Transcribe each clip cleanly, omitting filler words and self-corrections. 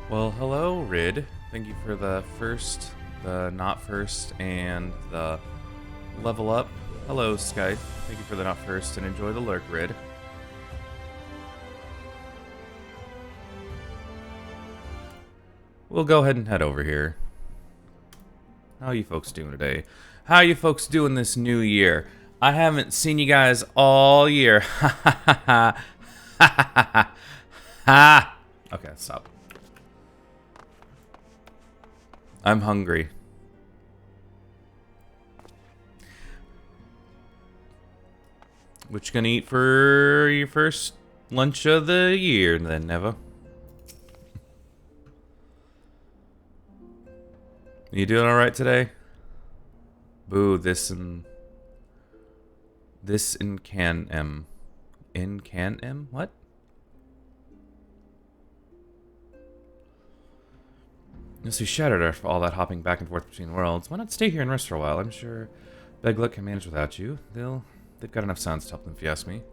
Well, hello, Rid. Thank you for the first, the not first, and the level up. Hello, Skype. Thank you for the not first, and enjoy the lurk, Rid. We'll go ahead and head over here. How you folks doing today? How you folks doing this new year? I haven't seen you guys all year. Ha ha ha ha. Ha ha ha ha. Okay, stop. I'm hungry. What you gonna eat for your first lunch of the year then, Neva? You doing alright today? Boo, this and can M. In can M? What? You'll see shattered after all that hopping back and forth between worlds. Why not stay here and rest for a while? I'm sure Begluck can manage without you. They've got enough sounds to help them if you ask me.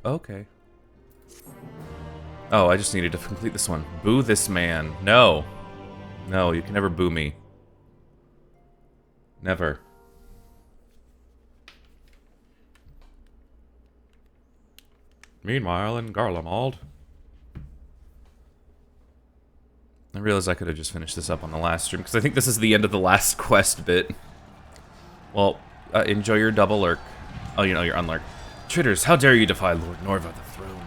Okay. Oh, I just needed to complete this one. Boo this man. No. No, you can never boo me. Never. Meanwhile, in Garlemald. I realized I could have just finished this up on the last stream, because I think this is the end of the last quest bit. Well, enjoy your double lurk. Oh, you know, your unlurk. Traitors, how dare you defy Lord Norva the throne?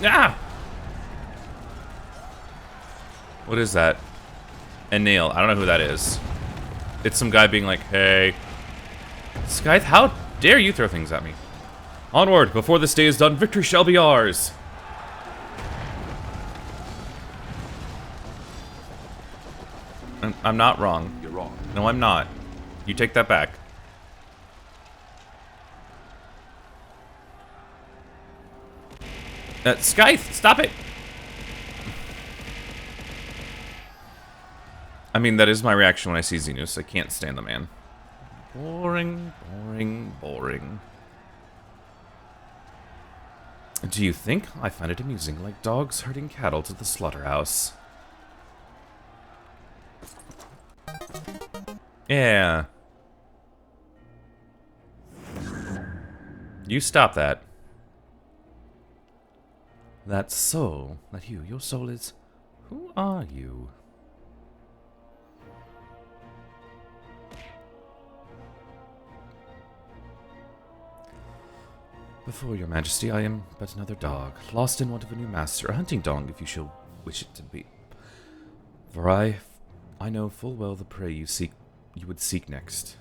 Ah! What is that? Enil. I don't know who that is. It's some guy being like, hey. Scythe, how dare you throw things at me? Onward! Before this day is done, victory shall be ours! I'm not wrong. You're wrong. No, I'm not. You take that back. Scythe, stop it! I mean, that is my reaction when I see Xenus. I can't stand the man. Boring, boring, boring. Do you think I find it amusing like dogs herding cattle to the slaughterhouse? Yeah. You stop that. That soul, that you, your soul is... Who are you? Before your majesty, I am but another dog, lost in want of a new master, a hunting dog if you shall wish it to be. For I know full well the prey you would seek next.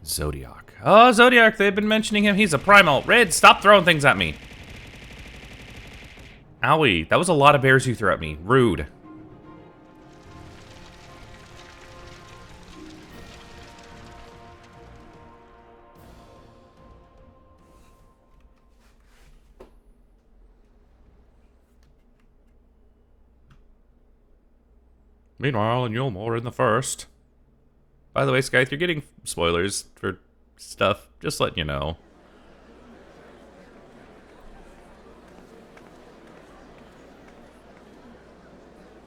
Zodiac. Oh, Zodiac, they've been mentioning him. He's a primal. Red, stop throwing things at me. Owie, that was a lot of bears you threw at me. Rude. Meanwhile, in Yulmore in the first. By the way, Scythe, you're getting spoilers for stuff. Just letting you know.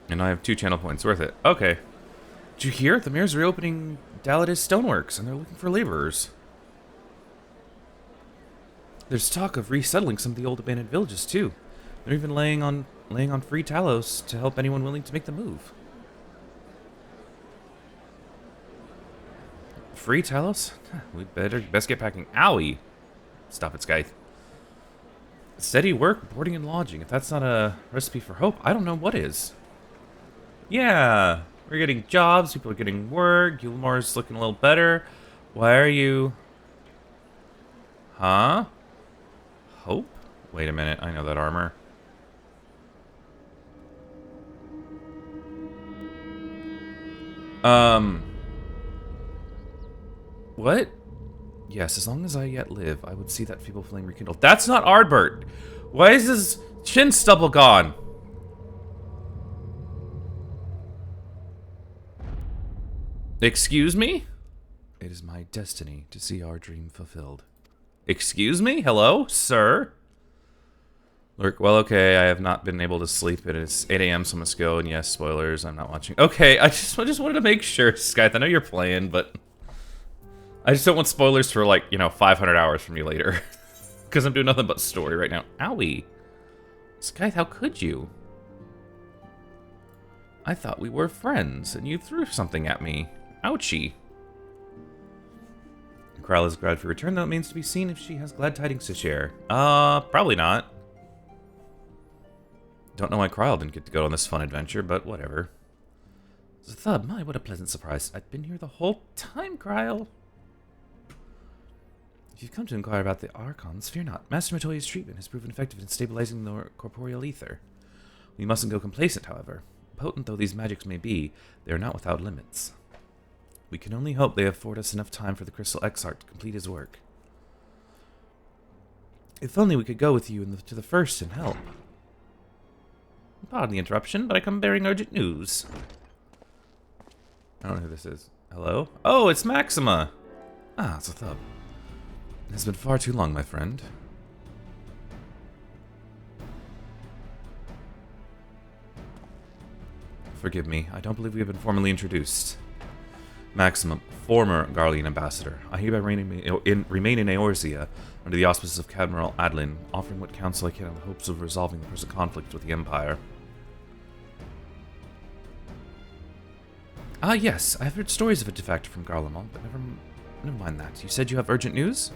And I have 2 channel points. Worth it. Okay. Did you hear? The mayor's reopening Daladis Stoneworks, and they're looking for laborers. There's talk of resettling some of the old abandoned villages, too. They're even laying on free Talos to help anyone willing to make the move. Free Talos? We best get packing. Owie! Stop it, Scythe. Steady work, boarding and lodging. If that's not a recipe for hope, I don't know what is. Yeah, we're getting jobs, people are getting work, Yulmar's looking a little better. Why are you... Huh? Hope? Wait a minute, I know that armor. What? Yes, as long as I yet live, I would see that feeble flame rekindled. That's not Ardbert! Why is his chin stubble gone? Excuse me? It is my destiny to see our dream fulfilled. Excuse me? Hello, sir? Lurk, well, okay, I have not been able to sleep. It is 8 a.m., so I must go. And yes, spoilers, I'm not watching. Okay, I just wanted to make sure, Skype. I know you're playing, but I just don't want spoilers for, like, 500 hours from you later. Because I'm doing nothing but story right now. Owie. Skype, how could you? I thought we were friends, and you threw something at me. Ouchie. Kryle is glad for return, though it means to be seen if she has glad tidings to share. Probably not. Don't know why Kryle didn't get to go on this fun adventure, but whatever. Zathub, my, what a pleasant surprise. I've been here the whole time, Kryle. If you've come to inquire about the Archons, fear not. Master Matoya's treatment has proven effective in stabilizing the corporeal ether. We mustn't go complacent, however. Potent though these magics may be, they are not without limits. We can only hope they afford us enough time for the Crystal Exarch to complete his work. If only we could go with you to the first and help. Pardon the interruption, but I come bearing urgent news. I don't know who this is. Hello? Oh, it's Maxima! Ah, it's a thub. It has been far too long, my friend. Forgive me, I don't believe we have been formally introduced. Maxima, former Garlean ambassador. I hereby remain in Eorzea under the auspices of Admiral Adlin, offering what counsel I can in the hopes of resolving the present conflict with the Empire. Ah, yes, I have heard stories of a defector from Garlemald, but never mind that. You said you have urgent news?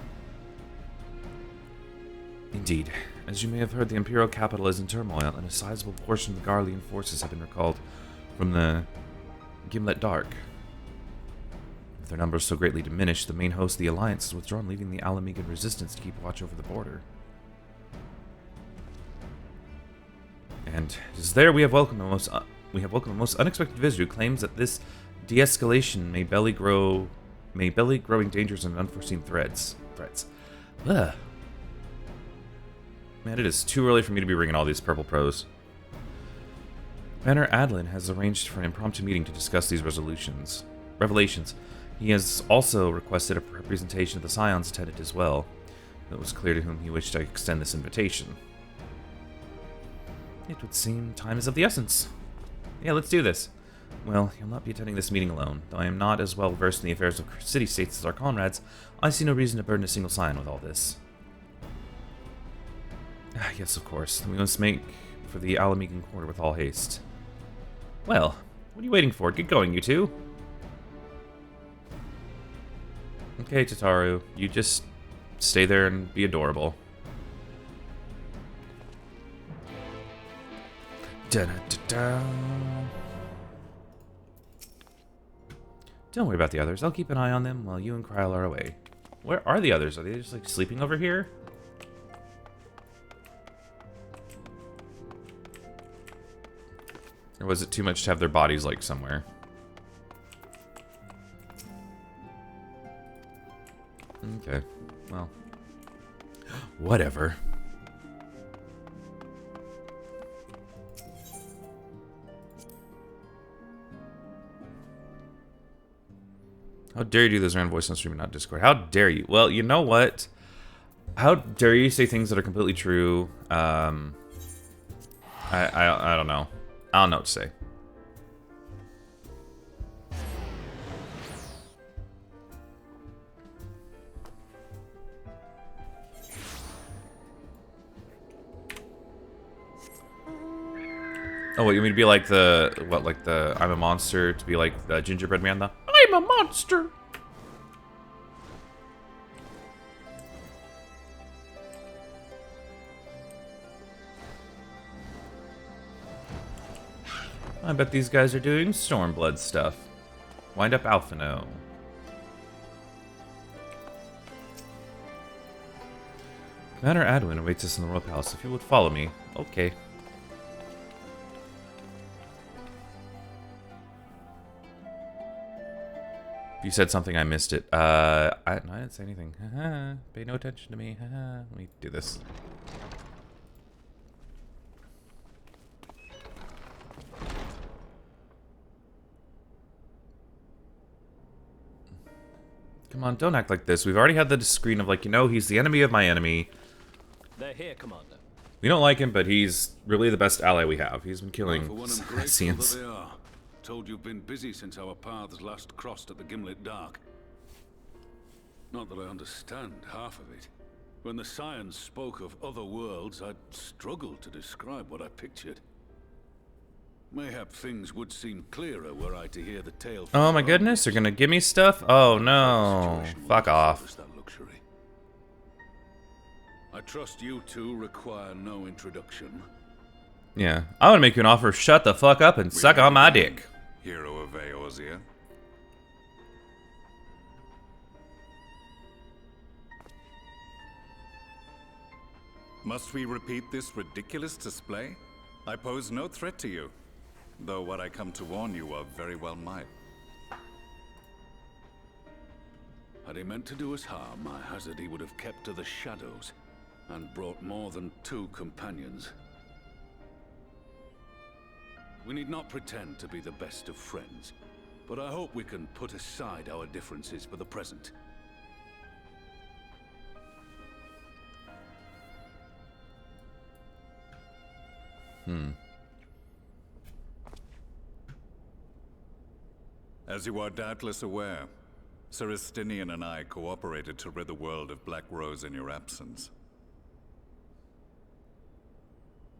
Indeed. As you may have heard, the Imperial capital is in turmoil, and a sizable portion of the Garlean forces have been recalled from the Gimlet Dark. With their numbers so greatly diminished, the main host of the Alliance has withdrawn, leaving the Alamegan resistance to keep watch over the border. And it is there we have welcomed a most unexpected visitor who claims that this de-escalation may belly growing dangers and unforeseen threats. Ugh. Man, it is too early for me to be reading all these purple prose. Commander Adlin has arranged for an impromptu meeting to discuss these revelations. He has also requested a representation of the Scions attendant as well. It was clear to whom he wished to extend this invitation. It would seem time is of the essence. Yeah, let's do this. Well, you'll not be attending this meeting alone. Though I am not as well versed in the affairs of city-states as our comrades, I see no reason to burden a single Scion with all this. Ah, yes, of course. We must make for the Alamegan quarter with all haste. Well, what are you waiting for? Get going, you two. Okay, Tataru, you just stay there and be adorable. Da-da-da-da. Don't worry about the others. I'll keep an eye on them while you and Kryle are away. Where are the others? Are they just, like, sleeping over here? Or was it too much to have their bodies, like, somewhere? Okay, well. Whatever. How dare you do this random voice on stream and not Discord? How dare you? Well, you know what? How dare you say things that are completely true? I don't know. I don't know what to say. Oh, what, you mean to be like the, what, like the I'm a monster, to be like the gingerbread man, the I'm a monster! I bet these guys are doing Stormblood stuff. Wind up Alphino. Commander Adwin awaits us in the Royal Palace. If you would follow me. Okay. If you said something, I missed it. I didn't say anything. Pay no attention to me. Let me do this. Come on, don't act like this. We've already had the screen of, like, you know, he's the enemy of my enemy. They're here, Commander. We don't like him, but he's really the best ally we have. He's been killing Hessians. They are. Told you've been busy since our paths last crossed at the Gimlet Dark. Not that I understand half of it. When the Scions spoke of other worlds, I'd struggled to describe what I pictured. Mayhap things would seem clearer were I to hear the tale from Oh my goodness, they're gonna give me stuff? Oh no. Fuck off. that luxury. I trust you two require no introduction. Yeah. I wanna make you an offer. Shut the fuck up and suck on my dick. Hero of Eorzea. Must we repeat this ridiculous display? I pose no threat to you, though what I come to warn you of very well might. Had he meant to do us harm, I hazard he would have kept to the shadows, and brought more than 2 companions. We need not pretend to be the best of friends, but I hope we can put aside our differences for the present. As you are doubtless aware, Sir Estinian and I cooperated to rid the world of Black Rose in your absence.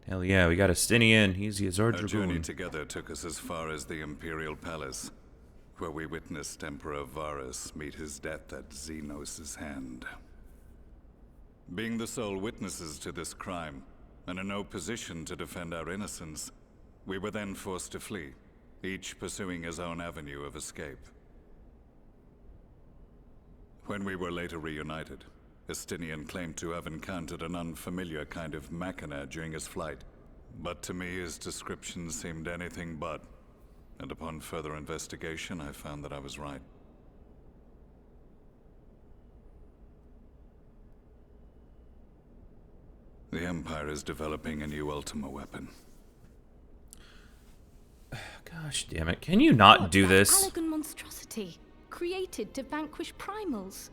Hell yeah, we got Estinian. He's the Azor Our journey Dragoon. together took us as far as the Imperial Palace, where we witnessed Emperor Varus meet his death at Xenos' hand. Being the sole witnesses to this crime, and in no position to defend our innocence, we were then forced to flee, each pursuing his own avenue of escape. When we were later reunited, Estinian claimed to have encountered an unfamiliar kind of machina during his flight, but to me his description seemed anything but, and upon further investigation I found that I was right. The Empire is developing a new Ultima weapon. Gosh damn it. Can you not do this? Elegant monstrosity, created to vanquish primals,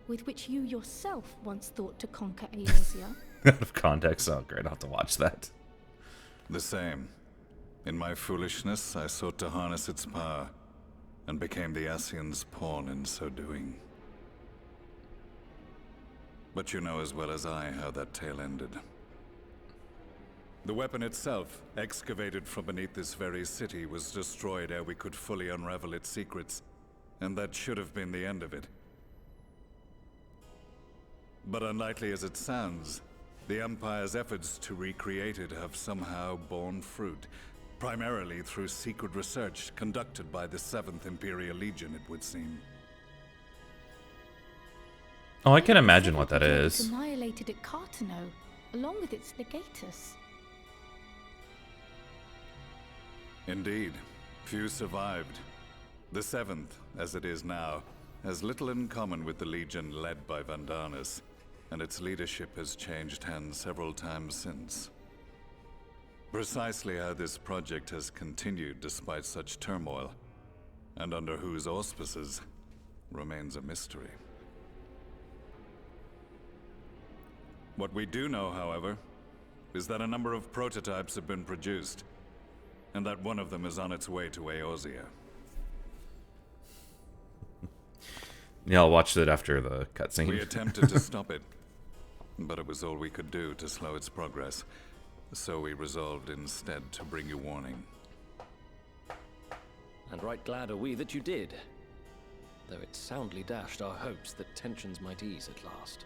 with which you yourself once thought to conquer Eorzea. Out of context. Oh, great. I'll have to watch that. The same. In my foolishness, I sought to harness its power, and became the Ascian's pawn in so doing. But you know as well as I how that tale ended. The weapon itself, excavated from beneath this very city, was destroyed ere we could fully unravel its secrets, and that should have been the end of it. But unlikely as it sounds, the Empire's efforts to recreate it have somehow borne fruit, primarily through secret research conducted by the 7th Imperial Legion, it would seem. Oh, I can imagine what that is. Annihilated at Cartano, along with its legatus. Indeed, few survived. The 7th, as it is now, has little in common with the Legion led by Vandanis, and its leadership has changed hands several times since. Precisely how this project has continued despite such turmoil, and under whose auspices, remains a mystery. What we do know, however, is that a number of prototypes have been produced, and that one of them is on its way to Eorzea. Yeah, I'll watch it after the cutscene. We attempted to stop it, but it was all we could do to slow its progress, so we resolved instead to bring you warning. And right glad are we that you did, though it soundly dashed our hopes that tensions might ease at last.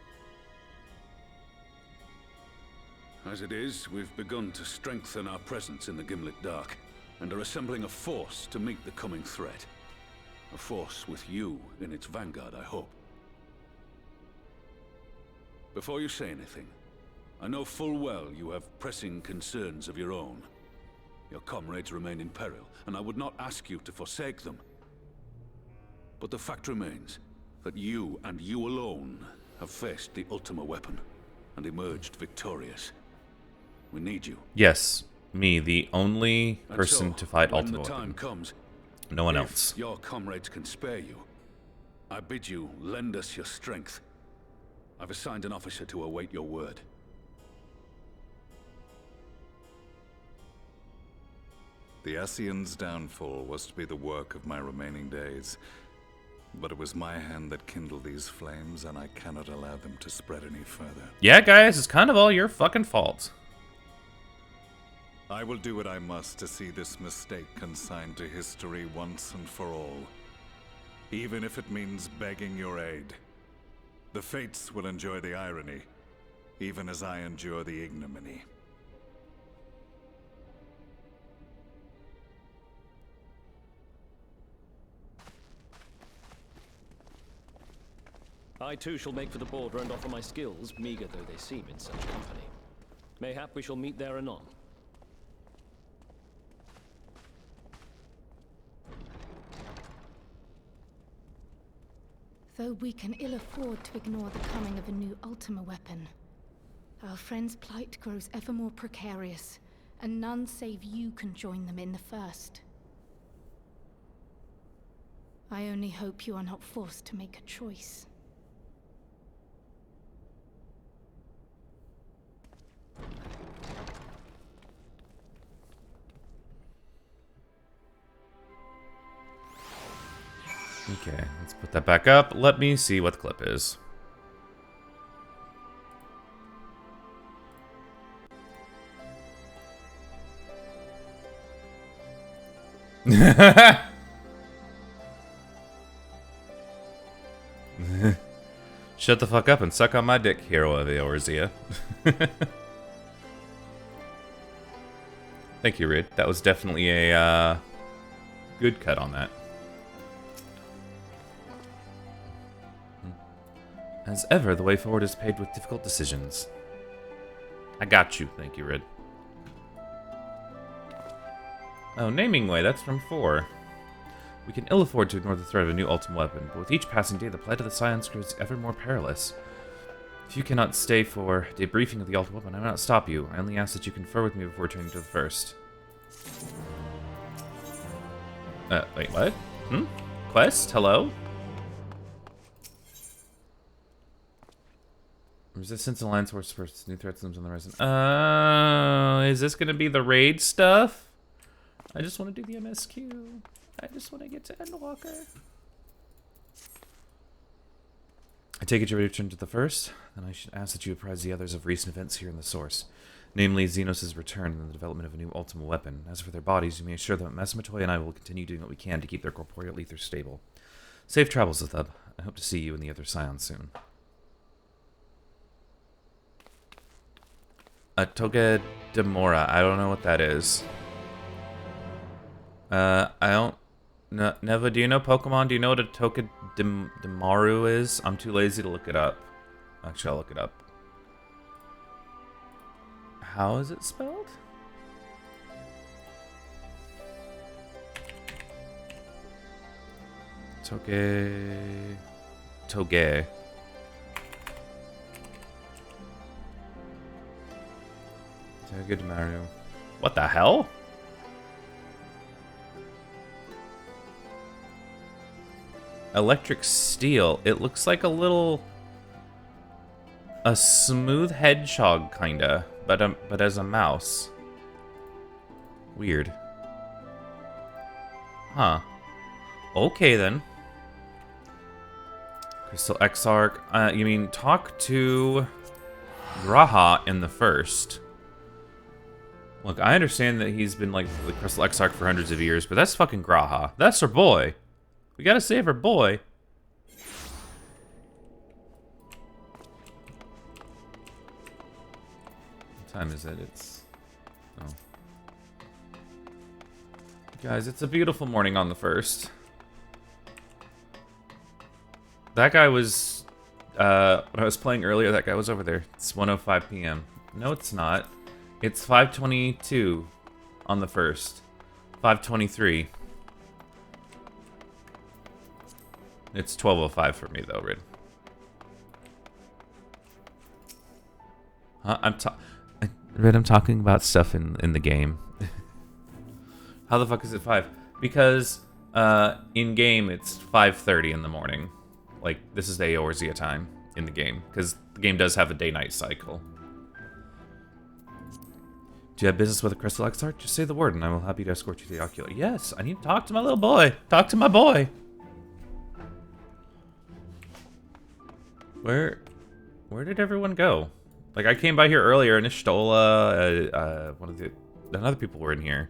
As it is, we've begun to strengthen our presence in the Gimlet Dark, and are assembling a force to meet the coming threat. A force with you in its vanguard, I hope. Before you say anything, I know full well you have pressing concerns of your own. Your comrades remain in peril, and I would not ask you to forsake them. But the fact remains that you, and you alone, have faced the Ultima weapon, and emerged victorious. We need you. Yes, me, the only And person so, to fight when Ultima the time Weapon. comes, No one if else. your comrades can spare you, I bid you lend us your strength. I've assigned an officer to await your word. The Ascian's downfall was to be the work of my remaining days. But it was my hand that kindled these flames, and I cannot allow them to spread any further. Yeah, guys, it's kind of all your fucking fault. I will do what I must to see this mistake consigned to history once and for all. Even if it means begging your aid. The fates will enjoy the irony, even as I endure the ignominy. I too shall make for the border and offer my skills, meager though they seem in such company. Mayhap we shall meet there anon. Though we can ill afford to ignore the coming of a new Ultima weapon, our friend's plight grows ever more precarious, and none save you can join them in the first. I only hope you are not forced to make a choice. Okay, let's put that back up. Let me see what the clip is. Shut the fuck up and suck on my dick, hero of Eorzea. Thank you, Rid. That was definitely a good cut on that. As ever, the way forward is paved with difficult decisions. I got you, thank you, Rid. Oh, naming way, that's from 4. We can ill afford to ignore the threat of a new ultimate weapon, but with each passing day, the plight of the Scions grows ever more perilous. If you cannot stay for debriefing of the ultimate weapon, I will not stop you. I only ask that you confer with me before returning to the first. Wait, what? Quest? Hello? Resistance Alliance Force first. New threats looms on the horizon. Is this gonna be the raid stuff? I just want to do the MSQ. I just want to get to Endwalker. I take it you're ready to return to the first? Then I should ask that you apprise the others of recent events here in the source. Namely, Xenos' return and the development of a new ultimate weapon. As for their bodies, you may assure them that Mesmatoy and I will continue doing what we can to keep their corporeal ether stable. Safe travels, Zethub. I hope to see you and the other Scions soon. Toga Demora. I don't know what that is. I don't... Neva, do you know Pokemon? Do you know what a Toga Demaru is? I'm too lazy to look it up. Actually, I'll look it up. How is it spelled? Toge... Toge. Toga Demaru. What the hell? Electric Steel. It looks like a smooth hedgehog, kinda, but as a mouse. Weird. Huh. Okay then. Crystal Exarch. You mean talk to Graha in the first. Look, I understand that he's been like the Crystal Exarch for hundreds of years, but that's fucking Graha. That's her boy. We gotta save her boy. What time is it? It's... Oh. Guys, it's a beautiful morning on the first. That guy was... when I was playing earlier, that guy was over there. It's 1:05 p.m. No, it's not. It's 5:22 on the first. 5:23. It's 12:05 for me, though, Rid. Huh? Rid, I'm talking about stuff in the game. How the fuck is it 5? Because in game it's 5:30 in the morning. like, this is the Eorzea time in the game. Because the game does have a day-night cycle. Do you have business with a Crystal Exarch? Just say the word and I will happy to escort you to the Ocula. Yes, I need to talk to my little boy. Talk to my boy. Where did everyone go? Like, I came by here earlier and Ishtola, one of the other people were in here.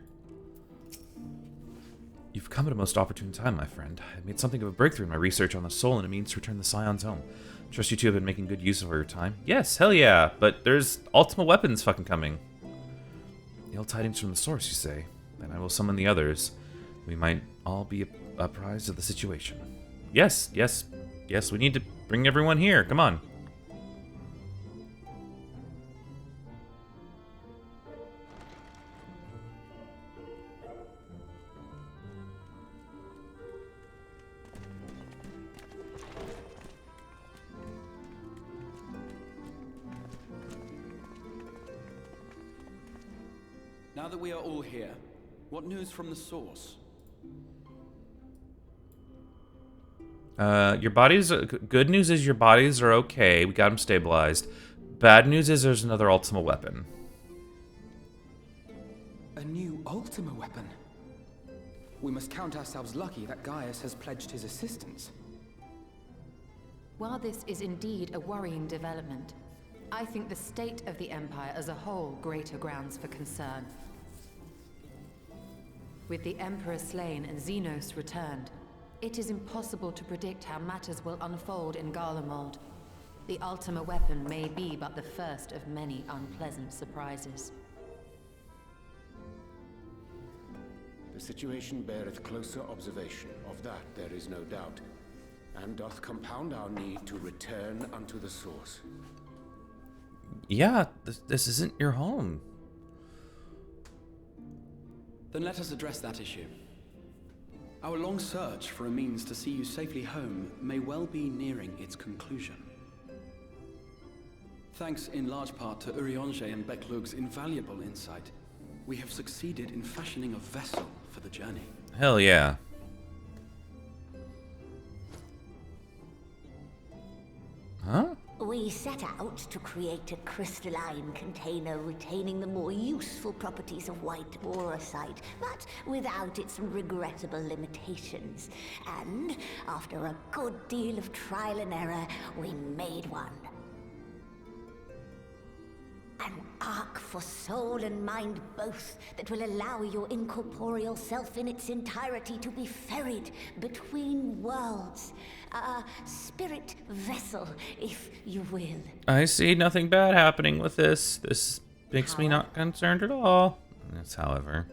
You've come at a most opportune time, my friend. I made something of a breakthrough in my research on the soul and it means to return the Scions home. Trust you two have been making good use of your time. Yes, hell yeah, but there's Ultima weapons fucking coming. Ill tidings from the source, you say? Then I will summon the others. We might all be apprised of the situation. Yes, yes, yes, we need to bring everyone here. Come on. Now that we are all here, what news from the source? Your bodies... Good news is your bodies are okay. We got them stabilized. Bad news is there's another Ultima weapon. A new Ultima weapon? We must count ourselves lucky that Gaius has pledged his assistance. While this is indeed a worrying development, I think the state of the Empire as a whole greater grounds for concern. With the Emperor slain and Xenos returned, it is impossible to predict how matters will unfold in Garlemald. The Ultima weapon may be but the first of many unpleasant surprises. The situation beareth closer observation, of that there is no doubt, and doth compound our need to return unto the source. Yeah, this isn't your home. Then let us address that issue. Our long search for a means to see you safely home may well be nearing its conclusion. Thanks in large part to Urianger and Beklug's invaluable insight, we have succeeded in fashioning a vessel for the journey. Hell yeah. Huh? We set out to create a crystalline container retaining the more useful properties of white auracite, but without its regrettable limitations. And after a good deal of trial and error, we made one. An ark for soul and mind both, that will allow your incorporeal self in its entirety to be ferried between worlds. A spirit vessel, if you will. I see nothing bad happening with this. This makes me not concerned at all. That's however.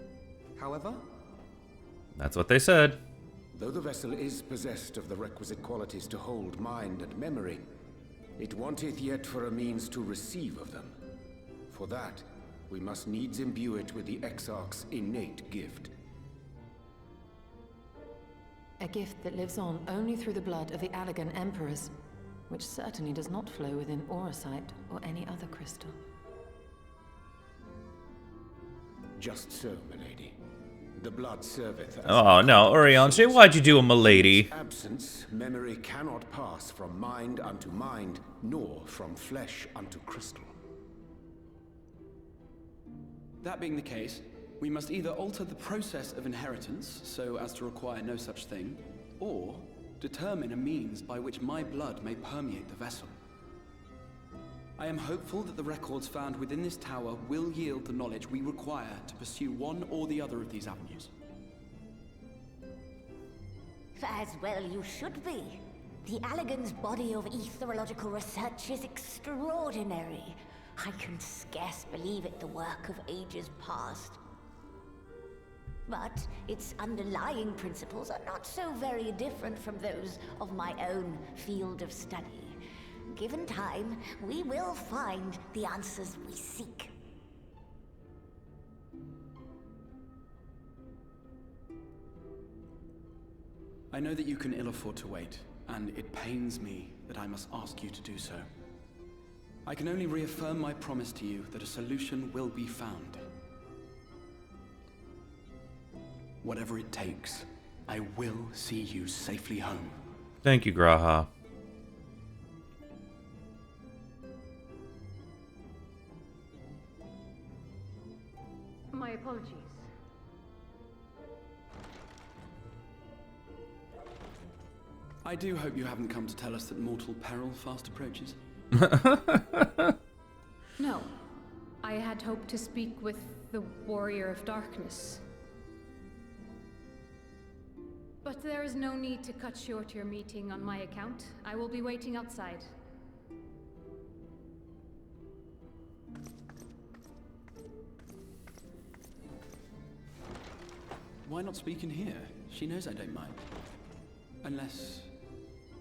However? That's what they said. Though the vessel is possessed of the requisite qualities to hold mind and memory, it wanteth yet for a means to receive of them. For that, we must needs imbue it with the Exarch's innate gift. A gift that lives on only through the blood of the Allagan Emperors, which certainly does not flow within auracite or any other crystal. Just so, milady. The blood serveth as... Oh no, Urianger, why'd you do a milady? Absence, memory cannot pass from mind unto mind, nor from flesh unto crystal. That being the case, we must either alter the process of inheritance so as to require no such thing, or determine a means by which my blood may permeate the vessel. I am hopeful that the records found within this tower will yield the knowledge we require to pursue one or the other of these avenues. As well you should be. The Allagan's body of etherological research is extraordinary. I can scarce believe it the work of ages past. But its underlying principles are not so very different from those of my own field of study. Given time, we will find the answers we seek. I know that you can ill afford to wait, and it pains me that I must ask you to do so. I can only reaffirm my promise to you that a solution will be found. Whatever it takes, I will see you safely home. Thank you, Graha. apologies. I do hope you haven't come to tell us that mortal peril fast approaches. No. I had hoped to speak with the Warrior of Darkness. But there is no need to cut short your meeting on my account. I will be waiting outside. Why not speak in here? She knows I don't mind. Unless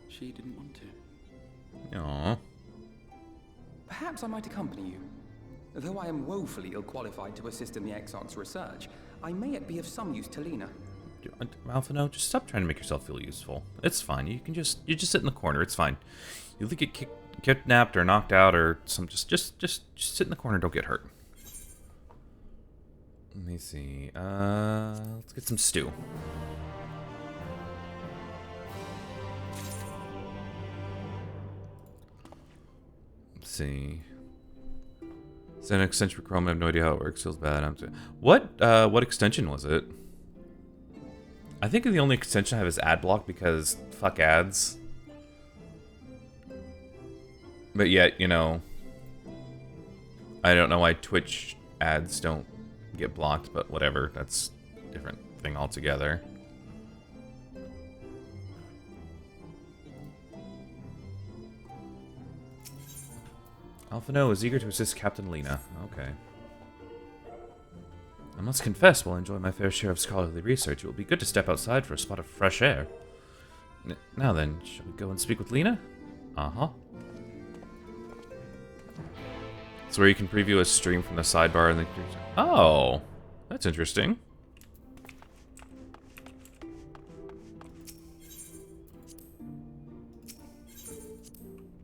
she didn't want to. Aww. Perhaps I might accompany you. Though I am woefully ill-qualified to assist in the Exarch's research, I may yet be of some use to Lena. Alphino, just stop trying to make yourself feel useful. It's fine. You just sit in the corner. It's fine. You'll get kidnapped or knocked out or some. Just sit in the corner. Don't get hurt. Let me see. Let's get some stew. Let's see. It's an extension for Chrome. I have no idea how it works. Feels bad. What extension was it? I think the only extension I have is ad block because fuck ads. But yet, you know, I don't know why Twitch ads don't get blocked, but whatever. That's a different thing altogether. Alphino is eager to assist Captain Lena. Okay. I must confess, while I enjoy my fair share of scholarly research, it will be good to step outside for a spot of fresh air. Now then, shall we go and speak with Lena? Uh-huh. It's where you can preview a stream from the sidebar and the... Oh! That's interesting.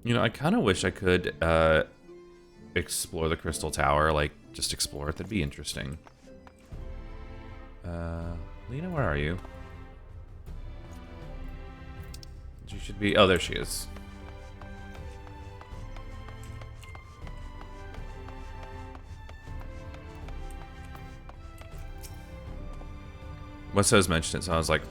You know, I kind of wish I could, explore the Crystal Tower. Like, just explore it. That'd be interesting. Lena, where are you? She should be... Oh, there she is. Wesso's mentioned it, so I was like,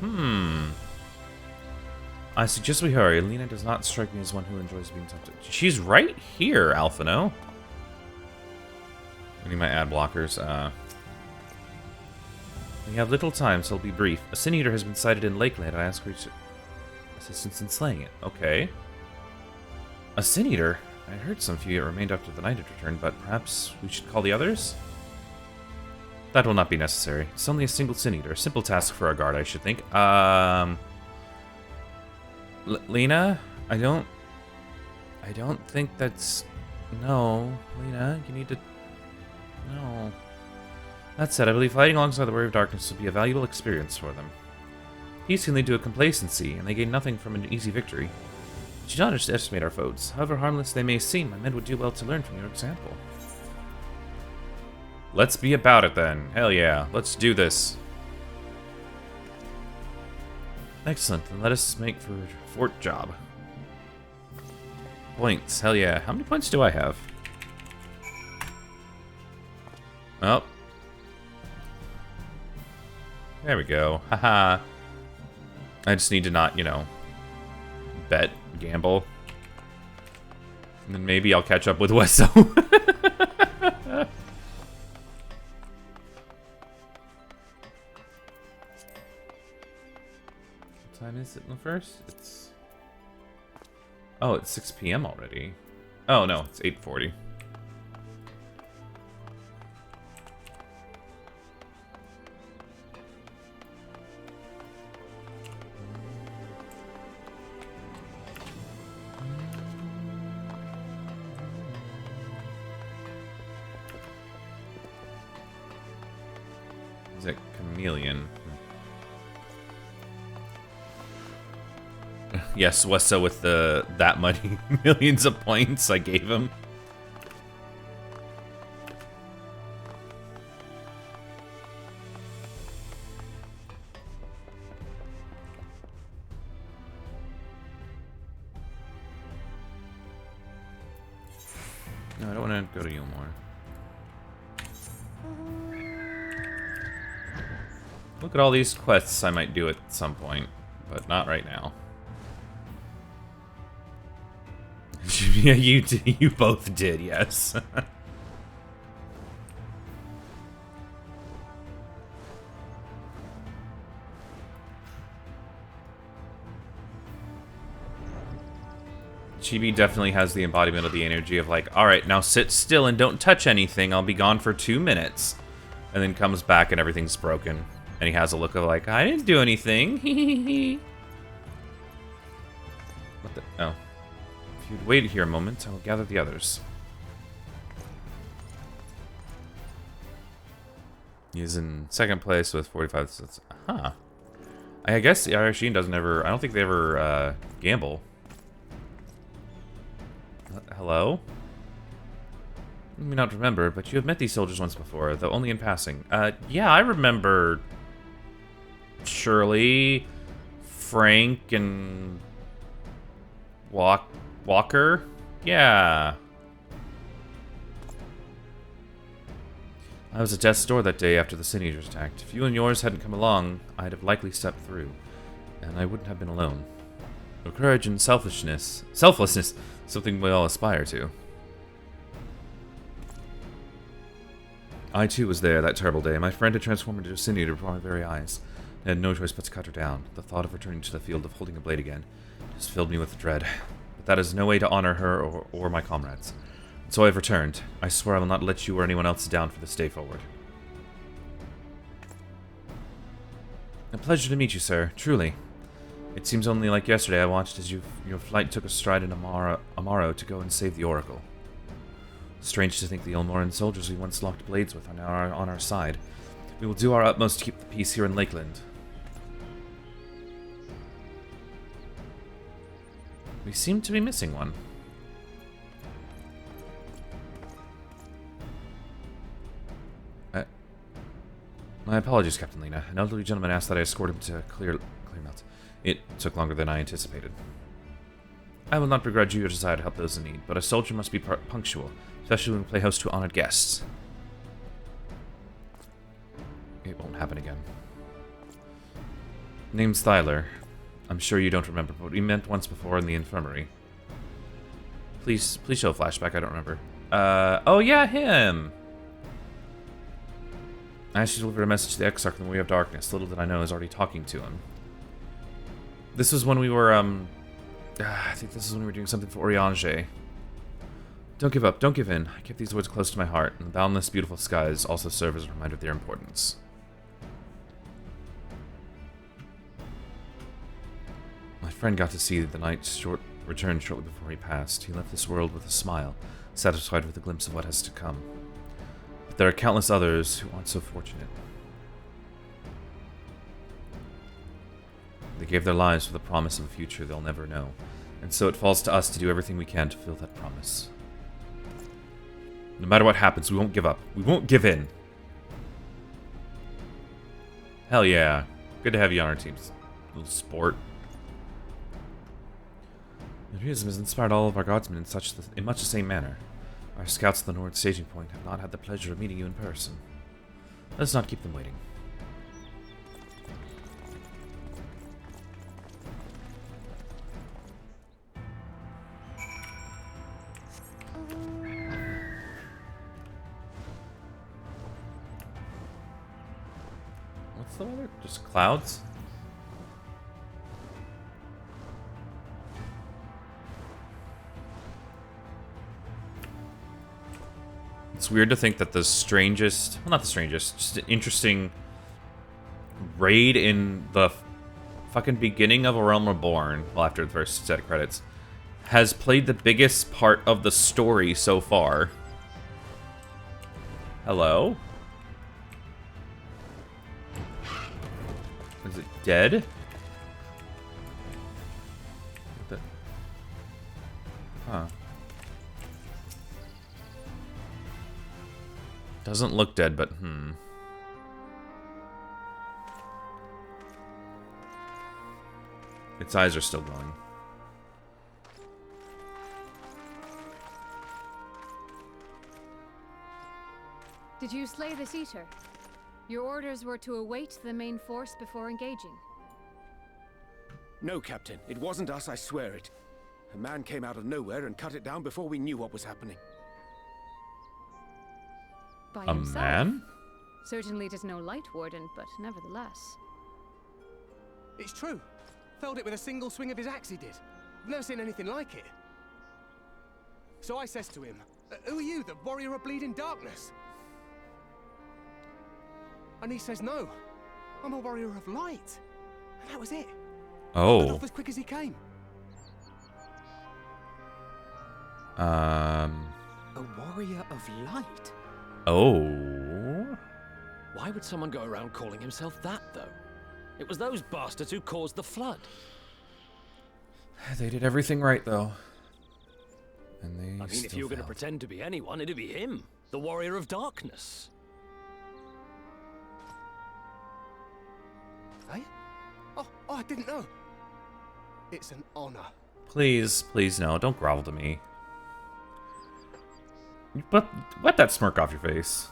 I suggest we hurry. Lena does not strike me as one who enjoys being tempted. She's right here, Alphino. I need my ad blockers. We have little time, so I'll be brief. A Sin Eater has been sighted in Lakeland. I ask for assistance in slaying it. Okay. A Sin Eater? I heard some few yet remained after the night had returned, but perhaps we should call the others? That will not be necessary. It's only a single Sin Eater. A simple task for our guard, I should think. Lena? I don't think that's... No. Lena, you need to... No. That said, I believe fighting alongside the Warrior of Darkness will be a valuable experience for them. Peace can lead to a complacency, and they gain nothing from an easy victory. Do not underestimate our foes. However harmless they may seem, my men would do well to learn from your example. Let's be about it then. Hell yeah. Let's do this. Excellent. Then let us make for fort job. Points. Hell yeah. How many points do I have? Oh. There we go. Haha. I just need to not, you know, bet, gamble. And then maybe I'll catch up with Wesso. What time is it in the first? It's... Oh, it's 6 p.m. already. Oh, no, it's 8:40. Is it Chameleon? Yes, Wesso with that many millions of points I gave him. No, I don't want to go to Yulmore. Look at all these quests I might do at some point, but not right now. Yeah, you both did, yes. Chibi definitely has the embodiment of the energy of like, alright, now sit still and don't touch anything, I'll be gone for 2 minutes. And then comes back and everything's broken. And he has a look of like, I didn't do anything. What the? Oh. If you'd wait here a moment, I will gather the others. He's in second place with 45 cents. Huh. I guess the Irishine doesn't ever... I don't think they ever gamble. Hello? You may not remember, but you have met these soldiers once before, though only in passing. Yeah, I remember Shirley, Frank, and Walker? Yeah. I was at death's door that day after the Sin-Eaters attacked. If you and yours hadn't come along, I'd have likely stepped through, and I wouldn't have been alone. Your courage and selflessness, something we all aspire to. I too was there that terrible day. My friend had transformed into a Sin-Eater before my very eyes. I had no choice but to cut her down. The thought of returning to the field of holding a blade again just filled me with dread. But that is no way to honor her or my comrades. And so I have returned. I swear I will not let you or anyone else down for this day forward. A pleasure to meet you, sir. Truly. It seems only like yesterday I watched as your flight took a stride in Amaro to go and save the Oracle. Strange to think the Ilmoran soldiers we once locked blades with are now on our side. We will do our utmost to keep the peace here in Lakeland. We seem to be missing one. My apologies, Captain Lena. An elderly gentleman asked that I escort him to clear Clearmount. It took longer than I anticipated. I will not begrudge you your desire to help those in need, but a soldier must be punctual, especially when we play host to honored guests. It won't happen again. Name's Thyler. I'm sure you don't remember, but we met once before in the infirmary. Please show a flashback, I don't remember. Oh yeah, him! I asked you to deliver a message to the Exarch in the Way of Darkness. Little did I know I was already talking to him. This was when we were, I think this is when we were doing something for Oriange. Don't give up, don't give in. I kept these words close to my heart, and the boundless, beautiful skies also serve as a reminder of their importance. My friend got to see the knight's return shortly before he passed. He left this world with a smile, satisfied with a glimpse of what has to come. But there are countless others who aren't so fortunate. They gave their lives for the promise of a future they'll never know, and so it falls to us to do everything we can to fulfill that promise. No matter what happens, we won't give up. We won't give in. Hell yeah. Good to have you on our team, little sport. Your heroism has inspired all of our guardsmen in much the same manner. Our scouts at the North staging point have not had the pleasure of meeting you in person. Let's not keep them waiting. What's the weather? Just clouds? It's weird to think that the strangest, well, not the strangest, just an interesting raid in the fucking beginning of A Realm Reborn, well, after the first set of credits, has played the biggest part of the story so far. Hello? Is it dead? What the? Huh. Doesn't look dead, but Its eyes are still glowing. Did you slay this eater? Your orders were to await the main force before engaging. No, Captain. It wasn't us, I swear it. A man came out of nowhere and cut it down before we knew what was happening. By A himself. man? Certainly it is no light warden, but nevertheless. It's true. Felled it with a single swing of his axe, he did. I've never seen anything like it. So I says to him, who are you, the warrior of bleeding darkness? And he says, no, I'm a warrior of light. And that was it. Went Oh. off as quick as he came. A warrior of light? Oh. Why would someone go around calling himself that, though? It was those bastards who caused the flood. They did everything right, though. And they I mean, if you were going to pretend to be anyone, it'd be him, the warrior of darkness. Eh? Oh, I didn't know. It's an honor. Please, please, no. Don't grovel to me. But wet that smirk off your face.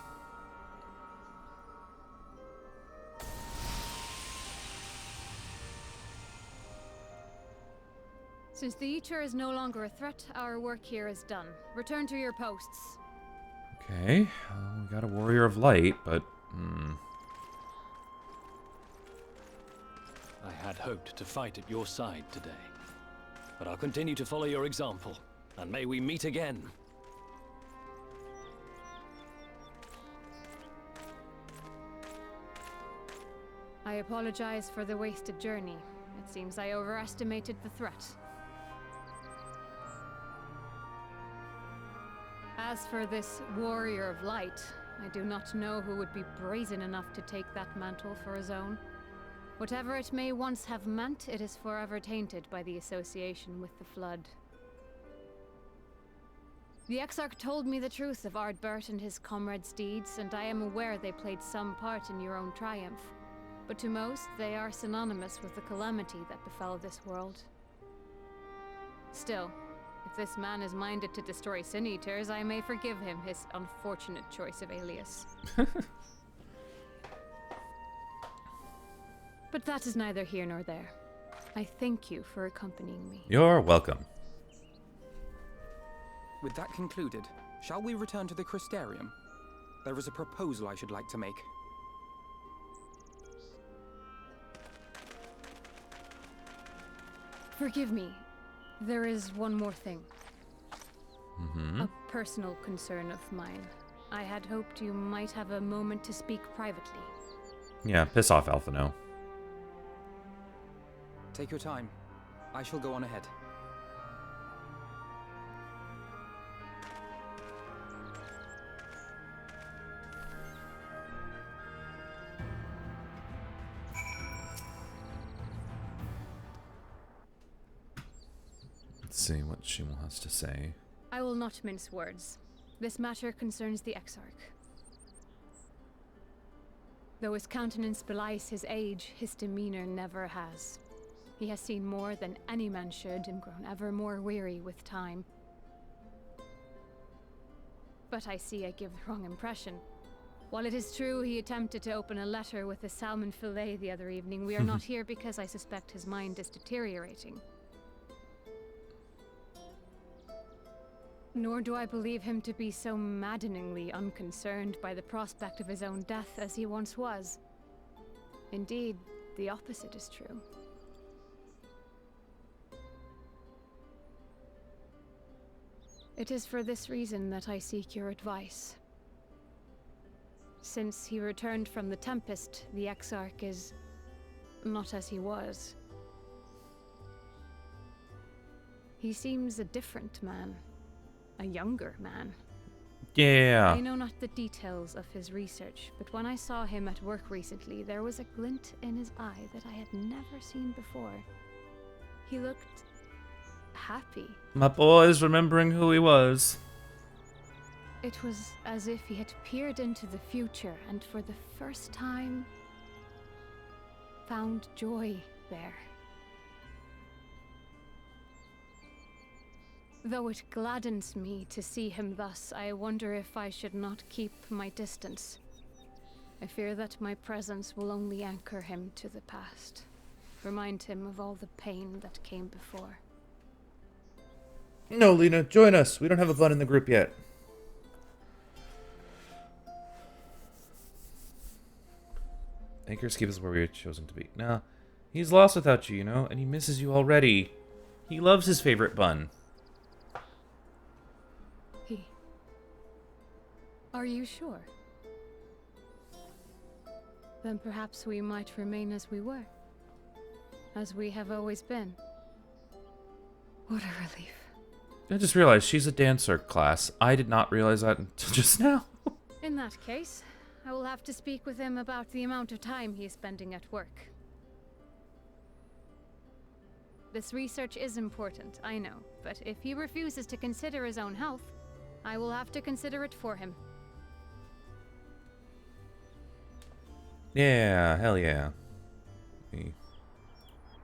Since the Eater is no longer a threat, our work here is done. Return to your posts. Okay. We got a warrior of light, but... I had hoped to fight at your side today. But I'll continue to follow your example, and may we meet again. I apologize for the wasted journey. It seems I overestimated the threat. As for this warrior of light, I do not know who would be brazen enough to take that mantle for his own. Whatever it may once have meant, it is forever tainted by the association with the Flood. The Exarch told me the truth of Ardbert and his comrades' deeds, and I am aware they played some part in your own triumph. But to most, they are synonymous with the calamity that befell this world. Still, if this man is minded to destroy Sin Eaters, I may forgive him his unfortunate choice of alias. But that is neither here nor there. I thank you for accompanying me. You're welcome. With that concluded, shall we return to the Crystarium? There is a proposal I should like to make. Forgive me. There is one more thing. Mm-hmm. A personal concern of mine. I had hoped you might have a moment to speak privately. Yeah, piss off, Alphino. Take your time. I shall go on ahead. Let's see what she has to say. I will not mince words. This matter concerns the Exarch. Though his countenance belies his age, his demeanor never has. He has seen more than any man should and grown ever more weary with time. But I see I give the wrong impression. While it is true he attempted to open a letter with a salmon fillet the other evening, we are not here because I suspect his mind is deteriorating. Nor do I believe him to be so maddeningly unconcerned by the prospect of his own death as he once was. Indeed, the opposite is true. It is for this reason that I seek your advice. Since he returned from the Tempest, the Exarch is not as he was. He seems a different man. A younger man. Yeah. I know not the details of his research, but when I saw him at work recently, there was a glint in his eye that I had never seen before. He looked happy. My boy's remembering who he was. It was as if he had peered into the future and for the first time found joy there. Though it gladdens me to see him thus, I wonder if I should not keep my distance. I fear that my presence will only anchor him to the past. Remind him of all the pain that came before. No, Lena, join us. We don't have a bun in the group yet. Anchor's keep us where we were chosen to be. Nah, he's lost without you, you know, and he misses you already. He loves his favorite bun. Are you sure? Then perhaps we might remain as we were. As we have always been. What a relief. I just realized she's a dancer class. I did not realize that until just now. In that case, I will have to speak with him about the amount of time he is spending at work. This research is important, I know, but if he refuses to consider his own health, I will have to consider it for him. Yeah, hell yeah. Let me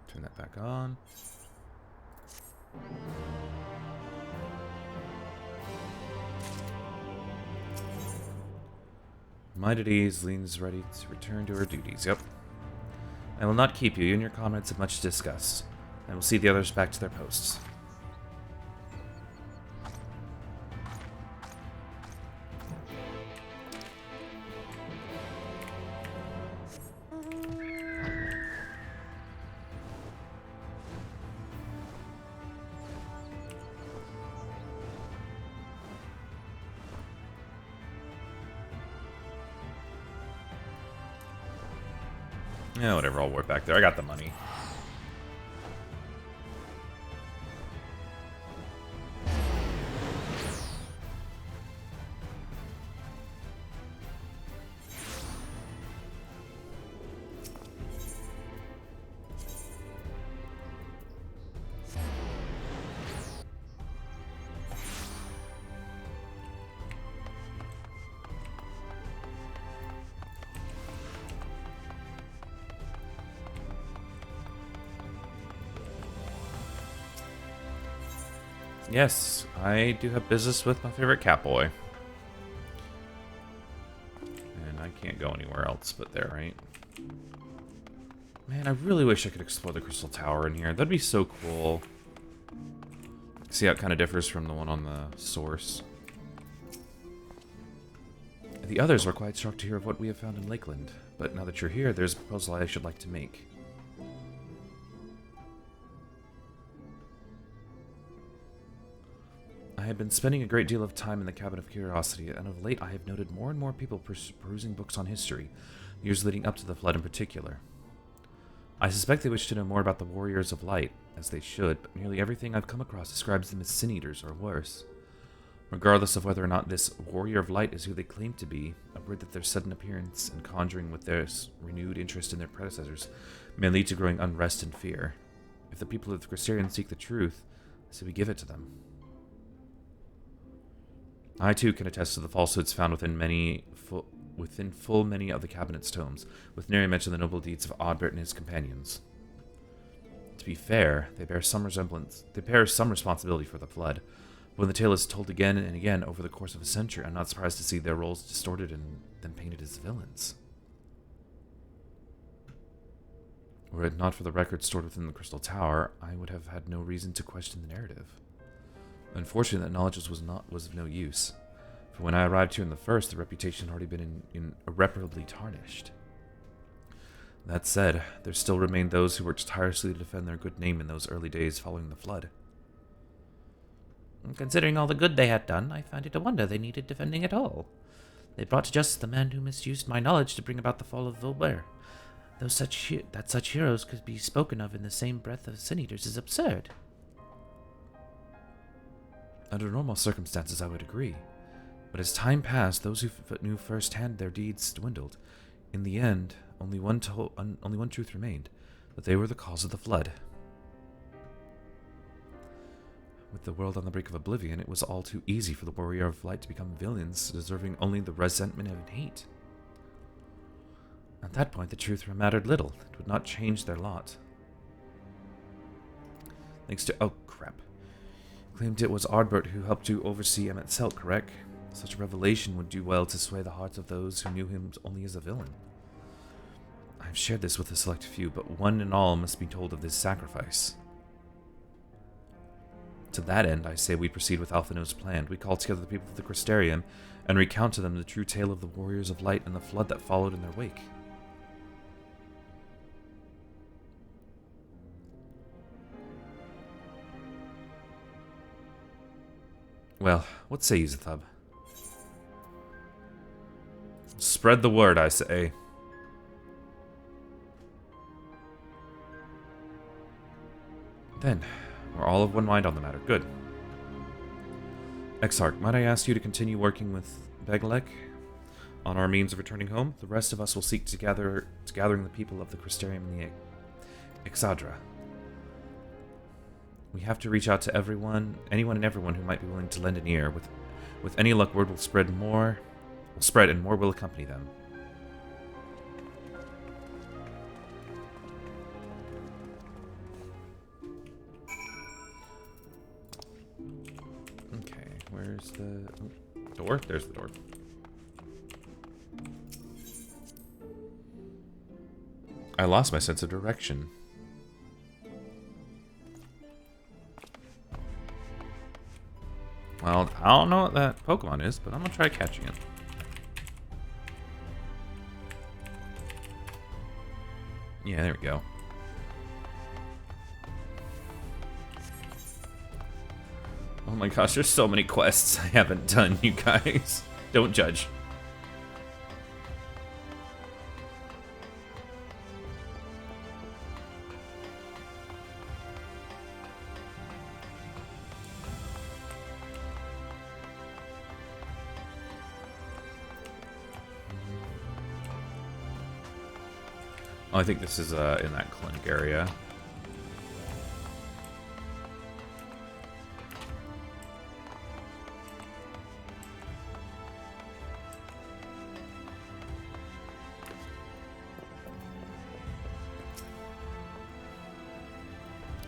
turn that back on. Mind at ease, Lean's ready to return to her duties. Yep. I will not keep you. You and your comrades have much to discuss. I will see the others back to their posts. Yeah, whatever, I'll work back there. I got the money. Yes, I do have business with my favorite catboy. And I can't go anywhere else but there, right? Man, I really wish I could explore the Crystal Tower in here. That'd be so cool. See how it kind of differs from the one on the source. The others were quite shocked to hear of what we have found in Lakeland. But now that you're here, there's a proposal I should like to make. I have been spending a great deal of time in the Cabin of Curiosity, and of late I have noted more and more people perusing books on history, years leading up to the Flood in particular. I suspect they wish to know more about the Warriors of Light, as they should, but nearly everything I've come across describes them as sin-eaters or worse. Regardless of whether or not this Warrior of Light is who they claim to be, a word that their sudden appearance and conjuring with their renewed interest in their predecessors may lead to growing unrest and fear. If the people of the Crystarian seek the truth, so we give it to them. I too can attest to the falsehoods found within many of the cabinet's tomes, with nary mention of the noble deeds of Odbert and his companions. To be fair, they bear some responsibility for the flood. But when the tale is told again and again over the course of a century, I'm not surprised to see their roles distorted and then painted as villains. Were it not for the records stored within the Crystal Tower, I would have had no reason to question the narrative. Unfortunately, that knowledge was of no use. For when I arrived here in the first, the reputation had already been irreparably tarnished. That said, there still remained those who worked tirelessly to defend their good name in those early days following the flood. Considering all the good they had done, I find it a wonder they needed defending at all. They brought to justice the man who misused my knowledge to bring about the fall of Volbert. That such heroes could be spoken of in the same breath as sin-eaters is absurd. Under normal circumstances, I would agree. But as time passed, those who knew firsthand their deeds dwindled. In the end, only one truth remained, that they were the cause of the flood. With the world on the brink of oblivion, it was all too easy for the Warrior of Light to become villains, deserving only the resentment and hate. At that point, the truth mattered little. It would not change their lot. Thanks to... Oh, crap. Claimed it was Ardbert who helped you oversee Emmett Selt, correct? Such a revelation would do well to sway the hearts of those who knew him only as a villain. I have shared this with a select few, but one and all must be told of this sacrifice. To that end, I say we proceed with Alphino's plan. We call together the people of the Crystarium and recount to them the true tale of the Warriors of Light and the flood that followed in their wake. Well, what say you, Zathub? Spread the word, I say. Then, we're all of one mind on the matter. Good. Exarch, might I ask you to continue working with Beglek on our means of returning home? The rest of us will seek to gathering the people of the Crystarium and the Exadra. We have to reach out to anyone and everyone who might be willing to lend an ear. With any luck, word will spread, and more will accompany them. Okay, where's the door? There's the door. I lost my sense of direction. Well, I don't know what that Pokemon is, but I'm gonna try catching it. Yeah, there we go. Oh my gosh, there's so many quests I haven't done, you guys. Don't judge. Oh, I think this is in that clinic area.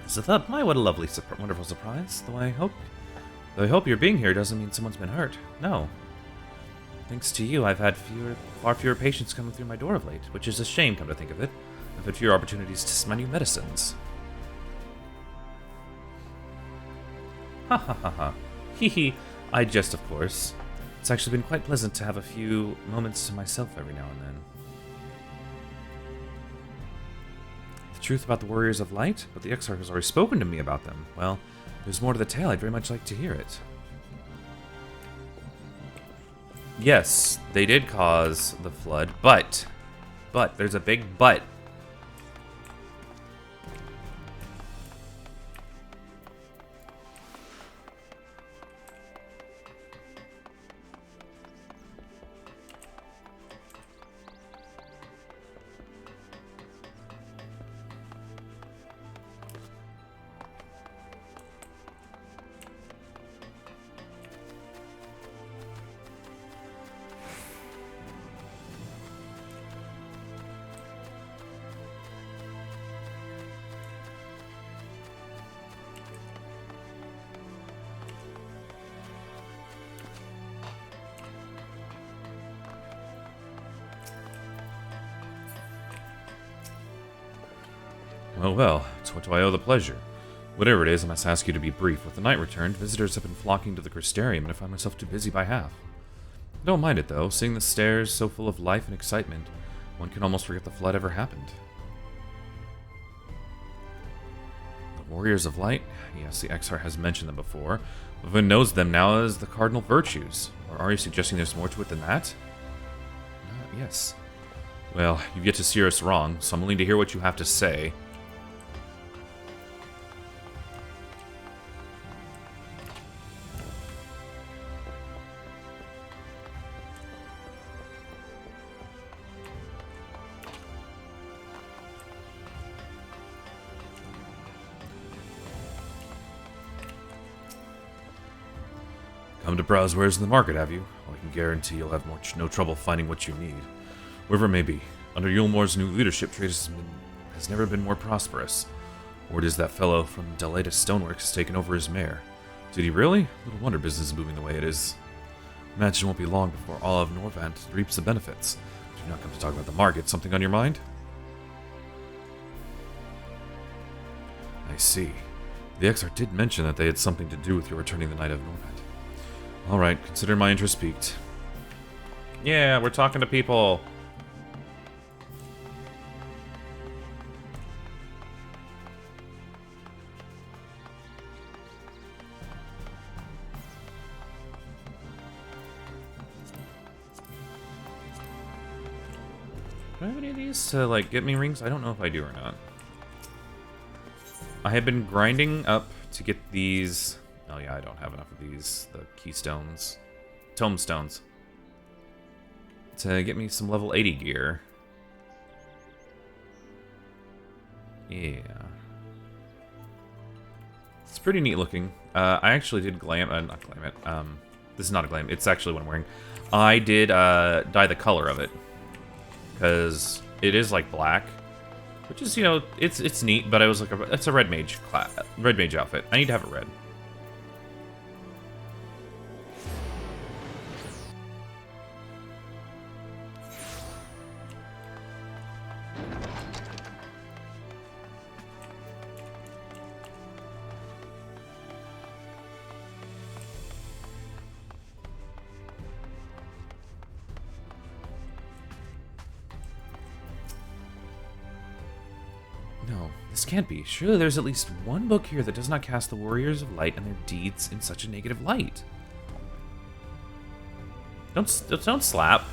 Zathub, my, what a lovely, wonderful surprise. Though I hope your being here doesn't mean someone's been hurt. No. Thanks to you, I've had far fewer patients coming through my door of late, which is a shame, come to think of it. I've had fewer opportunities to smell new medicines. Ha ha ha ha. Hee hee. I jest, of course. It's actually been quite pleasant to have a few moments to myself every now and then. The truth about the Warriors of Light? But the Exarch has already spoken to me about them. Well, there's more to the tale. I'd very much like to hear it. Yes, they did cause the flood, but, there's a big but. Well, to what do I owe the pleasure? Whatever it is, I must ask you to be brief. With the night returned, visitors have been flocking to the Crystarium, and I find myself too busy by half. I don't mind it, though. Seeing the stairs so full of life and excitement, one can almost forget the flood ever happened. The Warriors of Light? Yes, the Exarch has mentioned them before. Everyone knows them now as the Cardinal Virtues. Or are you suggesting there's more to it than that? Yes. Well, you've yet to steer us wrong, so I'm willing to hear what you have to say. Come to browse wares in the market, have you? Well, I can guarantee you'll have no trouble finding what you need. Wherever it may be. Under Yulmore's new leadership, trade has never been more prosperous. Word is that fellow from Delightus Stoneworks has taken over as mayor. Did he really? Little wonder business is moving the way it is. Imagine it won't be long before all of Norvant reaps the benefits. You're not come to talk about the market. Something on your mind? I see. The Exarch did mention that they had something to do with your returning the Knight of Norvant. Alright, consider my interest piqued. Yeah, we're talking to people. Do I have any of these to, like, get me rings? I don't know if I do or not. I have been grinding up to get these... Oh yeah, I don't have enough of these. The keystones. Tomestones. To get me some level 80 gear. Yeah. It's pretty neat looking. I actually did glam... not glam it. This is not a glam. It's actually what I'm wearing. I did dye the color of it. Because it is like black. Which is, you know, it's neat, but I was like, it's a red mage outfit. I need to have it red. No, this can't be. Surely there's at least one book here that does not cast the Warriors of Light and their deeds in such a negative light. Don't slap.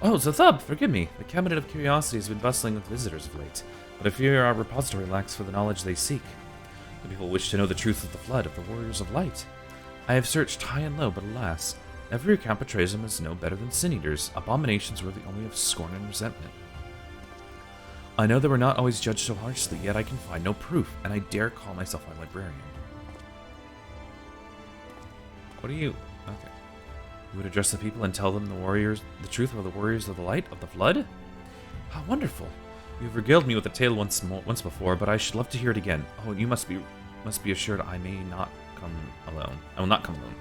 Oh, Zathub, forgive me. The Cabinet of Curiosity has been bustling with visitors of late, but I fear our repository lacks for the knowledge they seek. The people wish to know the truth of the flood of the Warriors of Light. I have searched high and low, but alas, every account portrays them as no better than sin-eaters, abominations worthy only of scorn and resentment. I know they were not always judged so harshly, yet I can find no proof, and I dare call myself a librarian. What are you... Okay. You would address the people and tell them the truth of the Warriors of the Light, of the Flood? How wonderful! You've regaled me with the tale once before, but I should love to hear it again. Oh, you must be assured I may not come alone. I will not come alone.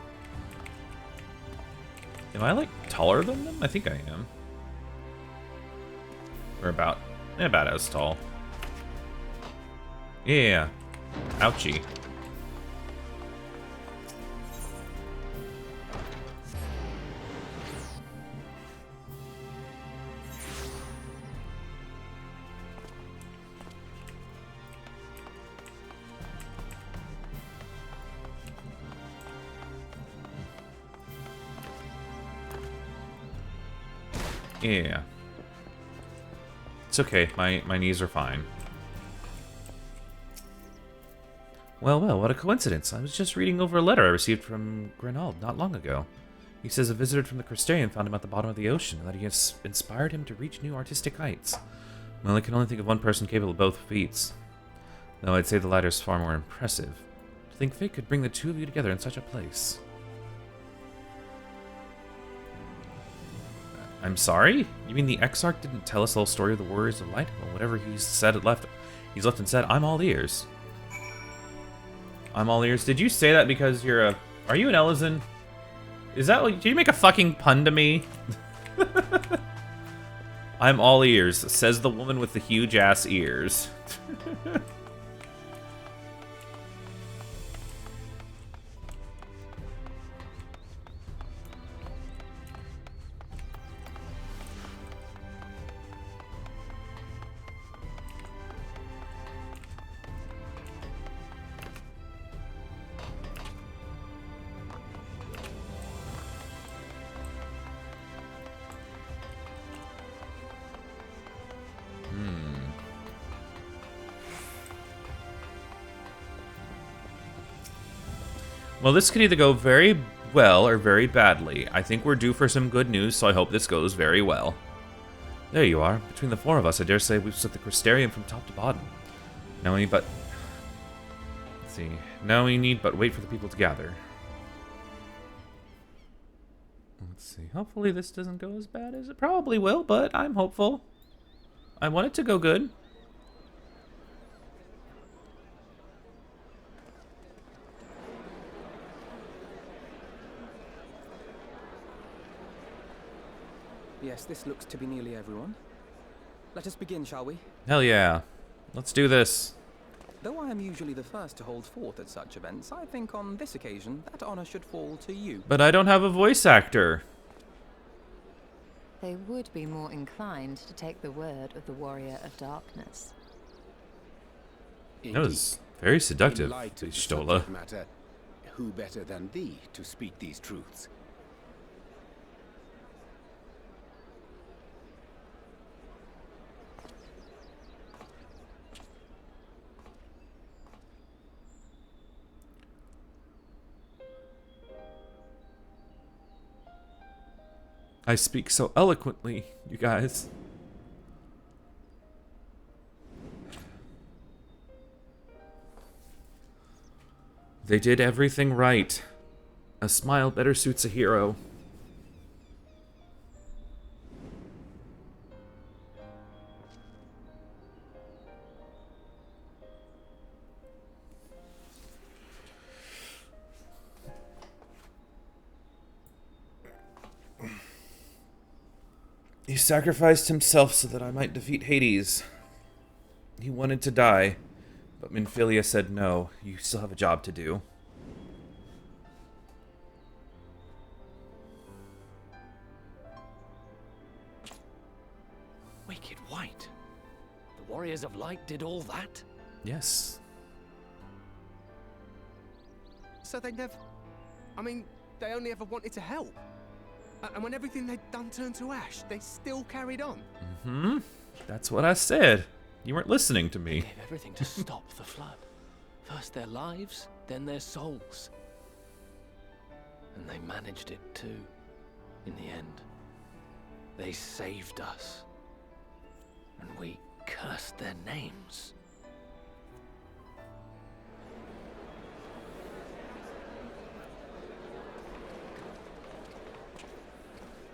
Am I, like, taller than them? I think I am. Or about as tall. Yeah. Ouchie. Yeah. It's okay. My knees are fine. Well, what a coincidence. I was just reading over a letter I received from Grenald not long ago. He says a visitor from the Crystarium found him at the bottom of the ocean, and that he has inspired him to reach new artistic heights. Well, I can only think of one person capable of both feats. Though I'd say the latter is far more impressive. To think fate could bring the two of you together in such a place. I'm sorry? You mean the Exarch didn't tell us the whole story of the Warriors of Light? Well, whatever he's left and said, I'm all ears. I'm all ears. Did you say that because you're a... Are you an Elysian? Is that... Did you make a fucking pun to me? I'm all ears, says the woman with the huge-ass ears. Well, this could either go very well or very badly. I think we're due for some good news, so I hope this goes very well. There you are. Between the four of us, I dare say we've set the Crystarium from top to bottom. Now we need but... Let's see. Now we need but wait for the people to gather. Let's see. Hopefully this doesn't go as bad as it probably will, but I'm hopeful. I want it to go good. Yes, this looks to be nearly everyone. Let us begin, shall we? Hell yeah. Let's do this. Though I am usually the first to hold forth at such events, I think on this occasion that honor should fall to you. But I don't have a voice actor. They would be more inclined to take the word of the Warrior of Darkness. That was very seductive, In light of the Stola. subject matter, who better than thee to speak these truths? I speak so eloquently, you guys. They did everything right. A smile better suits a hero. He sacrificed himself so that I might defeat Hades. He wanted to die, but Minfilia said no, you still have a job to do. Wicked White. The Warriors of Light did all that? Yes. So they never... I mean, they only ever wanted to help. And when everything they'd done turned to ash, they still carried on. Mm-hmm. That's what I said. You weren't listening to me. Gave everything to stop the flood. First their lives, then their souls. And they managed it too, in the end. They saved us. And we cursed their names.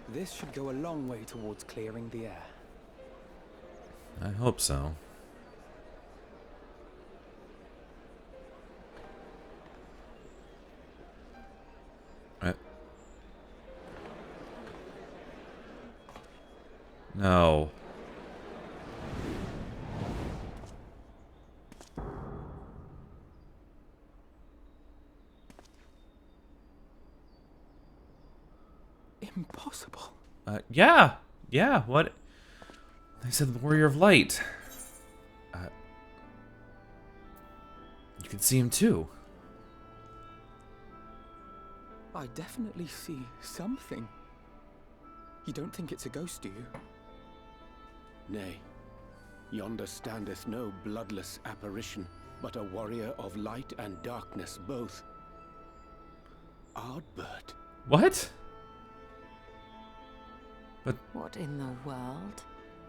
This should go a long way towards clearing the air. I hope so. No. Impossible. Yeah. Yeah, what? They said the Warrior of Light. You can see him too. I definitely see something. You don't think it's a ghost, do you? Nay, yonder standeth no bloodless apparition, but a warrior of light and darkness both. Ardbert. What? What in the world?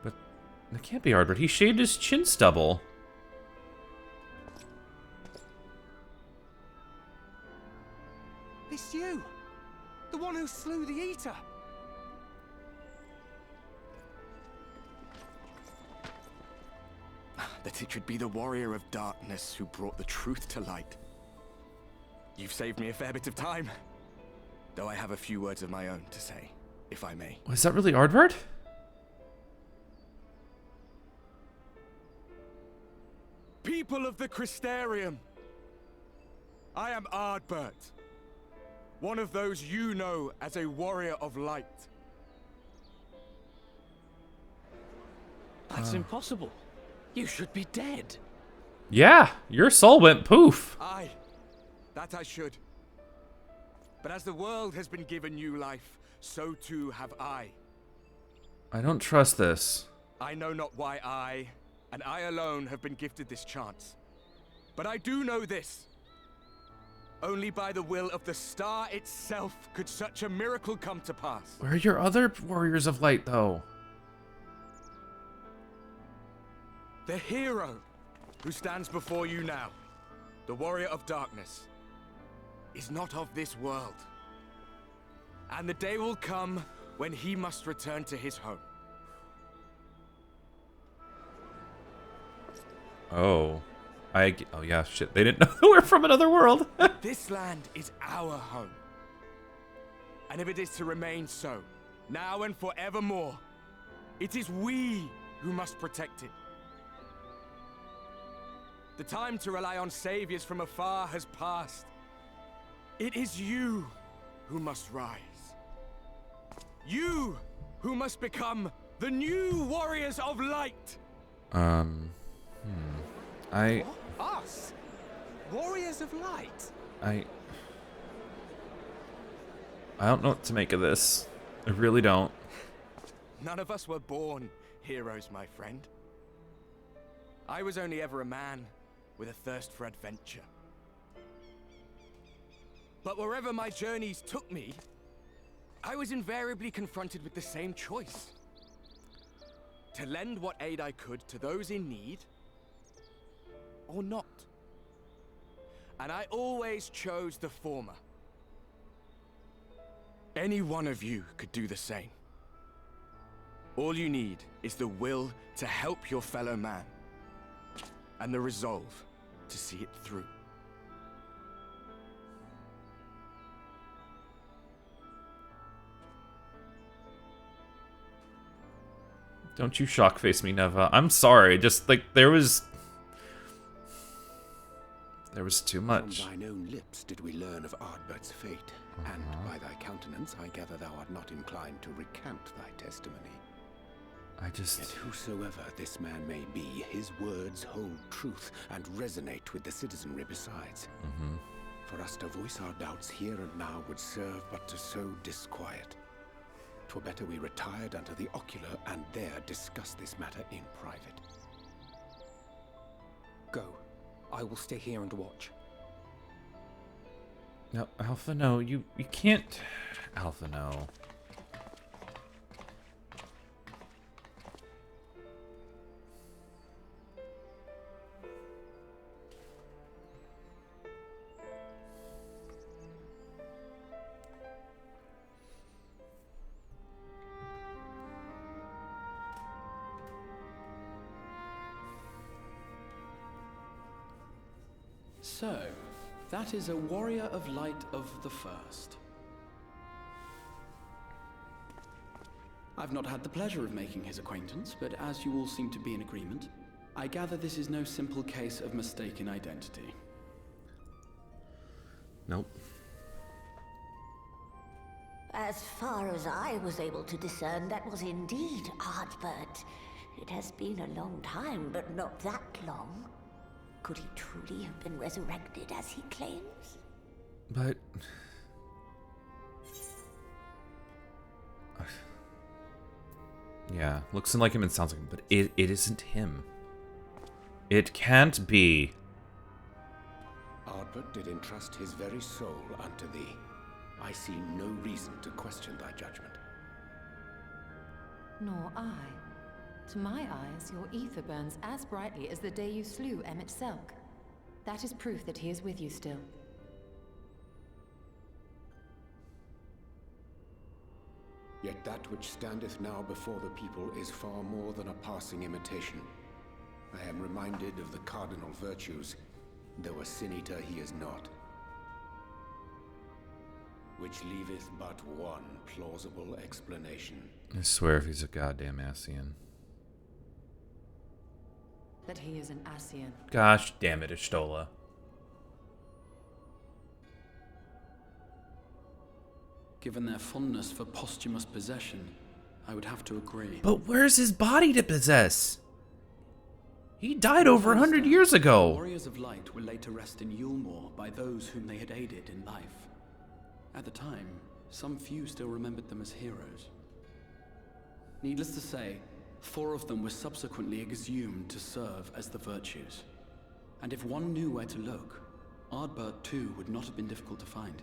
But that can't be Ardbert. He shaved his chin stubble. It's you! The one who slew the Eater! That it should be the Warrior of Darkness who brought the truth to light. You've saved me a fair bit of time. Though I have a few words of my own to say, if I may. Was that really Ardbert? People of the Crystarium, I am Ardbert. One of those you know as a warrior of light. That's impossible. You should be dead. Yeah, your soul went poof. Aye, that I should. But as the world has been given new life, so too have I. I don't trust this. I know not why I, and I alone, have been gifted this chance. But I do know this. Only by the will of the star itself could such a miracle come to pass. Where are your other Warriors of Light, though? The hero who stands before you now, the Warrior of Darkness, is not of this world. And the day will come when he must return to his home. Oh. Oh yeah, shit. They didn't know we're from another world. This land is our home. And if it is to remain so, now and forevermore. It is we who must protect it. The time to rely on saviors from afar has passed. It is you who must rise. You who must become the new warriors of light. Us? Warriors of light? I don't know what to make of this. I really don't. None of us were born heroes, my friend. I was only ever a man with a thirst for adventure. But wherever my journeys took me, I was invariably confronted with the same choice. To lend what aid I could to those in need, or not. And I always chose the former. Any one of you could do the same. All you need is the will to help your fellow man, and the resolve to see it through. Don't you shock face me, Neva. I'm sorry. Just like there was too much. From thine own lips did we learn of Ardbert's fate, and by thy countenance I gather thou art not inclined to recant thy testimony. Yet whosoever this man may be, his words hold truth and resonate with the citizenry besides. For us to voice our doubts here and now would serve but to sow disquiet. 'Twere better we retired unto the ocular and there discuss this matter in private. Go. I will stay here and watch. No, Alpha, no. You can't. Alpha, no. So, that is a warrior of light of the first. I've not had the pleasure of making his acquaintance, but as you all seem to be in agreement, I gather this is no simple case of mistaken identity. Nope. As far as I was able to discern, that was indeed Ardbert. It has been a long time, but not that long. Could he truly have been resurrected as he claims? But... yeah, looks like him and sounds like him, but it isn't him. It can't be. Ardbert did entrust his very soul unto thee. I see no reason to question thy judgment. Nor I. To my eyes, your ether burns as brightly as the day you slew Emmett Selk. That is proof that he is with you still. Yet that which standeth now before the people is far more than a passing imitation. I am reminded of the cardinal virtues, though a sin-eater he is not. Which leaveth but one plausible explanation. I swear if he's a goddamn Ascian. That he is an Ascian. Gosh damn it, Ishtola. Given their fondness for posthumous possession, I would have to agree. But where's his body to possess? He died over 100 years ago. Warriors of Light were laid to rest in Yulmore by those whom they had aided in life. At the time, some few still remembered them as heroes. Needless to say, 4 of them were subsequently exhumed to serve as the virtues. And if one knew where to look, Ardbert too would not have been difficult to find.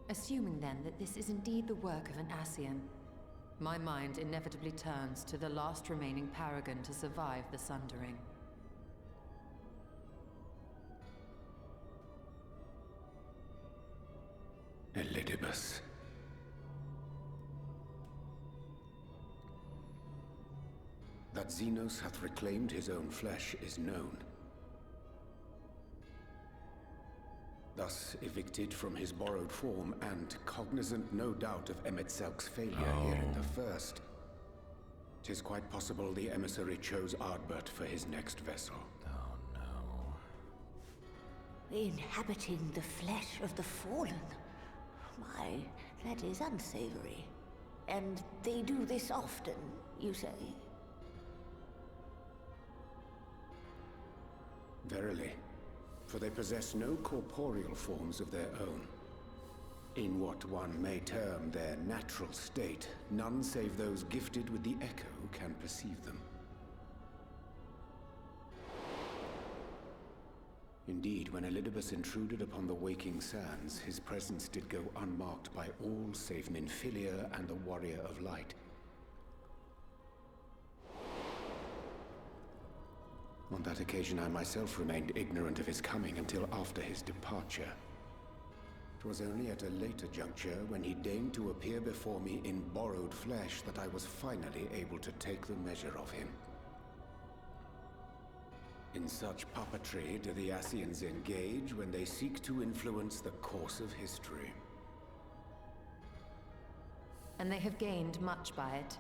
Assuming then that this is indeed the work of an Ascian, my mind inevitably turns to the last remaining paragon to survive the Sundering. Elidibus. That Xenos hath reclaimed his own flesh is known. thus evicted from his borrowed form, and cognizant no doubt of Emet-Selk's failure here in the first. 'Tis quite possible the emissary chose Ardbert for his next vessel. Oh no. Inhabiting the flesh of the fallen. My, that is unsavory. And they do this often, you say? Verily, for they possess no corporeal forms of their own. In what one may term their natural state, none save those gifted with the echo can perceive them. Indeed, when Elidibus intruded upon the waking sands, his presence did go unmarked by all save Minfilia and the Warrior of Light. On that occasion, I myself remained ignorant of his coming until after his departure. It was only at a later juncture, when he deigned to appear before me in borrowed flesh, that I was finally able to take the measure of him. In such puppetry do the Ascians engage when they seek to influence the course of history. And they have gained much by it.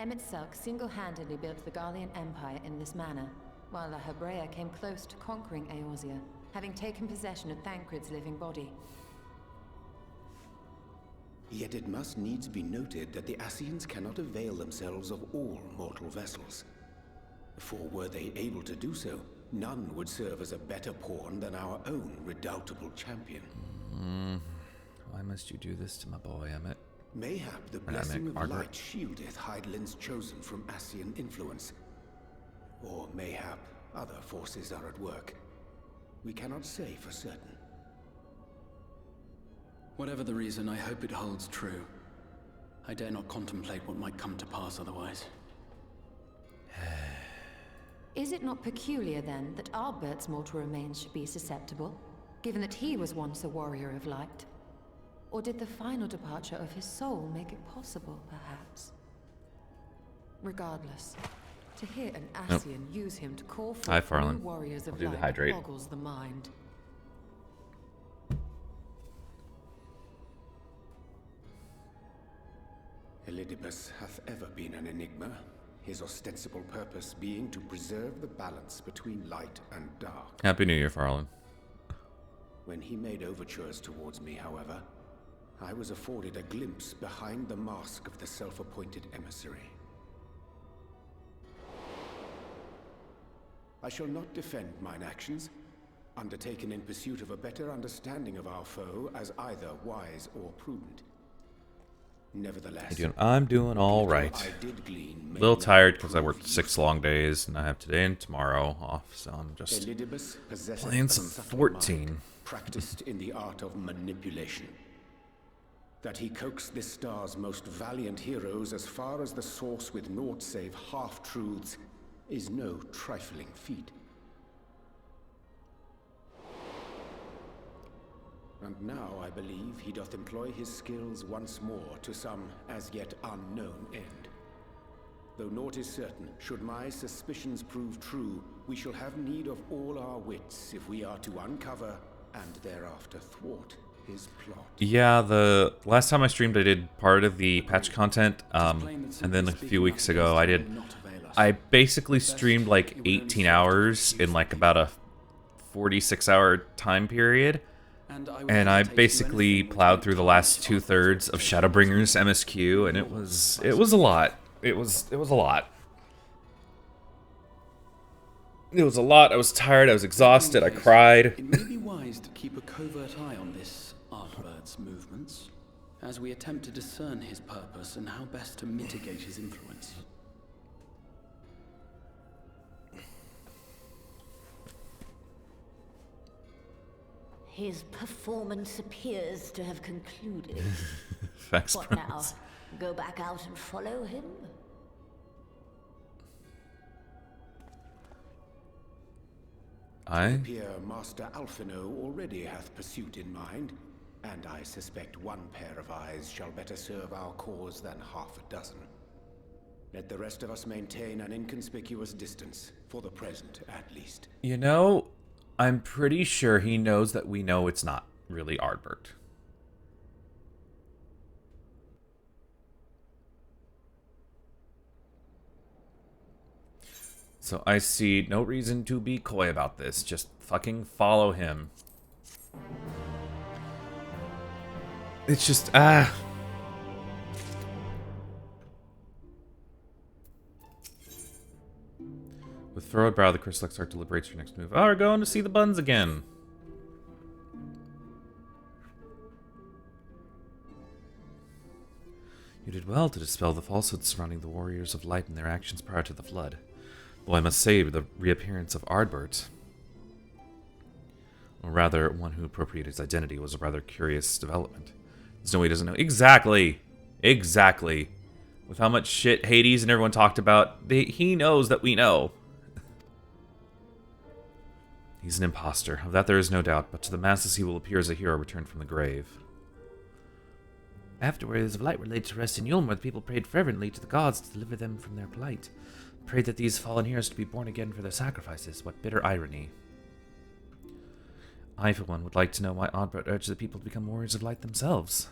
Emet-Selk single-handedly built the Garlean Empire in this manner, while La Hebrea came close to conquering Eorzea, having taken possession of Thancred's living body. Yet it must needs be noted that the Ascians cannot avail themselves of all mortal vessels. For were they able to do so, none would serve as a better pawn than our own redoubtable champion. Why must you do this to my boy, Emmett? Mayhap the blessing of light shieldeth Hydaelyn's chosen from Ascian influence. Or mayhap other forces are at work. We cannot say for certain. Whatever the reason, I hope it holds true. I dare not contemplate what might come to pass otherwise. Is it not peculiar, then, that Ardbert's mortal remains should be susceptible, given that he was once a warrior of light? Or did the final departure of his soul make it possible, perhaps? Regardless, to hear an Ascian use him to call for new warriors of light boggles the mind. Elidibus hath ever been an enigma, his ostensible purpose being to preserve the balance between light and dark. Happy New Year, Farland. When he made overtures towards me, however, I was afforded a glimpse behind the mask of the self-appointed emissary. I shall not defend mine actions, undertaken in pursuit of a better understanding of our foe as either wise or prudent. Nevertheless, I'm doing all right. A little tired because I worked 6 long days, and I have today and tomorrow off, so I'm just playing some 14. Practiced in the art of manipulation. That he coaxed this star's most valiant heroes as far as the source with naught save half-truths is no trifling feat. And now I believe he doth employ his skills once more to some as yet unknown end. Though naught is certain, should my suspicions prove true, we shall have need of all our wits if we are to uncover and thereafter thwart his plot. Yeah, the last time I streamed, I did part of the patch content, and then a few weeks ago, I basically streamed like 18 hours in like about a 46-hour time period. And I basically plowed through the last 2/3 of Shadowbringer's MSQ, and it was a lot. It was a lot. It was a lot. I was tired. I was exhausted. I cried. It may be wise to keep a covert eye on this Ardbert's movements, as we attempt to discern his purpose and how best to mitigate his influence. His performance appears to have concluded. Facts, what now? Go back out and follow him? It appear Master Alphino already hath pursuit in mind, and I suspect one pair of eyes shall better serve our cause than half a dozen. Let the rest of us maintain an inconspicuous distance, for the present at least. You know, I'm pretty sure he knows that we know it's not. really Ardbert. So I see no reason to be coy about this. Just fucking follow him. It's just, With furrowed brow, the Crystal Exarch deliberates your next move. Oh, we're going to see the buns again. You did well to dispel the falsehoods surrounding the Warriors of Light and their actions prior to the Flood. Though I must say, the reappearance of Ardbert, or rather, one who appropriated his identity, was a rather curious development. There's no way he doesn't know. Exactly! Exactly. With how much shit Hades and everyone talked about, he knows that we know. He's an imposter. Of that there is no doubt, but to the masses he will appear as a hero returned from the grave. After Warriors of Light were laid to rest in Yulmur, the people prayed fervently to the gods to deliver them from their plight. Prayed that these fallen heroes to be born again for their sacrifices. What bitter irony. I, for one, would like to know why Ardbert urged the people to become Warriors of Light themselves.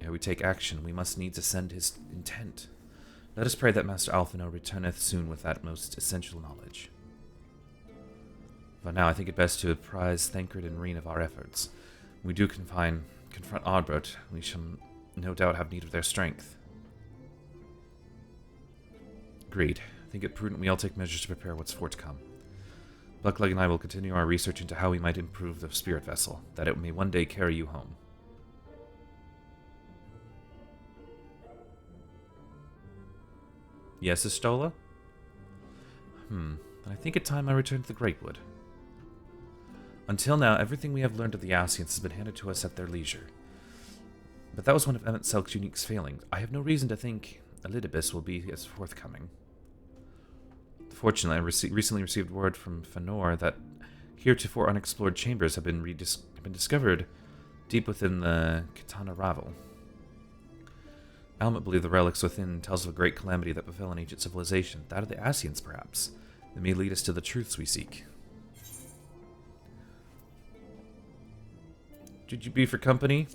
Ere we take action, we must needs ascend his intent. Let us pray that Master Alphino returneth soon with that most essential knowledge. For now, I think it best to apprise Thancred and Reen of our efforts. When we do confront Ardbert, we shall no doubt have need of their strength. Agreed. I think it prudent we all take measures to prepare what's forthcome. Buckleg and I will continue our research into how we might improve the spirit vessel, that it may one day carry you home. Yes, Estola? Then I think it's time I return to the Greatwood. Until now, everything we have learned of the Ascians has been handed to us at their leisure. But that was one of Emmett Selk's unique failings. I have no reason to think Elidibus will be as forthcoming. Fortunately, I recently received word from Fëanor that heretofore unexplored chambers have been discovered deep within the Kitana Ravel. Almet believed the relics within tells of a great calamity that befell an ancient civilization, that of the Ascians, perhaps. That may lead us to the truths we seek. Should you be for company?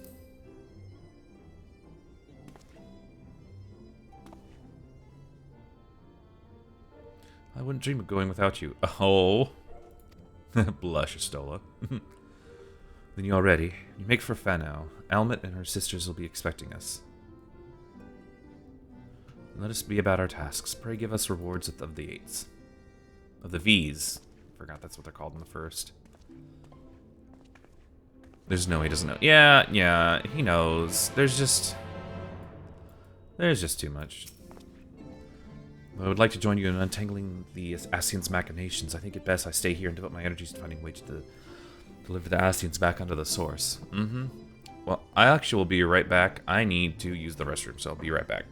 I wouldn't dream of going without you. Oh. Blush, Estola. Then you are ready. You make for Fëanor. Almet and her sisters will be expecting us. Let us be about our tasks. Pray give us rewards of the eights. Of the V's. Forgot that's what they're called in the first. There's no way he doesn't know. Yeah, he knows. There's just too much. I would like to join you in untangling the Ascians' machinations. I think it best I stay here and devote my energies to finding a way to deliver the Ascians back onto the source. Well, I actually will be right back. I need to use the restroom, so I'll be right back.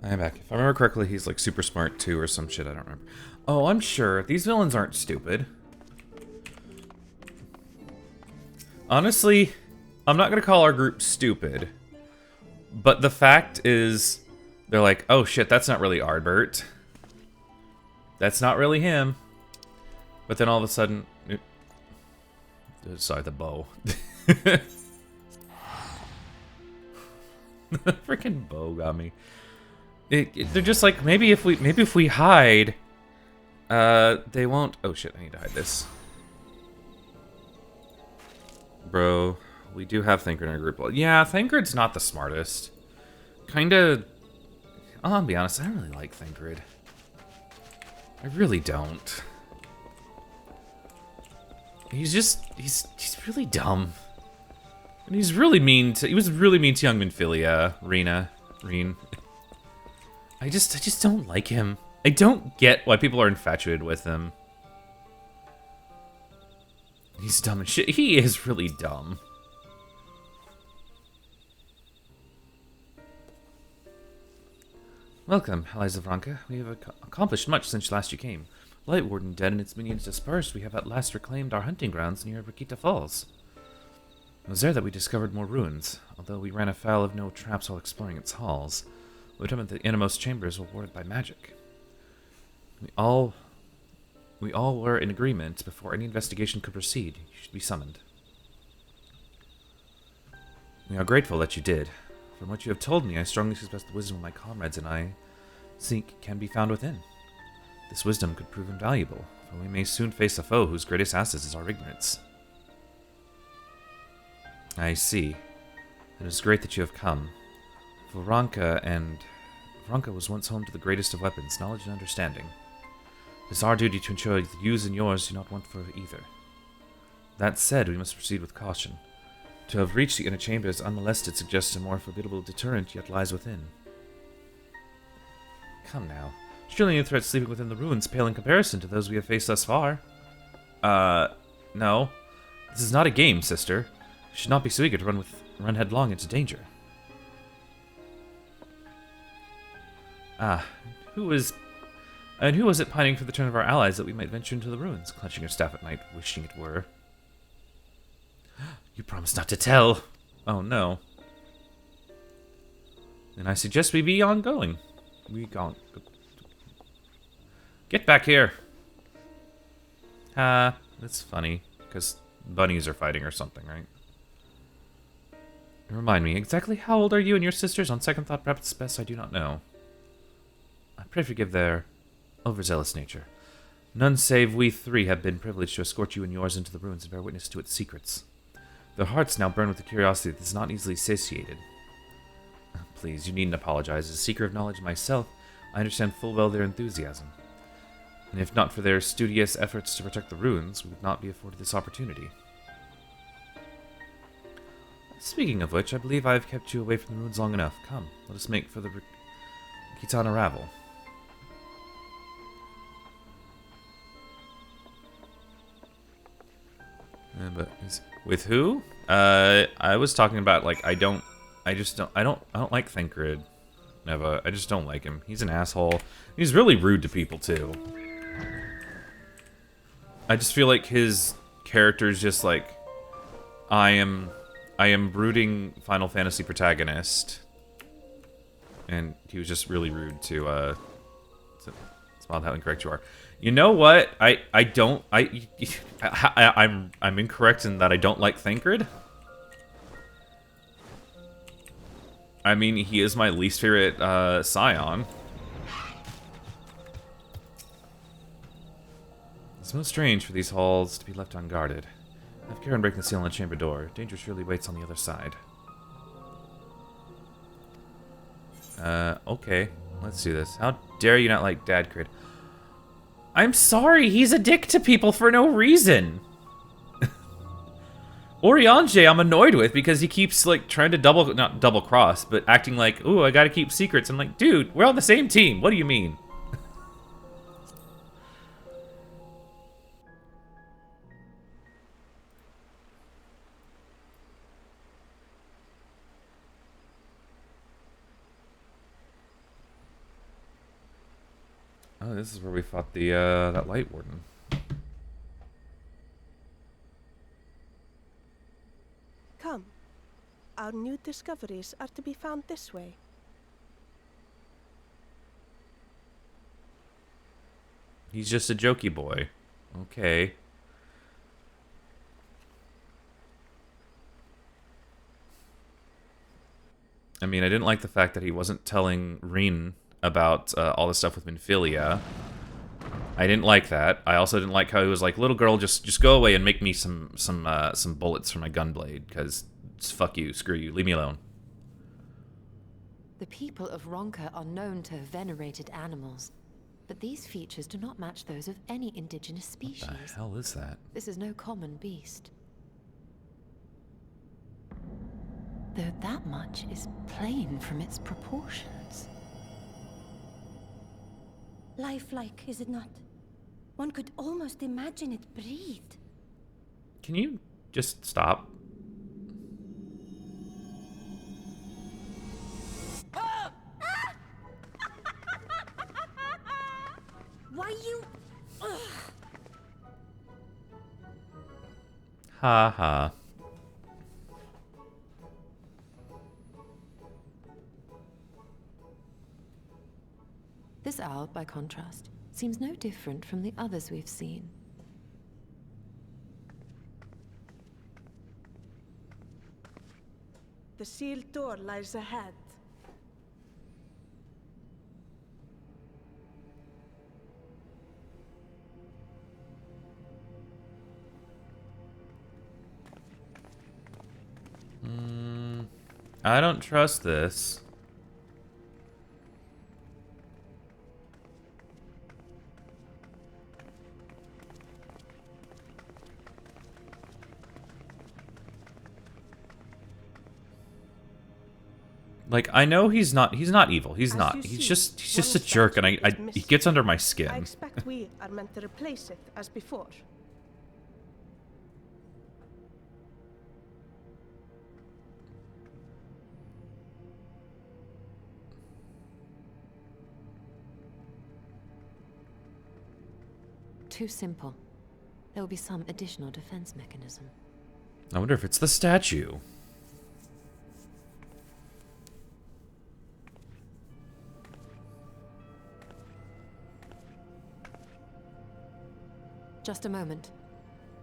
I am back. If I remember correctly, he's like super smart too or some shit, I don't remember. Oh, I'm sure. These villains aren't stupid. Honestly, I'm not gonna call our group stupid. But the fact is, they're like, oh shit, that's not really Ardbert. That's not really him. But then all of a sudden... Sorry, the bow. The freaking bow got me. They're just like, maybe if we hide, they won't. Oh shit! I need to hide this, bro. We do have Thancred in our group. Yeah, Thancred's not the smartest. Kinda. I'll be honest. I don't really like Thancred. I really don't. He's really dumb. And he's really mean to. He was really mean to young Minfilia, Reen. I just don't like him. I don't get why people are infatuated with him. He's dumb as shit. He is really dumb. Welcome, allies of Ranka. We have accomplished much since last you came. Light Warden dead and its minions dispersed, we have at last reclaimed our hunting grounds near Rakita Falls. It was there that we discovered more ruins, although we ran afoul of no traps while exploring its halls. We determined that the innermost chambers were warded by magic. We all were in agreement. Before any investigation could proceed, you should be summoned. We are grateful that you did. From what you have told me, I strongly suspect the wisdom of my comrades and I seek can be found within. This wisdom could prove invaluable, for we may soon face a foe whose greatest asset is our ignorance. I see. It is great that you have come. Ranka was once home to the greatest of weapons, knowledge and understanding. It is our duty to ensure that yous and yours do not want for either. That said, we must proceed with caution. To have reached the inner chambers unmolested suggests a more formidable deterrent yet lies within. Come now. Surely your threats sleeping within the ruins pale in comparison to those we have faced thus far. No. This is not a game, sister. You should not be so eager to run headlong into danger. Who was it pining for the turn of our allies that we might venture into the ruins, clenching her staff at night, wishing it were? You promised not to tell. Oh no. Then I suggest we be ongoing. Get back here. That's funny, because bunnies are fighting or something, right? Remind me, exactly how old are you and your sisters? On second thought, perhaps it's best I do not know. I pray forgive their overzealous nature. None save we three have been privileged to escort you and yours into the ruins and bear witness to its secrets. Their hearts now burn with a curiosity that is not easily satiated. Please, you needn't apologize. As a seeker of knowledge myself, I understand full well their enthusiasm. And if not for their studious efforts to protect the ruins, we would not be afforded this opportunity. Speaking of which, I believe I have kept you away from the ruins long enough. Come, let us make for the Kitana Ravel. With who? I was talking about like I don't like Thancred. Neva. I just don't like him. He's an asshole. He's really rude to people too. I just feel like his character's just like I am brooding Final Fantasy protagonist. And he was just really rude to smile how incorrect you are. You know what? I'm incorrect in that I don't like Thancred. I mean, he is my least favorite scion. It's most strange for these halls to be left unguarded. Have Karen break the seal on the chamber door. Danger surely waits on the other side. Okay. Let's do this. How dare you not like Dad Crid? I'm sorry, he's a dick to people for no reason. Oriange I'm annoyed with because he keeps like trying to not double cross, but acting like, ooh, I gotta keep secrets. I'm like, dude, we're on the same team. What do you mean? Oh, this is where we fought the that Light Warden. Come. Our new discoveries are to be found this way. He's just a jokey boy. Okay. I mean, I didn't like the fact that he wasn't telling Reen about all the stuff with Minfilia. I didn't like that. I also didn't like how he was like, "Little girl, just go away and make me some bullets for my gunblade, because fuck you, screw you, leave me alone." The people of Ronka are known to have venerated animals, but these features do not match those of any indigenous species. What the hell is that? This is no common beast. Though that much is plain from its proportions. Lifelike, is it not? One could almost imagine it breathed. Can you just stop? Why you... Ugh. Ha ha. This owl, by contrast, seems no different from the others we've seen. The sealed door lies ahead. I don't trust this. Like, I know he's not evil. He's not. He's just a jerk, and he gets under my skin. I expect we are meant to replace it as before. Too simple. There will be some additional defense mechanism. I wonder if it's the statue. Just a moment.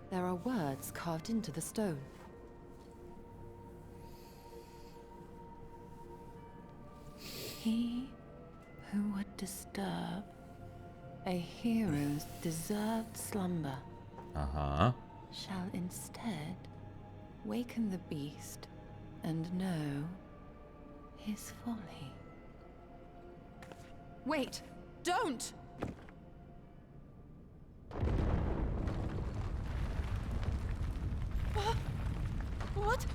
There are words carved into the stone. He who would disturb a hero's deserved slumber shall instead waken the beast and know his folly. Wait! Don't! What?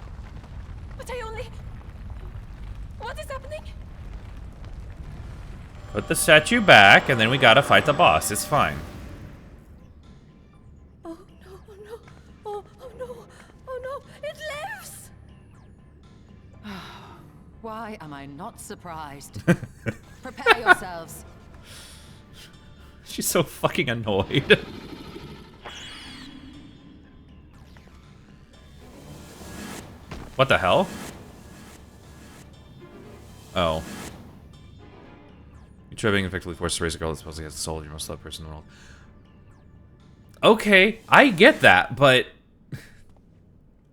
But I only... What is happening? Put the statue back, and then we gotta fight the boss. It's fine. Oh no, oh no, oh no, oh no, it lives! Why am I not surprised? Prepare yourselves. She's so fucking annoyed. What the hell? Oh. You try being effectively forced to raise a girl that supposedly has the soul of your most loved person in the world. Okay, I get that, but...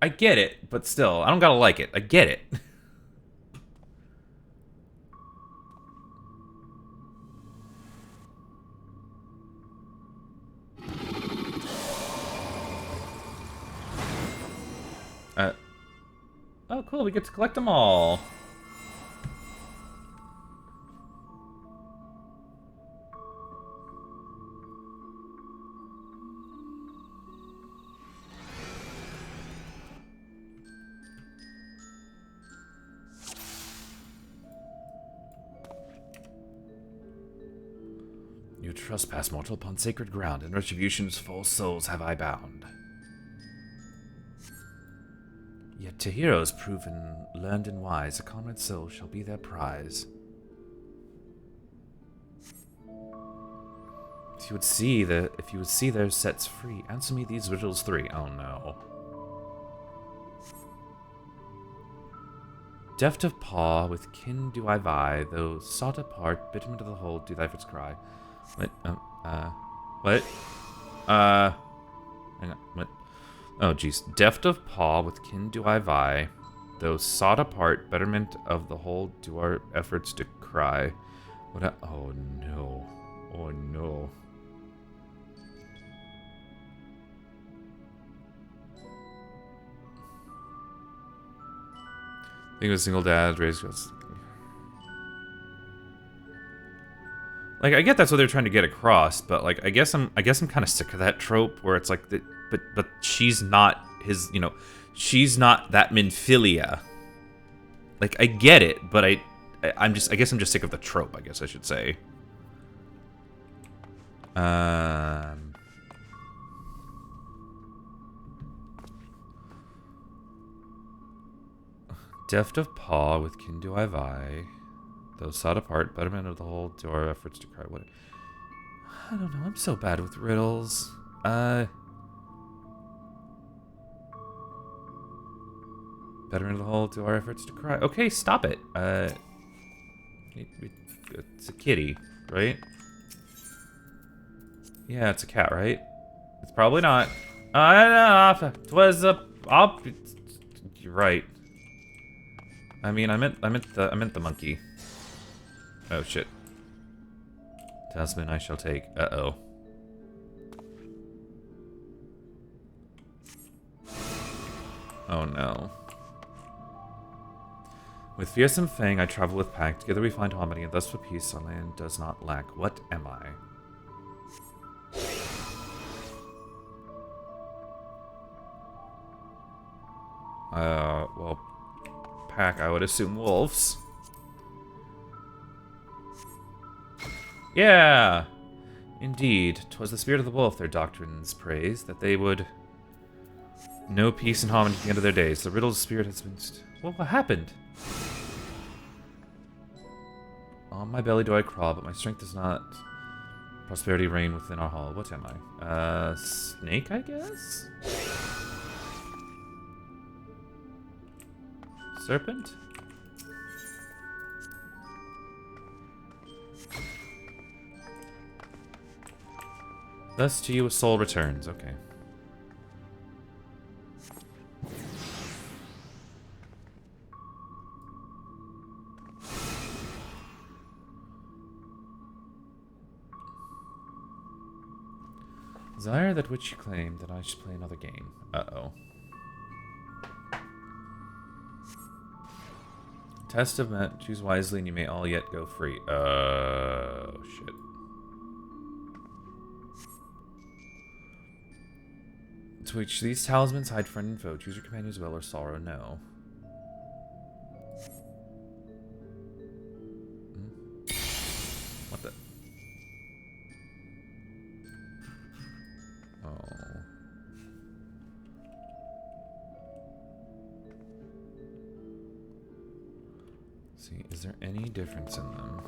I get it, but still, I don't gotta like it. I get it. Oh, cool, we get to collect them all. You trespass, mortal, upon sacred ground, and retribution's false souls have I bound. Yet to heroes proven, learned and wise, a comrade's soul shall be their prize. If you would see their sets free, answer me these riddles 3. Oh no. Deft of paw, with kin do I vie, though sought apart, bitterment of the whole, do thy efforts cry. What? What? Hang on, what? Oh, jeez. Deft of paw, with kin do I vie, though sought apart, betterment of the whole, do our efforts decry. What? Oh no. Oh no. I think it was single dad, raised girls. Like, I get that's what they're trying to get across, but like, I guess I'm kind of sick of that trope where it's like, but she's not his, you know, she's not that Minfilia. Like, I get it, but I guess I'm just sick of the trope. I guess I should say. Deft of paw, with kin do I vie. Though sought apart, betterment of the whole, do our efforts to cry. What? I don't know. I'm so bad with riddles. Betterment of the whole, do our efforts to cry. Okay, stop it. It's a kitty, right? Yeah, it's a cat, right? It's probably not. Twas a. You're right. I mean, I meant the monkey. Oh shit. Talisman I shall take. Uh-oh. Oh no. With fearsome fang I travel with pack. Together we find harmony, and thus for peace our land does not lack. What am I? Well, pack, I would assume wolves. Yeah! Indeed, 'twas the spirit of the wolf their doctrines praised, that they would know peace and harmony at the end of their days. The riddle's spirit has been... Well, what happened? On my belly do I crawl, but my strength does not... Prosperity reign within our hall. What am I? Snake, I guess? Serpent? Thus to you a soul returns. Okay. Desire that which you claim that I should play another game. Uh-oh. Test of Met. Choose wisely and you may all yet go free. Oh, shit. To which these talismans hide friend and foe. Choose your companions well or sorrow no. What the? Oh. See, is there any difference in them?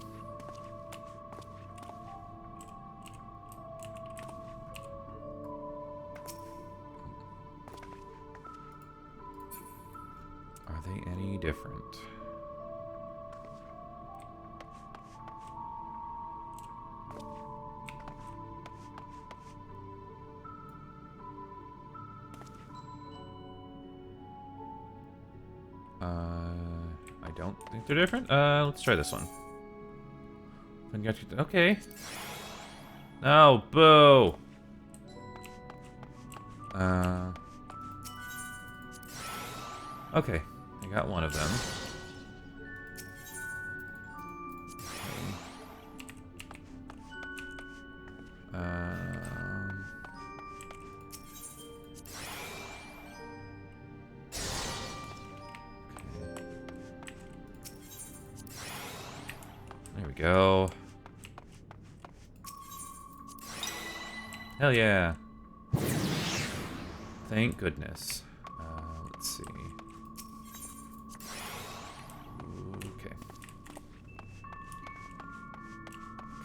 Are they any different? I don't think they're different. Let's try this one. Okay. No, boo. Okay, I got one of them. There we go. Hell yeah. Thank goodness. Let's see. Okay.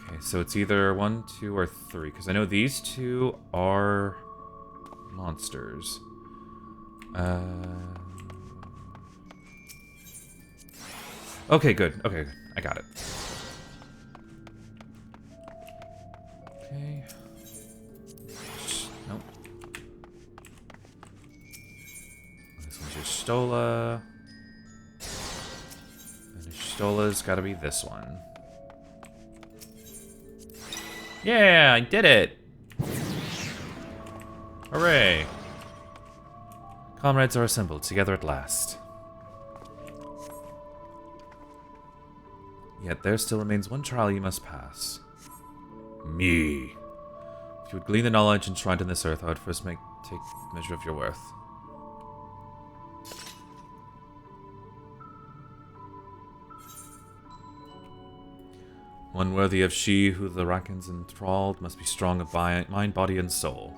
Okay, Okay, so it's either 1, 2, or 3, because I know these two are monsters. Okay, good. Okay, good. I got it. Okay. Nope. This one's your Stola. And your Stola's gotta be this one. Yeah, I did it! Hooray! Comrades are assembled together at last. Yet there still remains one trial you must pass. Me. If you would glean the knowledge enshrined in this earth, I would first take measure of your worth. One worthy of she who the Rakans enthralled must be strong of mind, body, and soul.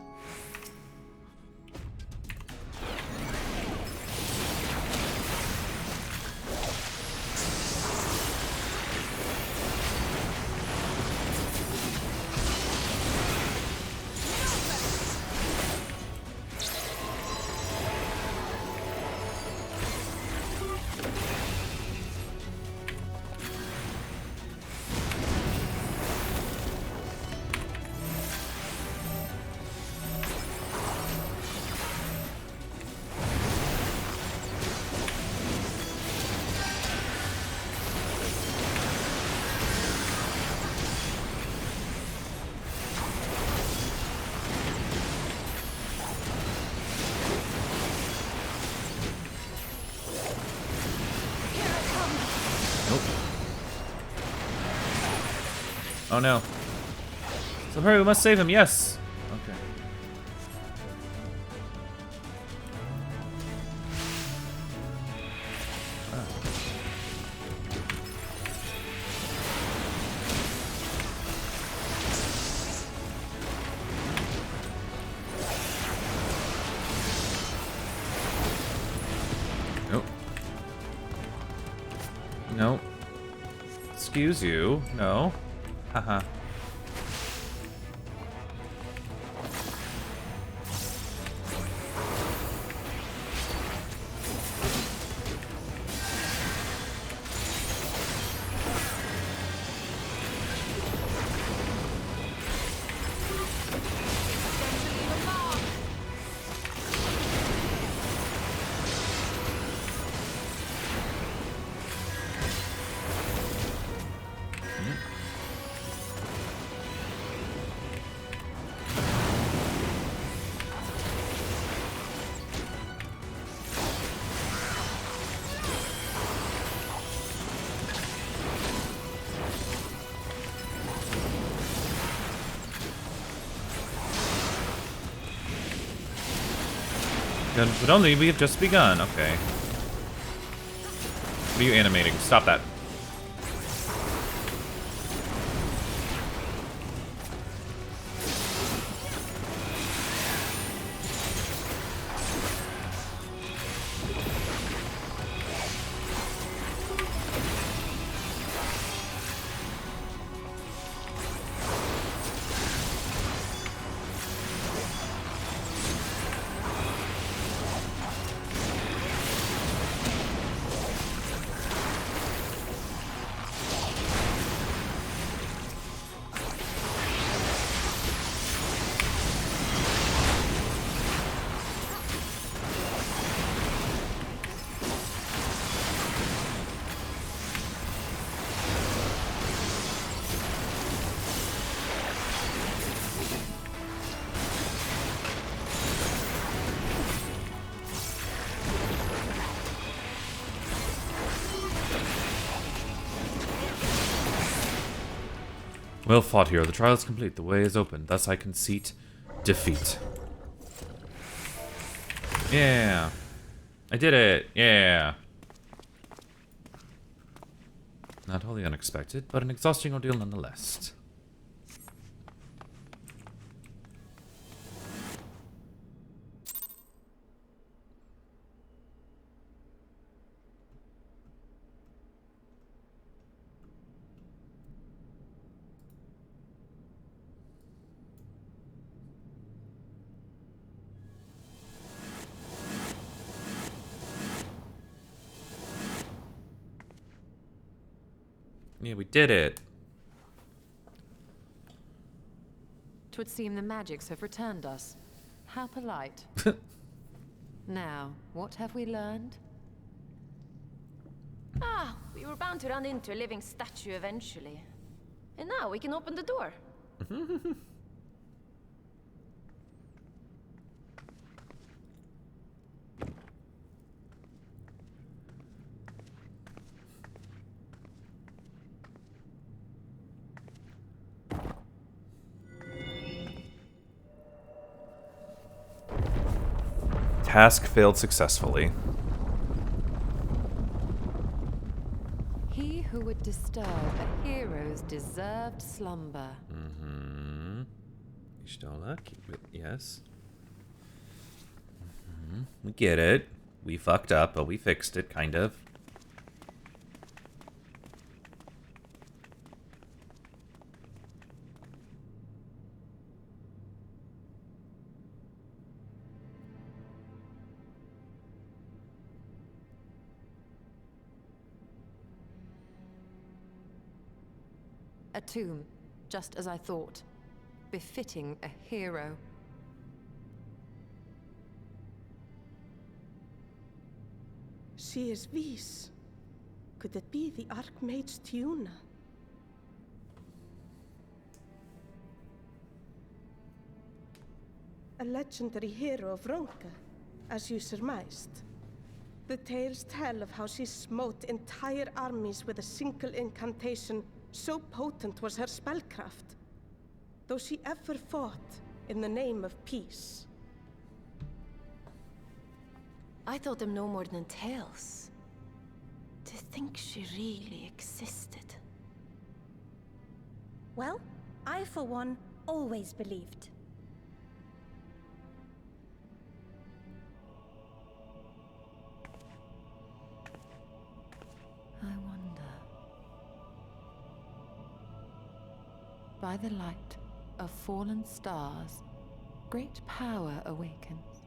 Oh no. So hurry, we must save him, yes! Okay. Nope. No. Excuse you. No. Haha. But only we have just begun. Okay. What are you animating? Stop that. Well fought, hero. The trial is complete. The way is open. Thus I concede defeat. Yeah. I did it. Yeah. Not wholly unexpected, but an exhausting ordeal nonetheless. Yeah, we did it. 'Twould seem the magics have returned us. How polite. Now, what have we learned? Ah, we were bound to run into a living statue eventually. And now we can open the door. Task failed successfully. He who would disturb a hero's deserved slumber. Mm-hmm. Ishtola, keep it, yes. Mm-hmm. We get it. We fucked up, but we fixed it, kind of. A tomb, just as I thought. Befitting a hero. She is Vis. Could it be the Archmage Tiuna? A legendary hero of Ronka, as you surmised. The tales tell of how she smote entire armies with a single incantation, so potent was her spellcraft. Though she ever fought in the name of peace. I thought them no more than tales. To think she really existed. Well, I for one always believed. I wonder. By the light of fallen stars, great power awakens.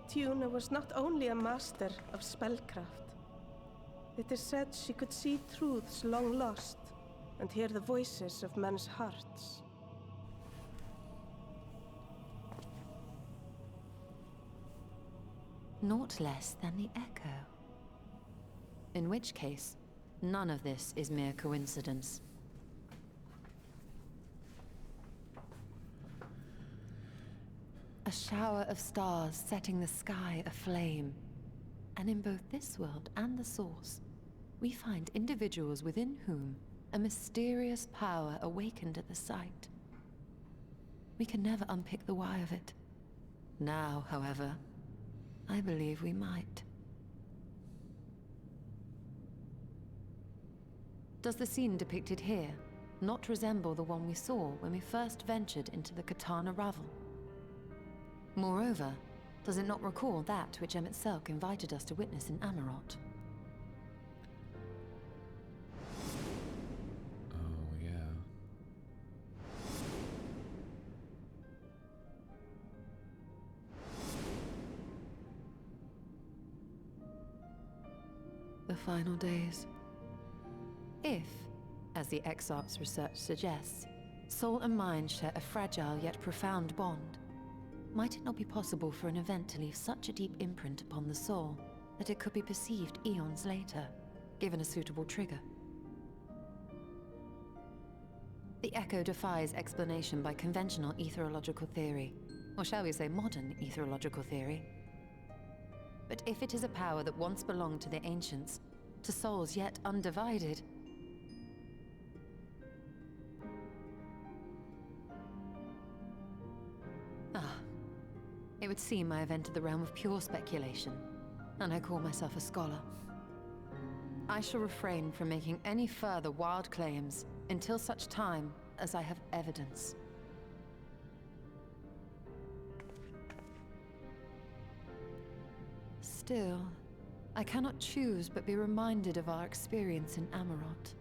Tiuna was not only a master of spellcraft. It is said she could see truths long lost and hear the voices of men's hearts. Naught less than the Echo. In which case, none of this is mere coincidence. A shower of stars setting the sky aflame. And in both this world and the Source, we find individuals within whom a mysterious power awakened at the sight. We can never unpick the why of it. Now, however, I believe we might. Does the scene depicted here not resemble the one we saw when we first ventured into the Katana Ravel? Moreover, does it not recall that which Emmett Selk invited us to witness in Amarot? Oh, yeah. The final days. If, as the Exarch's research suggests, soul and mind share a fragile yet profound bond, might it not be possible for an event to leave such a deep imprint upon the soul that it could be perceived eons later, given a suitable trigger? The Echo defies explanation by conventional etherological theory, or shall we say modern etherological theory. But if it is a power that once belonged to the ancients, to souls yet undivided, it would seem I have entered the realm of pure speculation, and I call myself a scholar. I shall refrain from making any further wild claims until such time as I have evidence. Still, I cannot choose but be reminded of our experience in Amarot.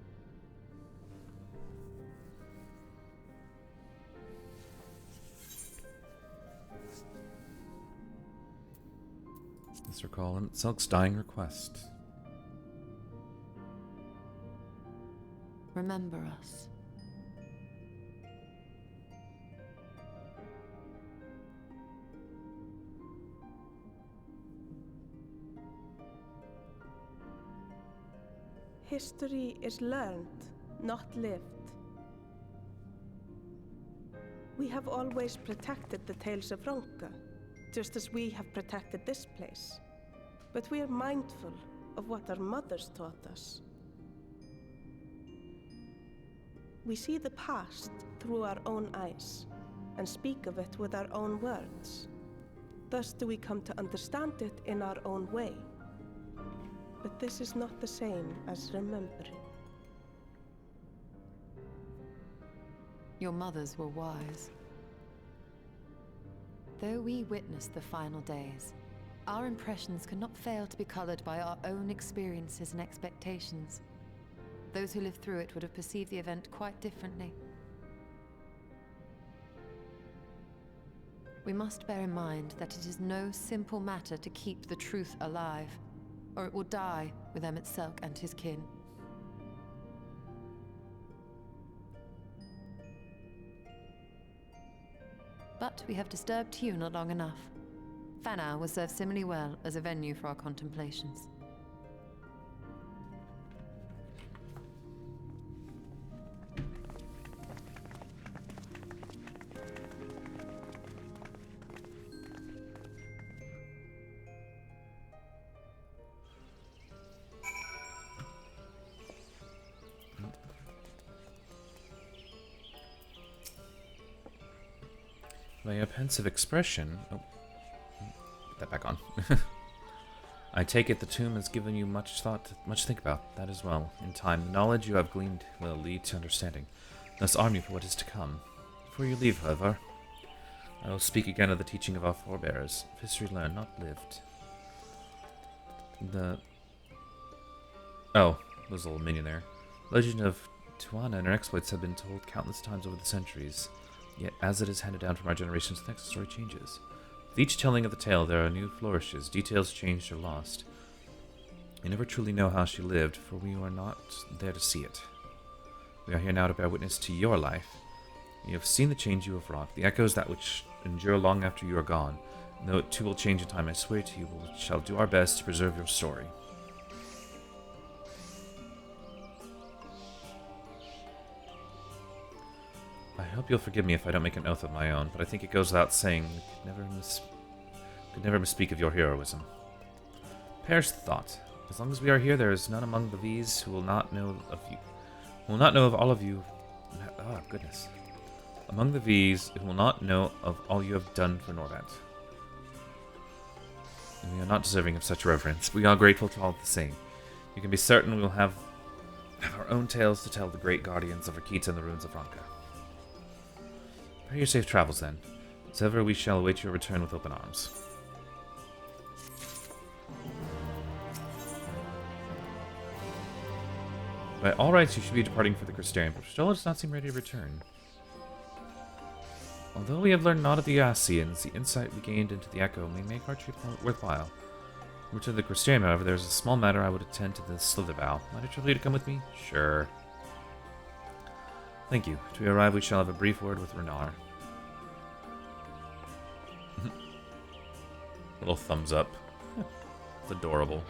Let's recall him. Selk's dying request. remember us. History is learned, not lived. We have always protected the Tales of Ronka, just as we have protected this place. But we are mindful of what our mothers taught us. We see the past through our own eyes, and speak of it with our own words. Thus do we come to understand it in our own way. But this is not the same as remembering. Your mothers were wise. Though we witnessed the final days, our impressions cannot fail to be colored by our own experiences and expectations. Those who lived through it would have perceived the event quite differently. We must bear in mind that it is no simple matter to keep the truth alive, or it will die with Emmett Selk and his kin. But we have disturbed Huna long enough. Fana will serve similarly well as a venue for our contemplations. By a pensive expression... Oh, put that back on. I take it the tomb has given you much thought, much to think about. That as well. In time, the knowledge you have gleaned will lead to understanding. Thus arm you for what is to come. Before you leave, however, I will speak again of the teaching of our forebears. Of history learned, not lived. Oh, there's a little minion there. Legend of Tuana and her exploits have been told countless times over the centuries. Yet, as it is handed down from our generations, the next story changes. With each telling of the tale, there are new flourishes, details changed or lost. We never truly know how she lived, for we are not there to see it. We are here now to bear witness to your life. You have seen the change you have wrought, the echoes that which endure long after you are gone. And though it too will change in time, I swear to you, we shall do our best to preserve your story. I hope you'll forgive me if I don't make an oath of my own, but I think it goes without saying we could never misspeak of your heroism. Perish the thought. As long as we are here, there is none among the V's who will not know of you. Who will not know of all of you. Oh, goodness. Among the V's who will not know of all you have done for Norvant. And we are not deserving of such reverence. We are grateful to all the same. You can be certain we will have our own tales to tell the great guardians of Rakita and the ruins of Ronka. Pray your safe travels, then. As ever, we shall await your return with open arms. By all rights, you should be departing for the Crystarium, but Stola does not seem ready to return. Although we have learned naught of the Yassians, the insight we gained into the Echo may make our trip worthwhile. Return to the Crystarium, however, there is a small matter I would attend to the Slitherbow. Might I trouble you to come with me? Sure. Thank you. To arrive, we shall have a brief word with Renar. Little thumbs up. It's adorable.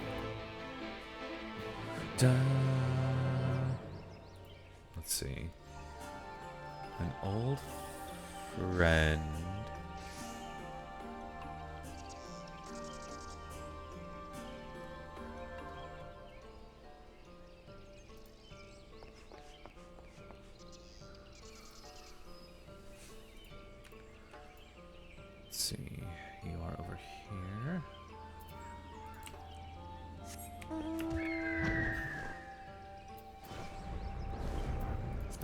Da. Let's see. An old friend. Let's see. You are over here.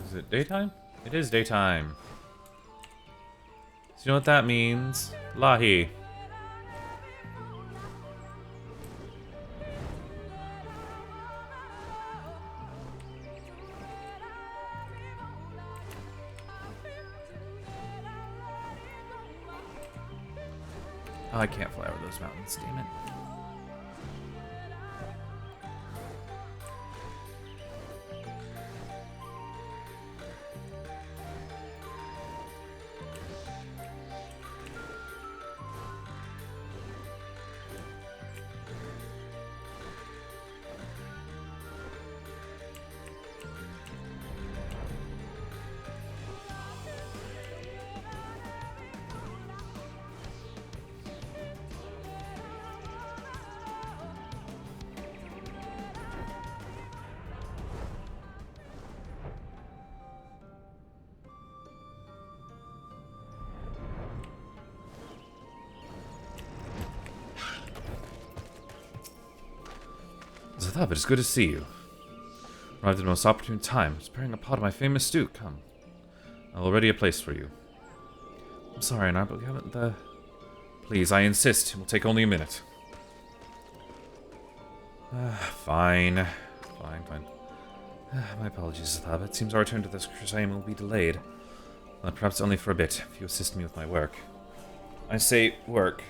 Is it daytime? It is daytime. So you know what that means? Lahi. Oh, I can't fly over those mountains, damn it. Zathab, it is good to see you. Arrived at the most opportune time. I was preparing a pot of my famous stew. Come. I will ready a place for you. I'm sorry, Anar, but we haven't the... Please, I insist. It will take only a minute. Fine. Fine. My apologies, Zathab. It seems our return to this crusade will be delayed. But perhaps only for a bit, if you assist me with my work. I say work,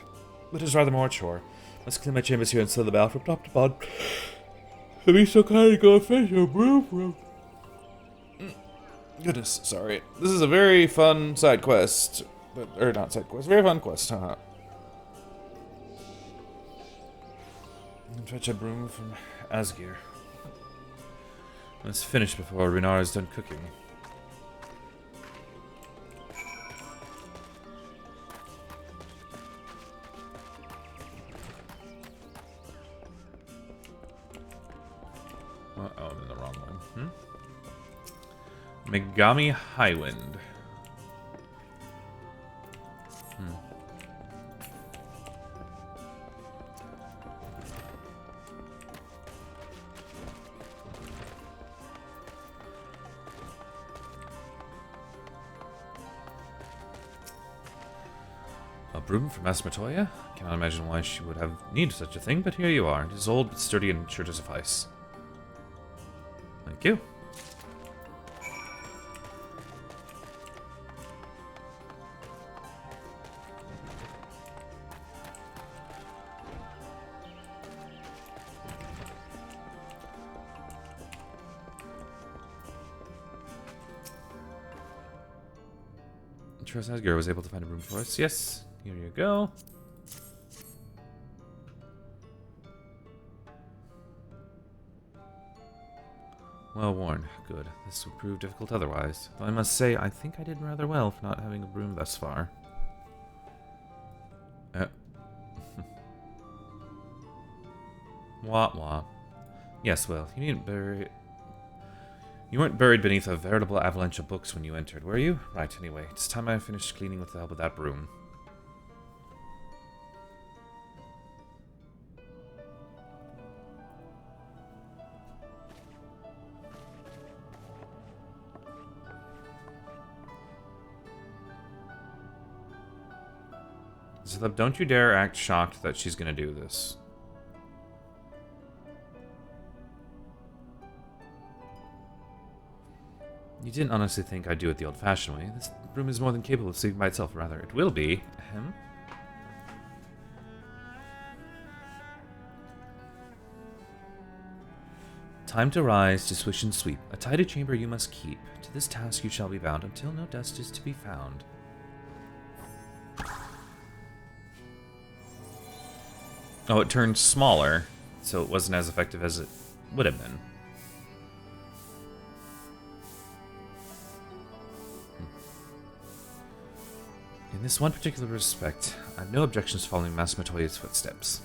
but it's rather more a chore. Let's clean my chambers here and seal the bell from top to bottom. Let me so kind of go fetch a broom from... Goodness, sorry. This is a very fun side quest. Or not side quest, very fun quest, huh? Fetch a broom from Asgir. Let's finish before Renar is done cooking. Oh, I'm in the wrong one. Megami Highwind. A broom from Asmatoya? I cannot imagine why she would have needed such a thing, but here you are. It is old but sturdy and sure to suffice. Thank you. Trust Asgir was able to find a room for us. Yes, here you go. Well worn. Good. This would prove difficult otherwise. Though I must say, I think I did rather well for not having a broom thus far. Wah wah. Yes, well, you weren't buried beneath a veritable avalanche of books when you entered, were you? Right, anyway. It's time I finished cleaning with the help of that broom. Zileb, don't you dare act shocked that she's gonna do this. You didn't honestly think I'd do it the old-fashioned way. This broom is more than capable of sleeping by itself, rather. It will be. Ahem. Time to rise, to swish and sweep. A tidy chamber you must keep. To this task you shall be bound until no dust is to be found. Oh, it turned smaller, so it wasn't as effective as it would have been. In this one particular respect, I have no objections following Master Matoya's footsteps.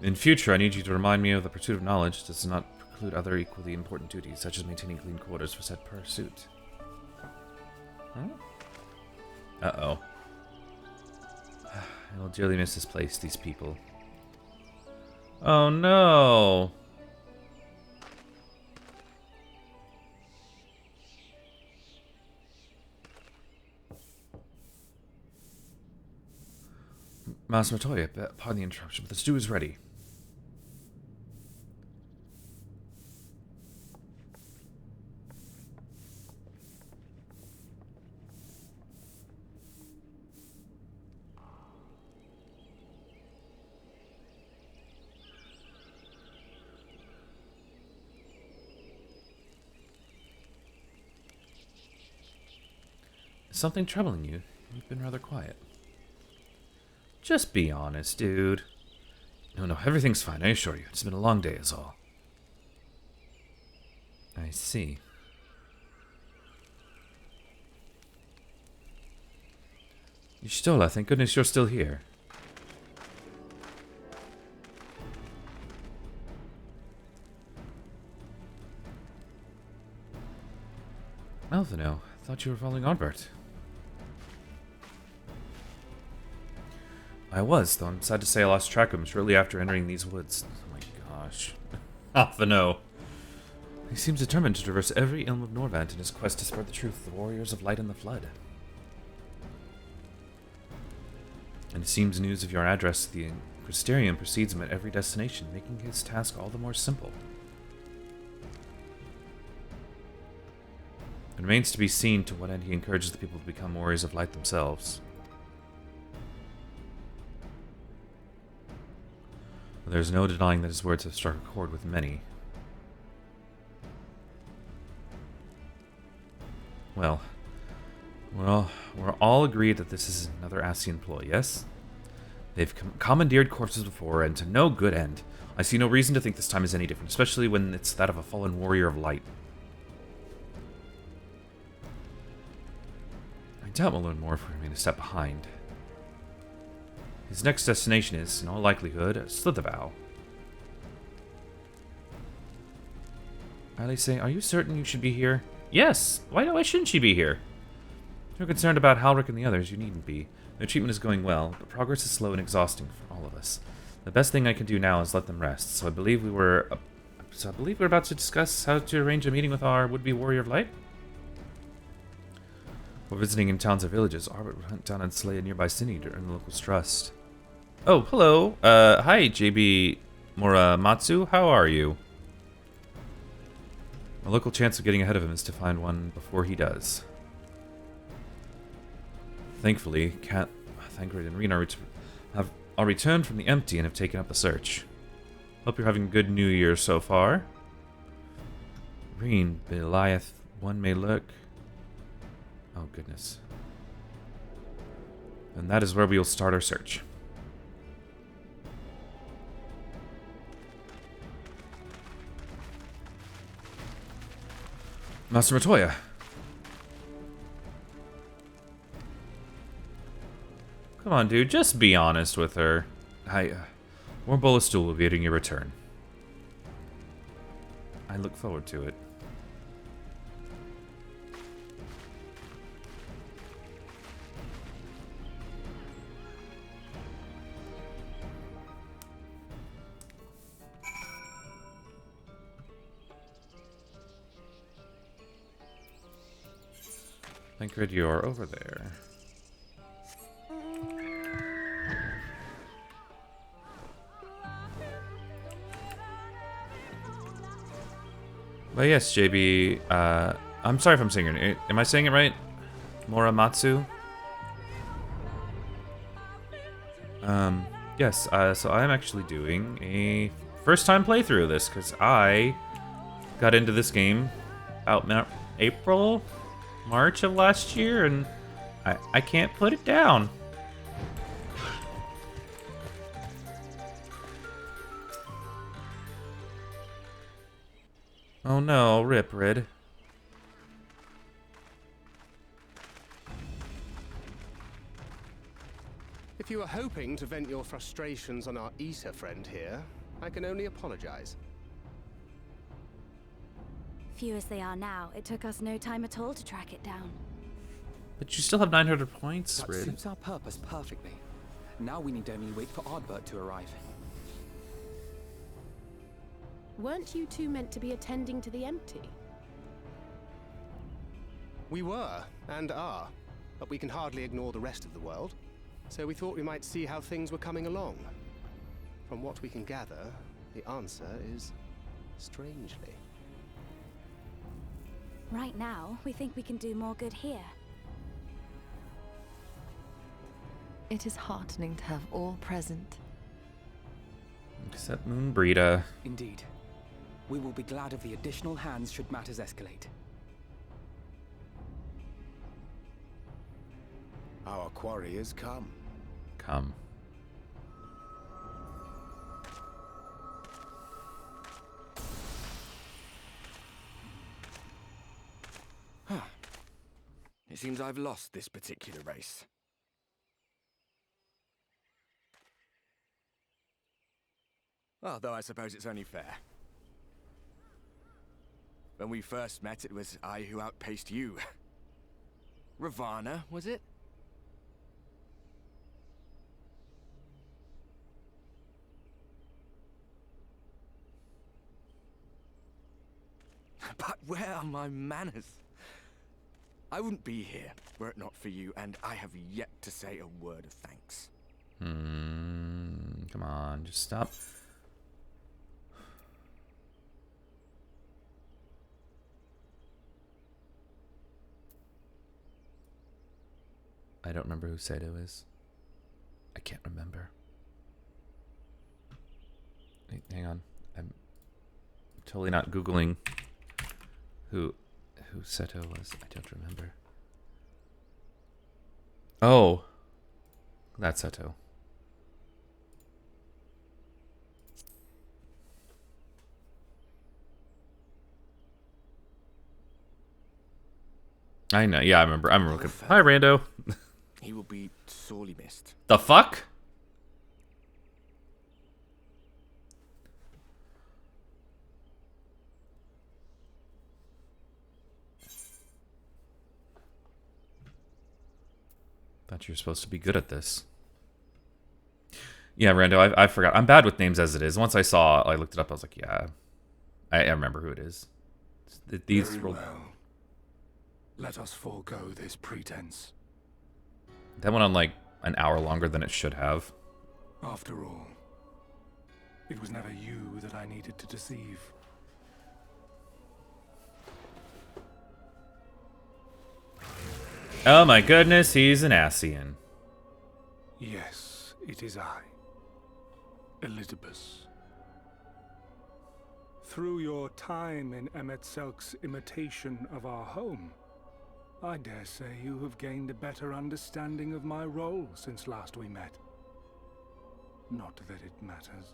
In future, I need you to remind me of the pursuit of knowledge does not preclude other equally important duties, such as maintaining clean quarters for said pursuit. Huh? Uh-oh. I will dearly miss this place, these people. Oh no! Master Matoya, pardon the interruption, but the stew is ready. Is something troubling you? You've been rather quiet. Just be honest, dude. No, everything's fine, I assure you. It's been a long day is all. I see. Y'shtola, thank goodness you're still here. Alphino, thought you were following Albert. I was, though I'm sad to say I lost track of him shortly after entering these woods. Oh my gosh. Off the no. He seems determined to traverse every ilm of Norvant in his quest to spread the truth of the Warriors of Light and the Flood. And it seems news of your address to the Crystarium precedes him at every destination, making his task all the more simple. It remains to be seen to what end he encourages the people to become Warriors of Light themselves. There's no denying that his words have struck a chord with many. Well, we're all agreed that this is another Ascian ploy, yes? They've commandeered corpses before, and to no good end. I see no reason to think this time is any different, especially when it's that of a fallen warrior of light. I doubt we'll learn more if we remain a step behind. His next destination is, in all likelihood, Slitherbow. Alice, are you certain you should be here? Yes! Why shouldn't she be here? If you're concerned about Halric and the others, you needn't be. Their treatment is going well, but progress is slow and exhausting for all of us. The best thing I can do now is let them rest, so I believe we're about to discuss how to arrange a meeting with our would-be Warrior of Light. While visiting in towns or villages, Arbit would hunt down and slay a nearby city to earn the locals' trust. Oh, hello. Hi, JB Muramatsu. How are you? A local chance of getting ahead of him is to find one before he does. Thankfully, Cat, Thancred, and Reen are returned from the empty and have taken up the search. Hope you're having a good New Year so far. Reen, Beliath, one may lurk. Oh, goodness. And that is where we will start our search. Master Matoya. Come on, dude. Just be honest with her. Warm Bowl of Stool will be awaiting your return. I look forward to it. Thancred, you're over there. But yes, JB, I'm sorry if I'm saying your name. Am I saying it right? Muramatsu? Yes, so I'm actually doing a first-time playthrough of this, because I got into this game about March of last year, and I can't put it down. Oh no, rip, Red. If you were hoping to vent your frustrations on our Issa friend here, I can only apologize. Few as they are now, it took us no time at all to track it down. But you still have 900 points, That Red. suits our purpose perfectly. Now we need only wait for Ardbert to arrive. Weren't you two meant to be attending to the empty? We were, and are, but we can hardly ignore the rest of the world. So we thought we might see how things were coming along. From what we can gather, the answer is strangely. Right now, we think we can do more good here. It is heartening to have all present. Except Moonbreeda. Indeed. We will be glad of the additional hands should matters escalate. Our quarry has come. Come. Huh. It seems I've lost this particular race. Although I suppose it's only fair. When we first met, it was I who outpaced you. Ravana, was it? But where are my manners? I wouldn't be here were it not for you, and I have yet to say a word of thanks. Come on, just stop. I don't remember who Sato is. I can't remember. Hang on. I'm totally not Googling who Seto was. I don't remember. Oh. That's Seto. I know. Yeah, I remember. Looking. Hi, Rando. He will be sorely missed. The fuck? Thought you were supposed to be good at this. Yeah, Rando, I forgot. I'm bad with names as it is. Once I looked it up, I was like, yeah. I remember who it is. These Very well. Let us forego this pretense. That went on like an hour longer than it should have. After all, it was never you that I needed to deceive. Oh my goodness, he's an Ascian. Yes, it is I, Elizabeth. Through your time in Emet-Selk's imitation of our home, I dare say you have gained a better understanding of my role since last we met. Not that it matters.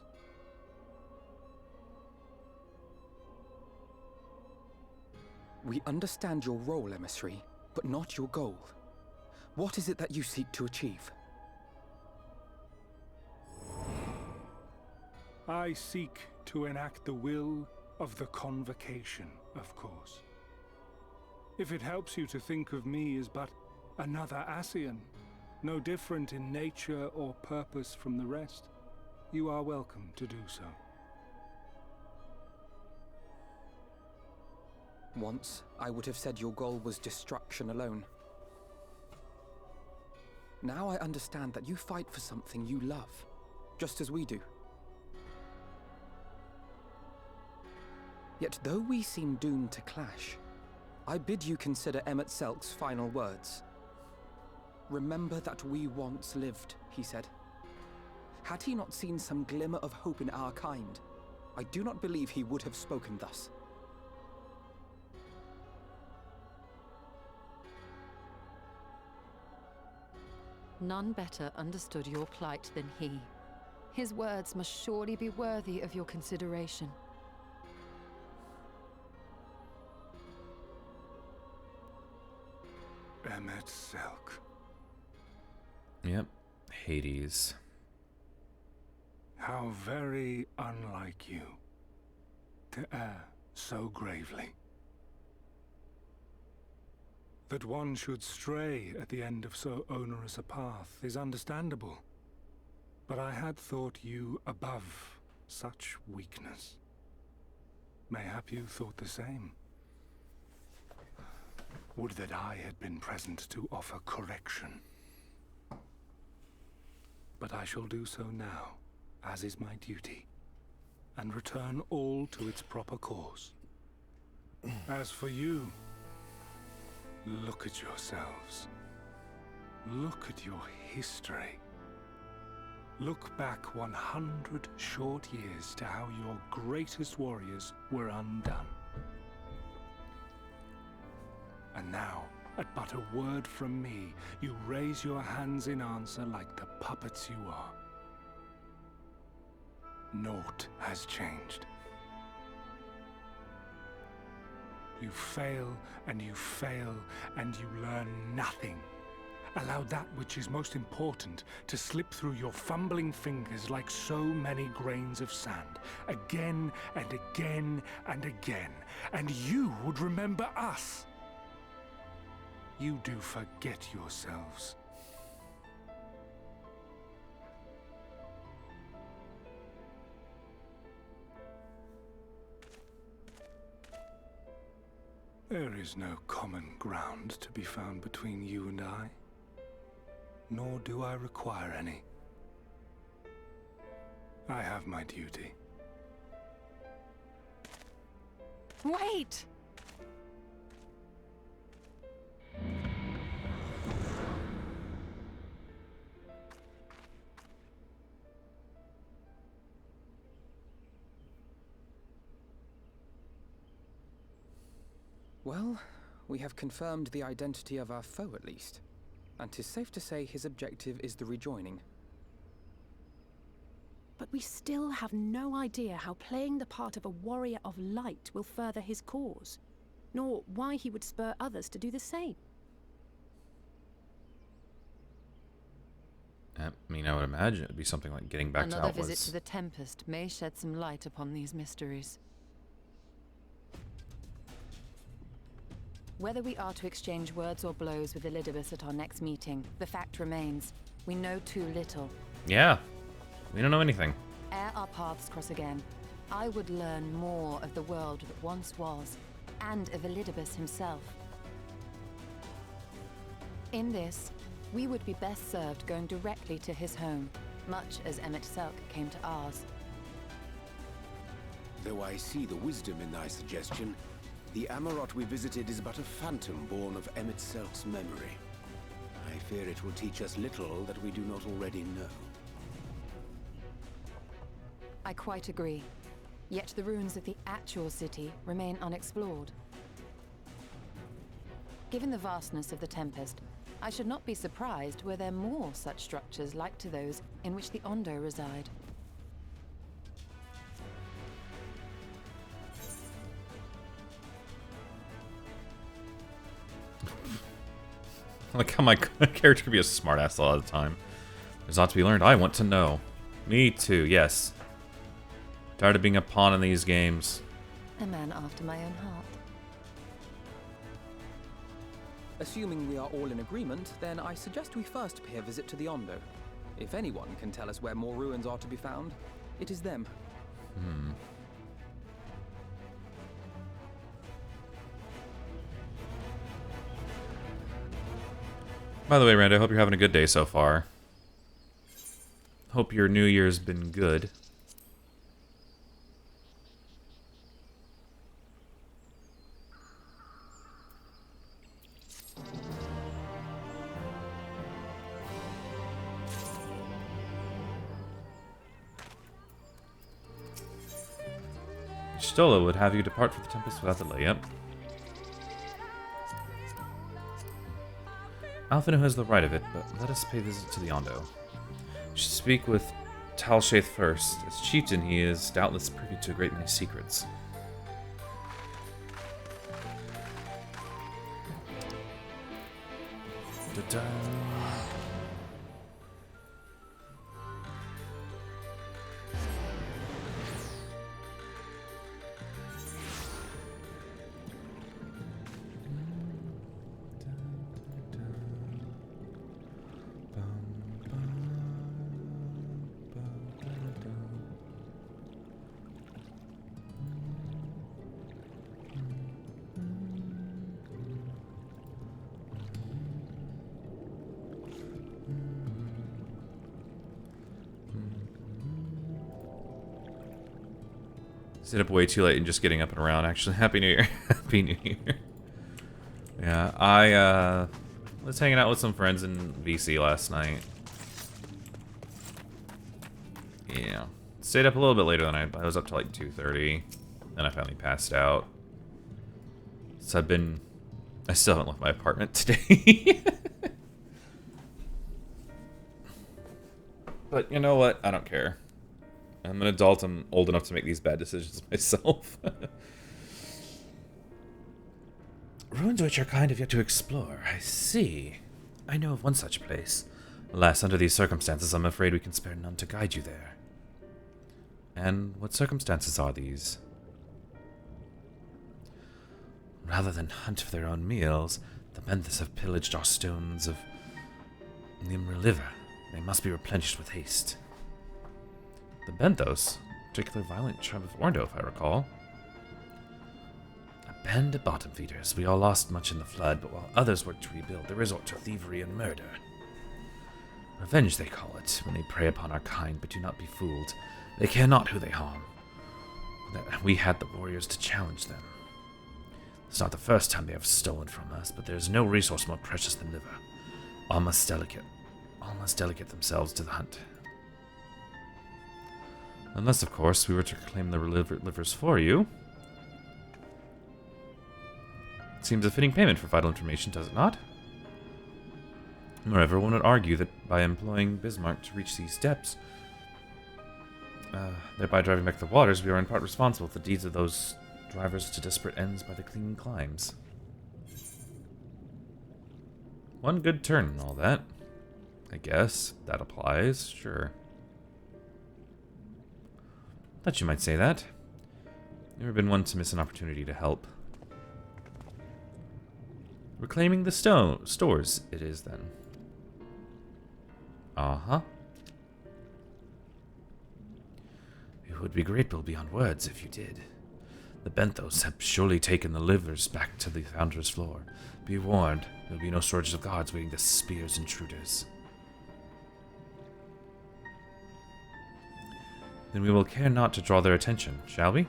We understand your role, emissary, but not your goal. What is it that you seek to achieve? I seek to enact the will of the Convocation, of course. If it helps you to think of me as but another Ascian, no different in nature or purpose from the rest, you are welcome to do so. Once, I would have said your goal was destruction alone. Now I understand that you fight for something you love, just as we do. Yet though we seem doomed to clash, I bid you consider Emet-Selk's final words. Remember that we once lived, he said. Had he not seen some glimmer of hope in our kind, I do not believe he would have spoken thus. None better understood your plight than he. His words must surely be worthy of your consideration. Emet-Selk. Yep. Hades. How very unlike you to err so gravely. That one should stray at the end of so onerous a path is understandable. But I had thought you above such weakness. Mayhap you thought the same. Would that I had been present to offer correction. But I shall do so now, as is my duty, and return all to its proper course. As for you, look at yourselves. Look at your history. Look back 100 short years to how your greatest warriors were undone. And now, at but a word from me, you raise your hands in answer like the puppets you are. Naught has changed. You fail, and you fail, and you learn nothing. Allow that which is most important to slip through your fumbling fingers like so many grains of sand, again and again and again, and you would remember us. You do forget yourselves. There is no common ground to be found between you and I, nor do I require any. I have my duty. Wait! Well, we have confirmed the identity of our foe at least. And 'tis safe to say his objective is the rejoining. But we still have no idea how playing the part of a warrior of light will further his cause, nor why he would spur others to do the same. I mean, I would imagine it'd be something like getting back to Another Outwas. visit to the Tempest may shed some light upon these mysteries. Whether we are to exchange words or blows with Elidibus at our next meeting, the fact remains, we know too little. Yeah, we don't know anything. Ere our paths cross again, I would learn more of the world that once was, and of Elidibus himself. In this, we would be best served going directly to his home, much as Emmett Selk came to ours. Though I see the wisdom in thy suggestion, the Amarot we visited is but a phantom born of Emmett Selk's memory. I fear it will teach us little that we do not already know. I quite agree. Yet the ruins of the actual city remain unexplored. Given the vastness of the Tempest, I should not be surprised were there more such structures like to those in which the Ondo reside. I like how my character could be a smartass a lot of the time. There's a lot to be learned. I want to know. Me too, yes. Tired of being a pawn in these games. A man after my own heart. Assuming we are all in agreement, then I suggest we first pay a visit to the Ondo. If anyone can tell us where more ruins are to be found, it is them. By the way, Randy, I hope you're having a good day so far. Hope your New Year's been good. Stola would have you depart for the Tempest without delay. Yep. Alphino has the right of it, but let us pay a visit to the Ondo. We should speak with Talshaith first. As chieftain, he is doubtless privy to a great many secrets. Da-da. Stayed up way too late and just getting up and around, actually. Happy New Year. Happy New Year. Yeah, I was hanging out with some friends in VC last night. Yeah. Stayed up a little bit later than I was up to like 2:30. Then I finally passed out. So I still haven't left my apartment today. But you know what? I don't care. I'm an adult. I'm old enough to make these bad decisions myself. Ruins which are kind of yet to explore. I see. I know of one such place. Alas, under these circumstances, I'm afraid we can spare none to guide you there. And what circumstances are these? Rather than hunt for their own meals, the Benthas have pillaged our stones of Nimra liver. They must be replenished with haste. The Benthos, a particularly violent tribe of Orndo, if I recall. A band of bottom feeders. We all lost much in the flood, but while others work to rebuild, they resort to thievery and murder. Revenge, they call it, when they prey upon our kind, but do not be fooled. They care not who they harm. We had the warriors to challenge them. It's not the first time they have stolen from us, but there is no resource more precious than liver. All must delegate themselves to the hunt. Unless, of course, we were to claim the livers for you. It seems a fitting payment for vital information, does it not? Moreover, one would argue that by employing Bismarck to reach these depths, thereby driving back the waters, we are in part responsible for the deeds of those drivers to desperate ends by the clean climes. One good turn and all that. I guess that applies, sure. Thought you might say that. Never been one to miss an opportunity to help. Reclaiming the stores, it is then. Uh-huh. We would be grateful beyond words if you did. The Benthos have surely taken the livers back to the Founder's floor. Be warned, there will be no shortage of guards waiting to spear intruders. Then we will care not to draw their attention, shall we?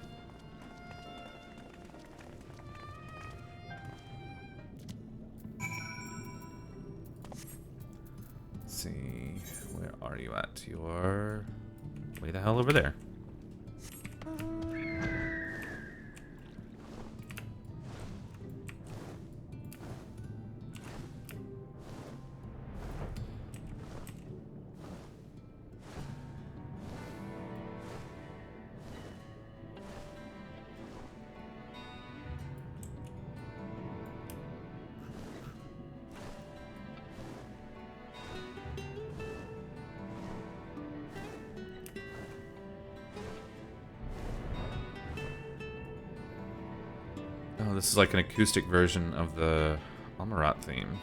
Let's see, where are you at? You're way the hell over there. Oh, this is like an acoustic version of the Amarat theme.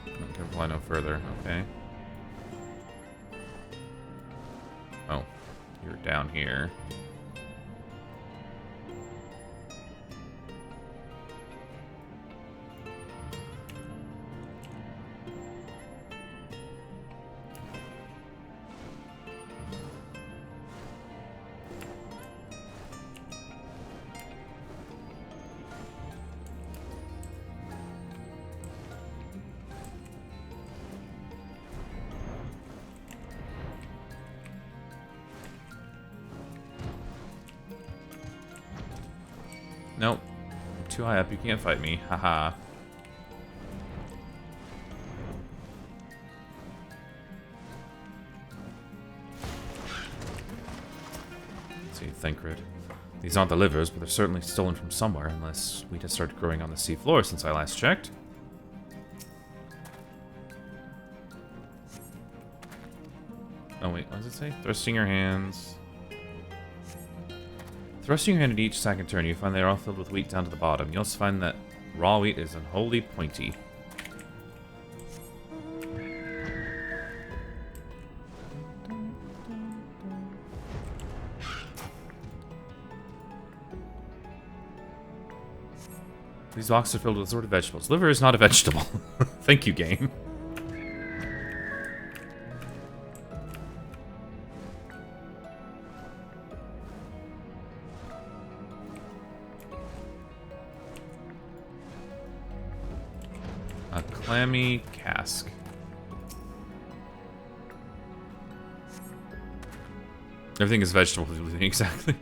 Not gonna fly no further, okay. Oh, you're down here. Nope. I'm too high up. You can't fight me. Haha. Let's see, Thancred. These aren't the livers, but they're certainly stolen from somewhere, unless we just started growing on the sea floor since I last checked. Oh wait, what does it say? Thrusting your hands. Thrusting your hand at each second turn, you find they are all filled with wheat down to the bottom. You also find that raw wheat is unholy pointy. These boxes are filled with assorted vegetables. Liver is not a vegetable. Thank you, game. A clammy cask. Everything is vegetable, exactly.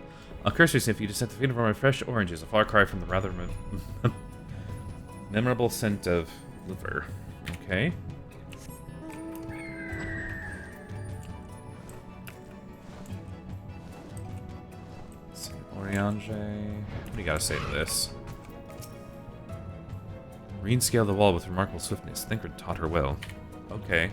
I'll curse you if you just set the feet of my fresh oranges, a far cry from the rather memorable scent of liver. Okay. Let's see, Oriange. What do you gotta say to this? Marine scaled the wall with remarkable swiftness. Thancred taught her well. Okay.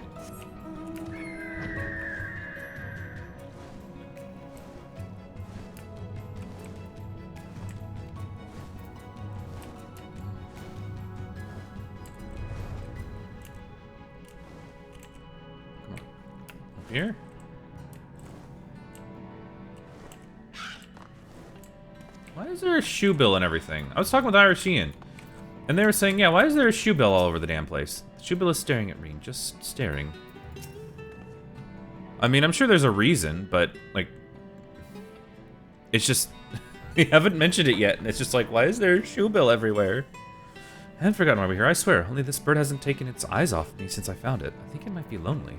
here? Why is there a shoe bill and everything? I was talking with Irish Ian, and they were saying, yeah, why is there a shoe bill all over the damn place? The shoe bill is staring at me, just staring. I mean, I'm sure there's a reason, but, like, it's just, we haven't mentioned it yet, and it's just like, why is there a shoe bill everywhere? I haven't forgotten why we're here, I swear. Only this bird hasn't taken its eyes off me since I found it. I think it might be lonely.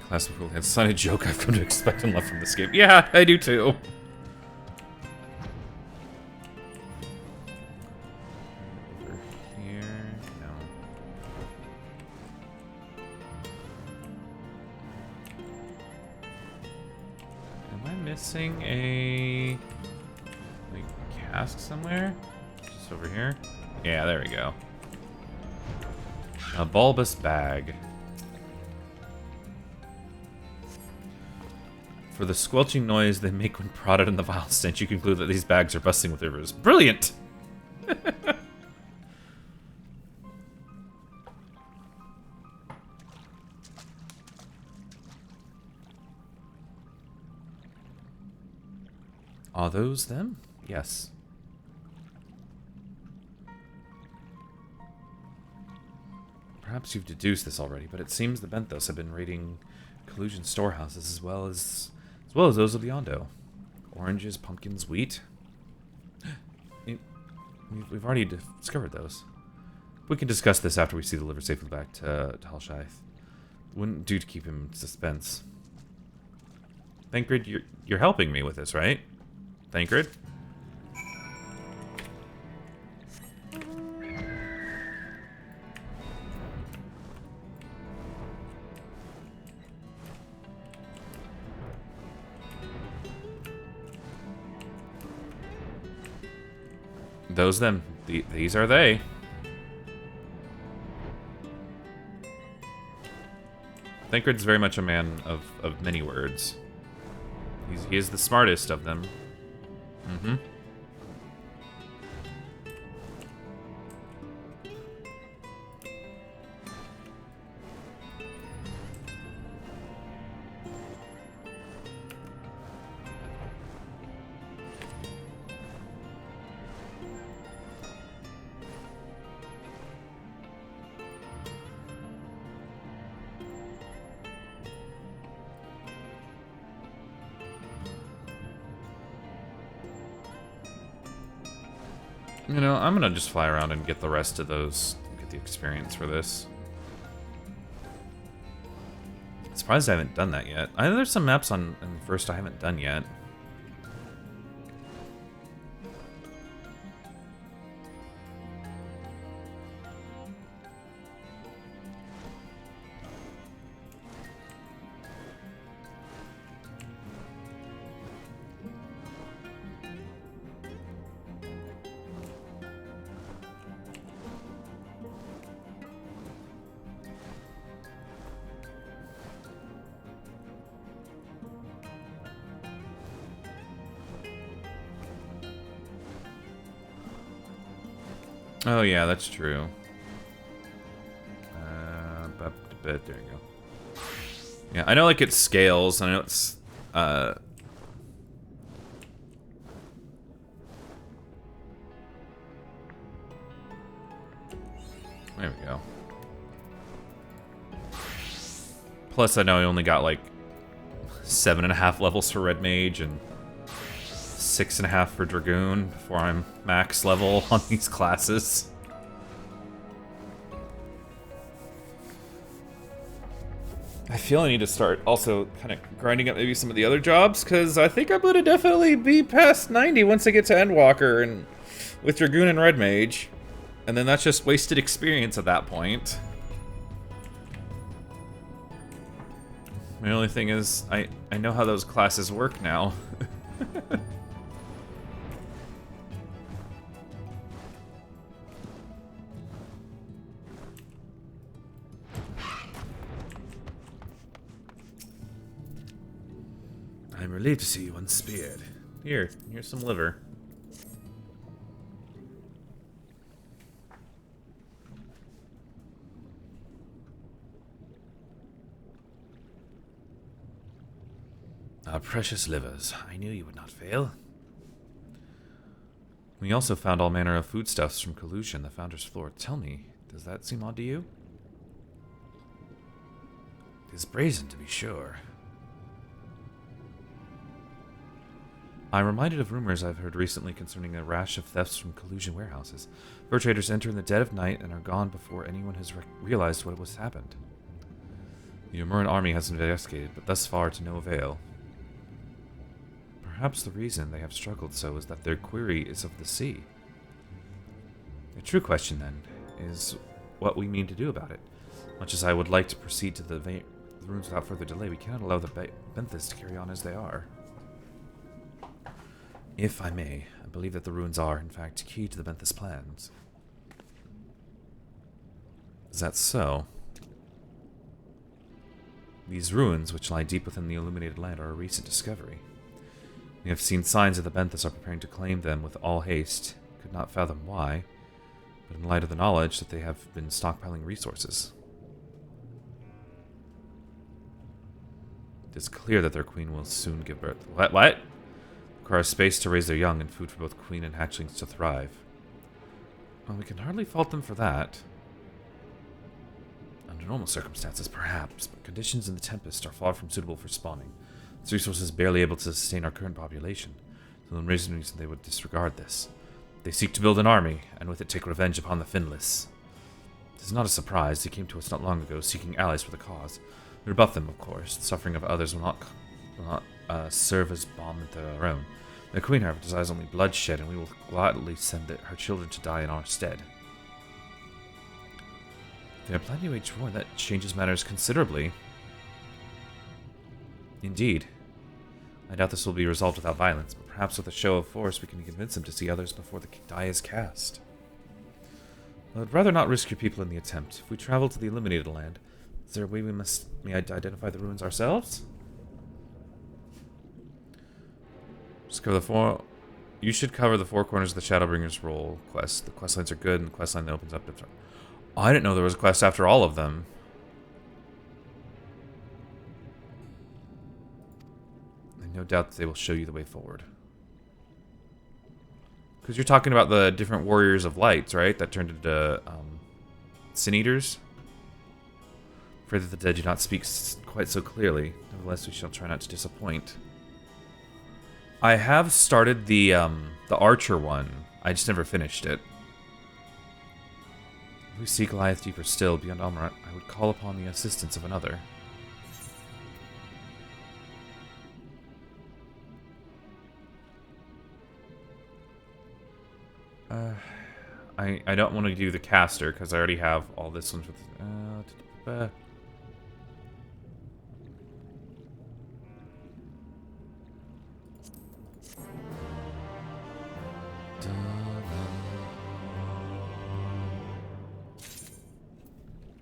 Class of Rule Sign a joke I've come to expect and love from this game. Yeah, I do too. Over here. No. Am I missing a like cask somewhere? Just over here? Yeah, there we go. A bulbous bag. For the squelching noise they make when prodded in the vile stench, you conclude that these bags are busting with rivers. Brilliant! Are those them? Yes. Perhaps you've deduced this already, but it seems the Benthos have been raiding collusion storehouses as well as those of the Ondo. Oranges, pumpkins, wheat. We've already discovered those. We can discuss this after we see the liver safely back to Halshaith. Wouldn't do to keep him in suspense. Thancred, you're helping me with this, right? Thancred? Those them. These are they. Thancred's very much a man of many words. He is the smartest of them. Mm-hmm. You know, I'm gonna just fly around and get the rest of those, get the experience for this. Surprised I haven't done that yet. I know there's some maps on in the first I haven't done yet. Oh yeah, that's true. There you go. Yeah, I know like it scales, and I know it's there we go. Plus I know I only got like 7.5 levels for Red Mage and 6.5 for Dragoon before I'm max level on these classes. I feel I need to start also kind of grinding up maybe some of the other jobs, because I think I'm going to definitely be past 90 once I get to Endwalker and with Dragoon and Red Mage. And then that's just wasted experience at that point. My only thing is, I know how those classes work now. I'm relieved to see you unspeared. Here's some liver. Our precious livers. I knew you would not fail. We also found all manner of foodstuffs from Collusion, the Founder's Floor. Tell me, does that seem odd to you? It is brazen, to be sure. I'm reminded of rumors I've heard recently concerning a rash of thefts from Collusion warehouses. Fur traders enter in the dead of night and are gone before anyone has realized what has happened. The Yomuran army has investigated, but thus far to no avail. Perhaps the reason they have struggled so is that their quarry is of the sea. The true question, then, is what we mean to do about it. Much as I would like to proceed to the ruins without further delay, we cannot allow the Benthas to carry on as they are. If I may, I believe that the ruins are, in fact, key to the Benthas' plans. Is that so? These ruins, which lie deep within the illuminated land, are a recent discovery. We have seen signs that the Benthas are preparing to claim them with all haste. Could not fathom why, but in light of the knowledge that they have been stockpiling resources. It is clear that their queen will soon give birth. What? Require space to raise their young and food for both queen and hatchlings to thrive. Well, we can hardly fault them for that. Under normal circumstances, perhaps, but conditions in the Tempest are far from suitable for spawning. Its resources barely able to sustain our current population, so the reason they would disregard this. They seek to build an army, and with it take revenge upon the Finless. It is not a surprise. They came to us not long ago, seeking allies for the cause. We rebuff them, of course. The suffering of others will not serve as balm into their own. The queen, however, desires only bloodshed, and we will gladly send her children to die in our stead. They are planning to wage war, and that changes matters considerably. Indeed. I doubt this will be resolved without violence, but perhaps with a show of force we can convince them to see others before the die is cast. I would rather not risk your people in the attempt. If we travel to the Illuminated Land, is there a way may I identify the ruins ourselves? Just cover you should cover the four corners of the Shadowbringer's role quest. The quest lines are good, and the quest line that opens up to... Oh, I didn't know there was a quest after all of them. And no doubt that they will show you the way forward. Because you're talking about the different warriors of lights, right? That turned into sin eaters. Afraid that the dead do not speak quite so clearly. Nevertheless, we shall try not to disappoint. I have started the archer one. I just never finished it. If we seek Goliath deeper still, beyond Almarat, I would call upon the assistance of another. I don't want to do the caster, because I already have all this ones with...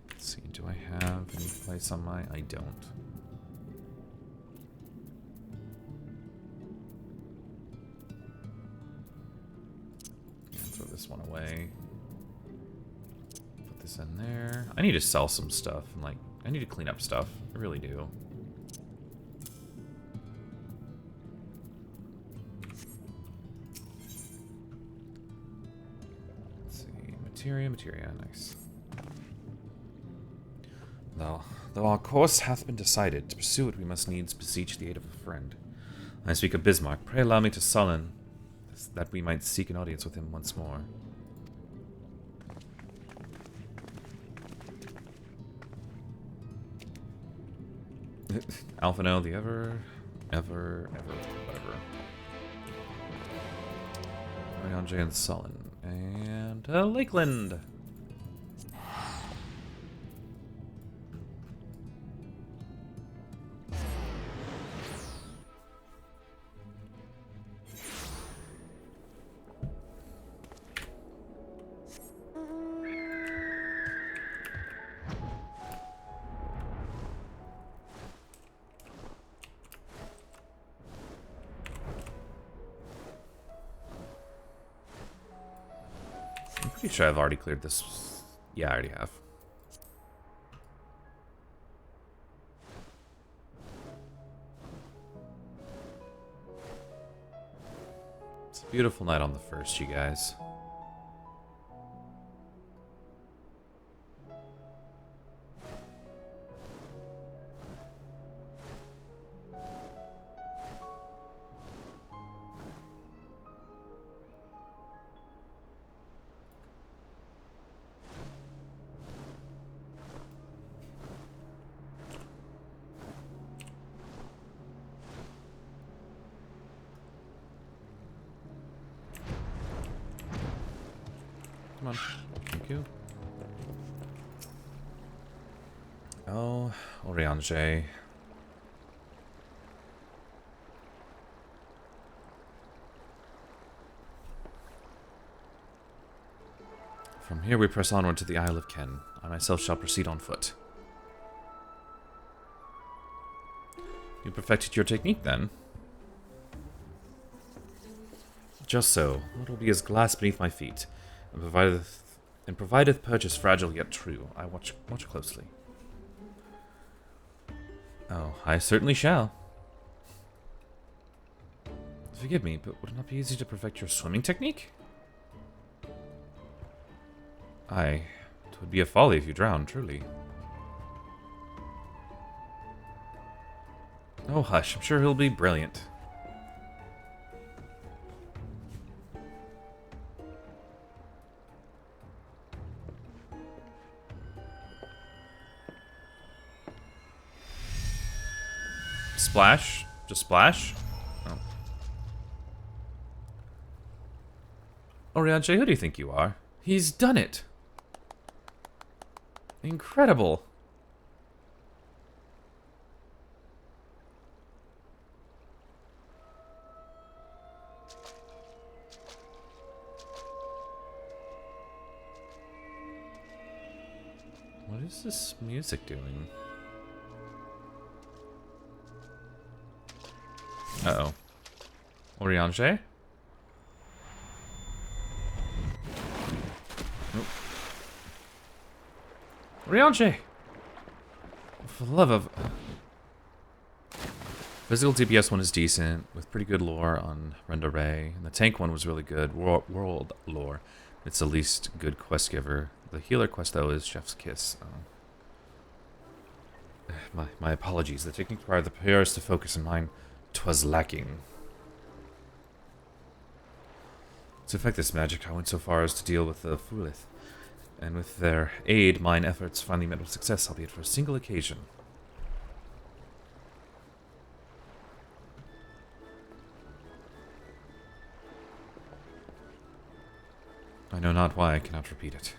Let's see, do I have any place on my... I don't. Throw this one away. Put this in there. I need to sell some stuff. And like, I need to clean up stuff. I really do. Let's see. Materia, nice. Though our course hath been decided, to pursue it we must needs beseech the aid of a friend. I speak of Bismarck. Pray allow me to sullen, that we might seek an audience with him once more. Alphino, the ever, whatever. Andre and Sullen. And Lakeland! Pretty sure I've already cleared this. Yeah, I already have. Beautiful night on the first, you guys. Come on. Thank you. Oh, Oriange. From here we press onward to the Isle of Ken. I myself shall proceed on foot. You perfected your technique, then? Just so. It will be as glass beneath my feet, and provideth purchase fragile yet true. I watch closely. Oh, I certainly shall. Forgive me, but would it not be easy to perfect your swimming technique? Aye, it would be a folly if you drowned, truly. Oh, hush, I'm sure he'll be brilliant. Splash? Just splash? Oh. Orianche, who do you think you are? He's done it! Incredible! What is this music doing? Uh-oh. Oriange? Oh. Oriange! For the love of... Physical DPS one is decent, with pretty good lore on Renda Ray, and the tank one was really good, world lore. It's the least good quest giver. The healer quest, though, is Chef's Kiss. My apologies. The technique required the players to focus, and mine 'twas lacking. To effect this magic, I went so far as to deal with the Fulith, and with their aid, mine efforts finally met with success, albeit for a single occasion. I know not why I cannot repeat it.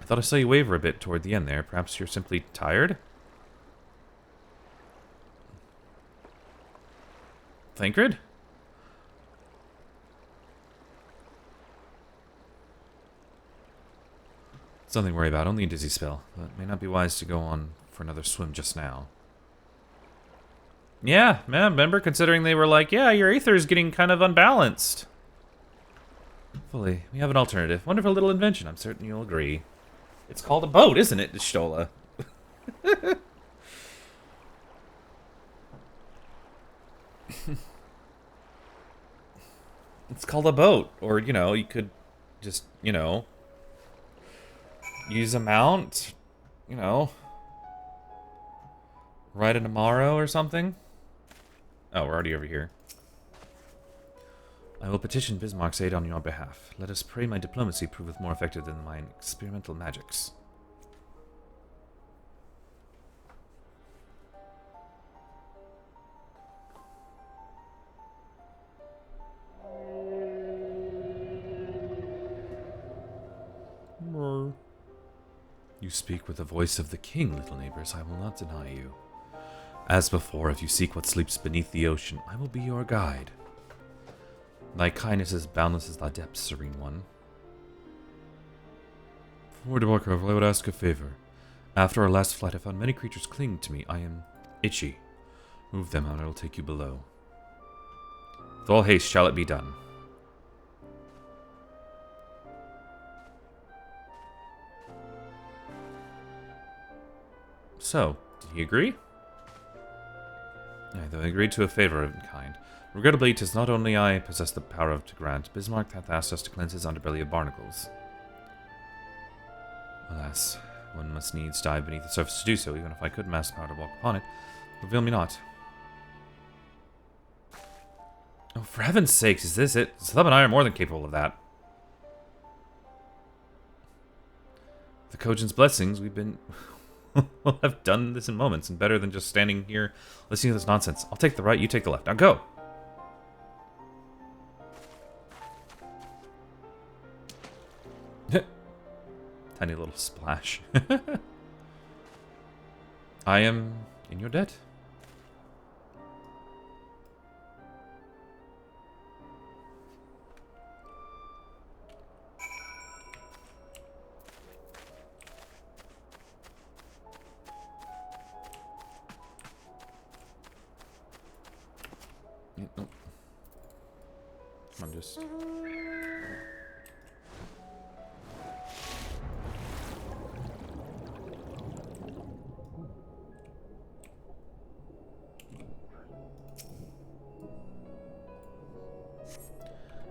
I thought I saw you waver a bit toward the end there. Perhaps you're simply tired? Thancred? It's nothing to worry about, only a dizzy spell. But it may not be wise to go on for another swim just now. Yeah, man, remember considering they were like, yeah, your aether is getting kind of unbalanced. Fully, we have an alternative. Wonderful little invention, I'm certain you'll agree. It's called a boat, isn't it, Stola? It's called a boat. Or, you know, you could just, you know, use a mount, you know, ride a Namaro or something. Oh, we're already over here. I will petition Bismarck's aid on your behalf. Let us pray my diplomacy proveth more effective than my experimental magics. You speak with the voice of the king, little neighbors. I will not deny you. As before, if you seek what sleeps beneath the ocean, I will be your guide. Thy kindness is boundless as thy depths, serene one. For Debarkov, I would ask a favor. After our last flight, I found many creatures clinging to me. I am itchy. Move them out, I will take you below. With all haste shall it be done. So, did he agree? Aye, though I agreed to a favour of kind. Regrettably, 'tis not only I possess the power to grant. Bismarck hath asked us to cleanse his underbelly of barnacles. Alas, one must needs dive beneath the surface to do so, even if I could master the power to walk upon it. Reveal me not. Oh, for heaven's sakes, is this it? Slub and I are more than capable of that. The Kojin's blessings, we've been... we'll have done this in moments, and better than just standing here listening to this nonsense. I'll take the right, you take the left. Now go! Tiny little splash. I am in your debt. Nope. Come on, just...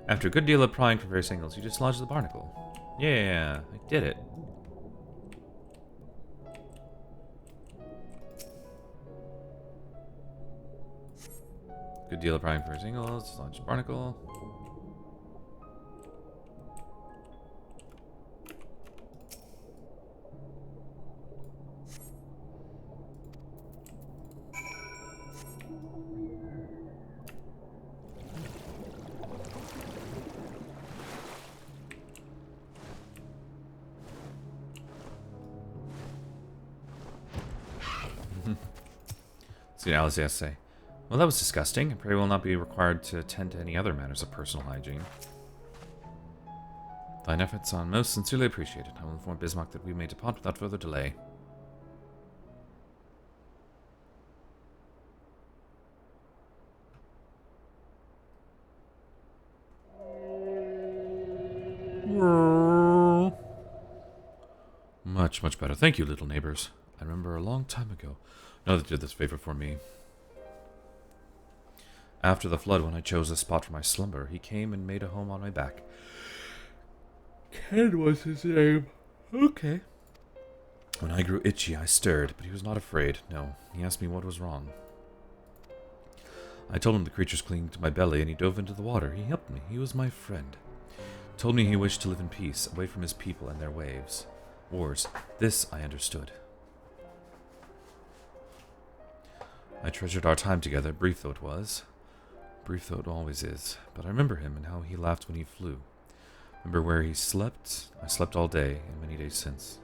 After a good deal of prying from various angles, you dislodged the barnacle. Yeah, I did it. Good deal of prying from various angles, dislodged the barnacle. See what Alice has to say. Well, that was disgusting. I pray will not be required to attend to any other matters of personal hygiene. Thine efforts are most sincerely appreciated. I will inform Bismarck that we may depart without further delay. Much, much better. Thank you, little neighbors. I remember a long time ago. Another did this favor for me. After the flood, when I chose a spot for my slumber, he came and made a home on my back. Ken was his name. Okay. When I grew itchy, I stirred, but he was not afraid. No, he asked me what was wrong. I told him the creatures clinging to my belly, and he dove into the water. He helped me. He was my friend. Told me he wished to live in peace, away from his people and their waves. Wars. This I understood. I treasured our time together, brief though it was. Brief though it always is. But I remember him and how he laughed when he flew. Remember where he slept? I slept all day, and many days since.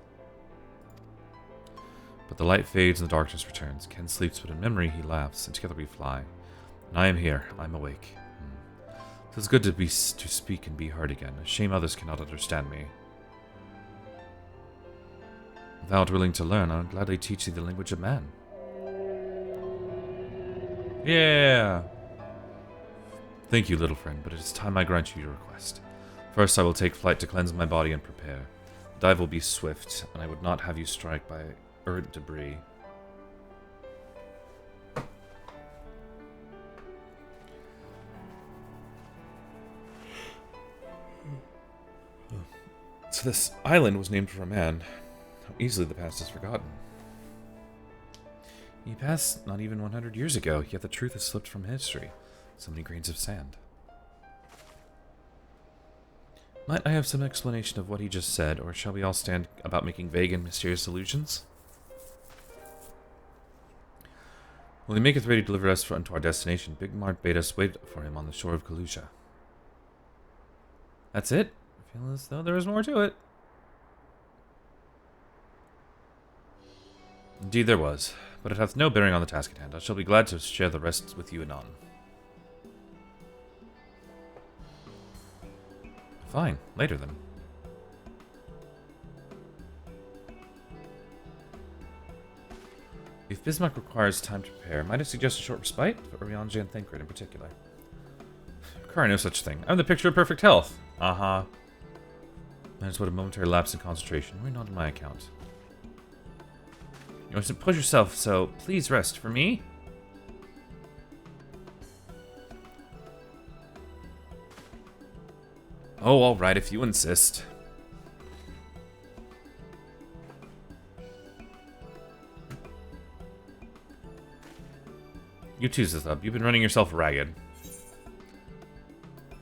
But the light fades and the darkness returns. Ken sleeps, but in memory he laughs, and together we fly. And I am here. I am awake. It is good to speak and be heard again. A shame others cannot understand me. If thou art willing to learn, I will gladly teach thee the language of man. Yeah! Thank you, little friend, but it is time I grant you your request. First, I will take flight to cleanse my body and prepare. The dive will be swift, and I would not have you strike by errant debris. So this island was named for a man. How easily the past is forgotten. He passed not even 100 years ago, yet the truth has slipped from history. So many grains of sand. Might I have some explanation of what he just said, or shall we all stand about making vague and mysterious allusions? When he maketh ready to deliver us unto our destination, Big Mart bade us wait for him on the shore of Kalusha. That's it? I feel as though there is more to it. Indeed there was, but it hath no bearing on the task at hand. I shall be glad to share the rest with you anon. Fine, later then. If Bismarck requires time to prepare, might I suggest a short respite for Urianger and Thancred in particular? Require no such thing. I'm the picture of perfect health. Uh-huh. That is what a momentary lapse in concentration. We're not on my account. You must impose yourself, so please rest. For me? Oh, alright, if you insist. You choose this up. You've been running yourself ragged.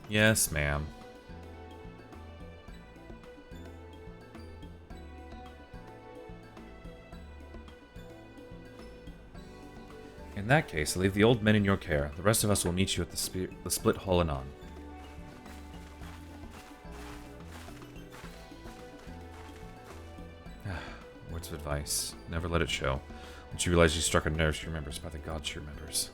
Yes, ma'am. In that case, I leave the old men in your care. The rest of us will meet you at the split hall anon. Words of advice. Never let it show. Once you realize you struck a nerve, she remembers. By the gods, she remembers.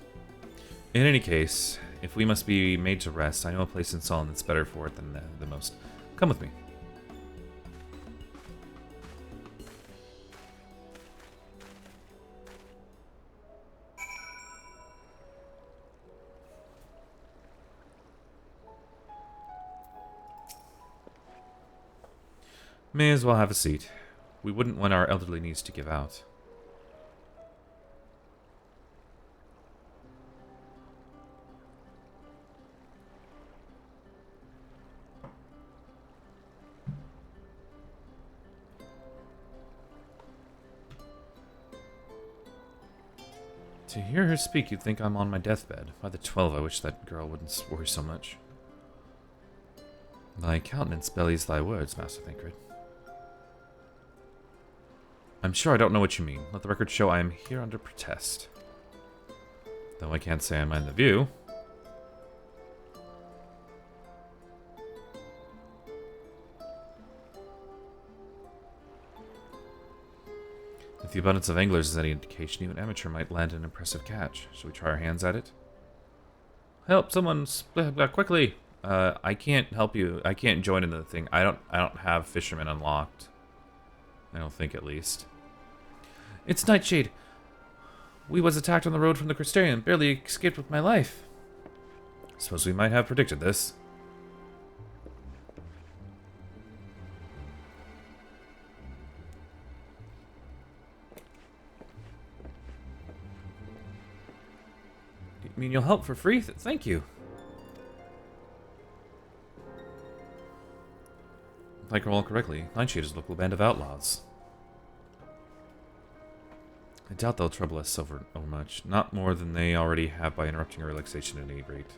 In any case, if we must be made to rest, I know a place in Solon that's better for it than the most. Come with me. May as well have a seat. We wouldn't want our elderly knees to give out. To hear her speak, you'd think I'm on my deathbed. By the 12, I wish that girl wouldn't worry so much. Thy countenance bellies thy words, Master Thancred. I'm sure I don't know what you mean. Let the record show I am here under protest. Though I can't say I mind the view. If the abundance of anglers is any indication, even amateur might land an impressive catch. Shall we try our hands at it? Help! Someone quickly! I can't help you. I can't join in the thing. I don't have fishermen unlocked. I don't think, at least. It's Nightshade. We was attacked on the road from the Crystarian. Barely escaped with my life. Suppose we might have predicted this. You mean you'll help for free? Thank you. If I recall correctly, Nightshade is a local band of outlaws. I doubt they'll trouble us over much. Not more than they already have by interrupting our relaxation at any rate.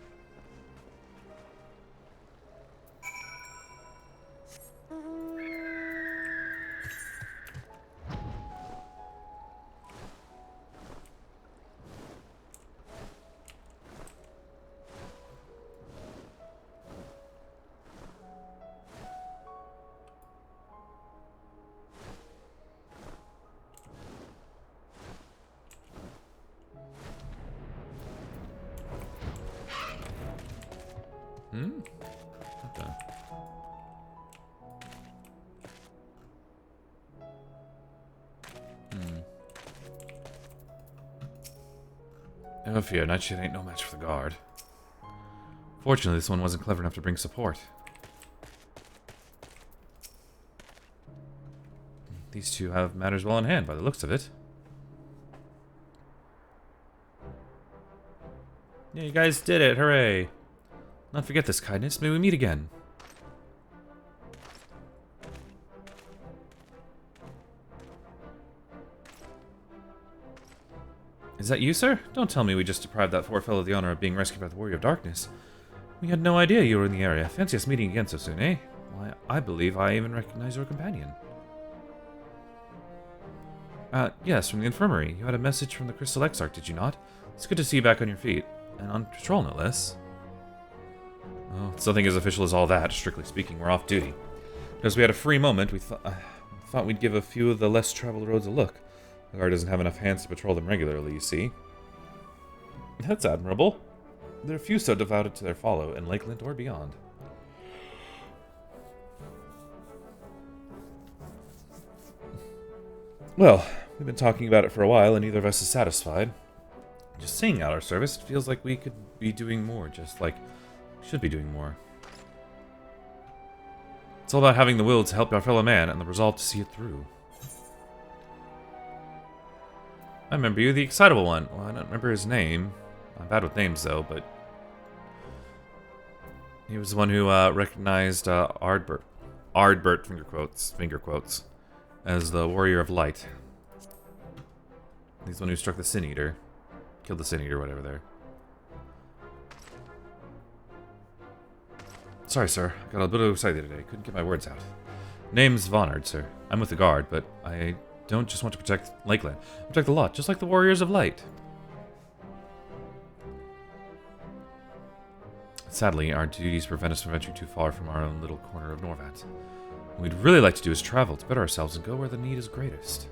Okay. No fear, Nightshade ain't no match for the guard. Fortunately, this one wasn't clever enough to bring support. These two have matters well in hand, by the looks of it. Yeah, you guys did it, hooray! Not forget this kindness, may we meet again. Is that you, sir? Don't tell me we just deprived that poor fellow of the honor of being rescued by the Warrior of Darkness. We had no idea you were in the area. Fancy us meeting again so soon, eh? Why, I believe I even recognize your companion. Yes, from the infirmary. You had a message from the Crystal Exarch, did you not? It's good to see you back on your feet. And on patrol, no less. Oh, it's nothing as official as all that. Strictly speaking, we're off duty. Because we had a free moment, we thought we'd give a few of the less traveled roads a look. The guard doesn't have enough hands to patrol them regularly, you see. That's admirable. There are few so devoted to their follow in Lakeland or beyond. Well, we've been talking about it for a while, and neither of us is satisfied. Just seeing out our service, it feels like we could be doing more, just like we should be doing more. It's all about having the will to help our fellow man and the resolve to see it through. I remember you, the excitable one. Well, I don't remember his name. I'm bad with names, though, but... He was the one who recognized Ardbert, finger quotes, as the Warrior of Light. He's the one who struck the Sin Eater. Killed the Sin Eater, whatever there. Sorry, sir. I got a little excited today. Couldn't get my words out. Name's Vonard, sir. I'm with the Guard, but I don't just want to protect Lakeland. I protect the lot, just like the Warriors of Light. Sadly, our duties prevent us from venturing too far from our own little corner of Norvat. What we'd really like to do is travel to better ourselves and go where the need is greatest.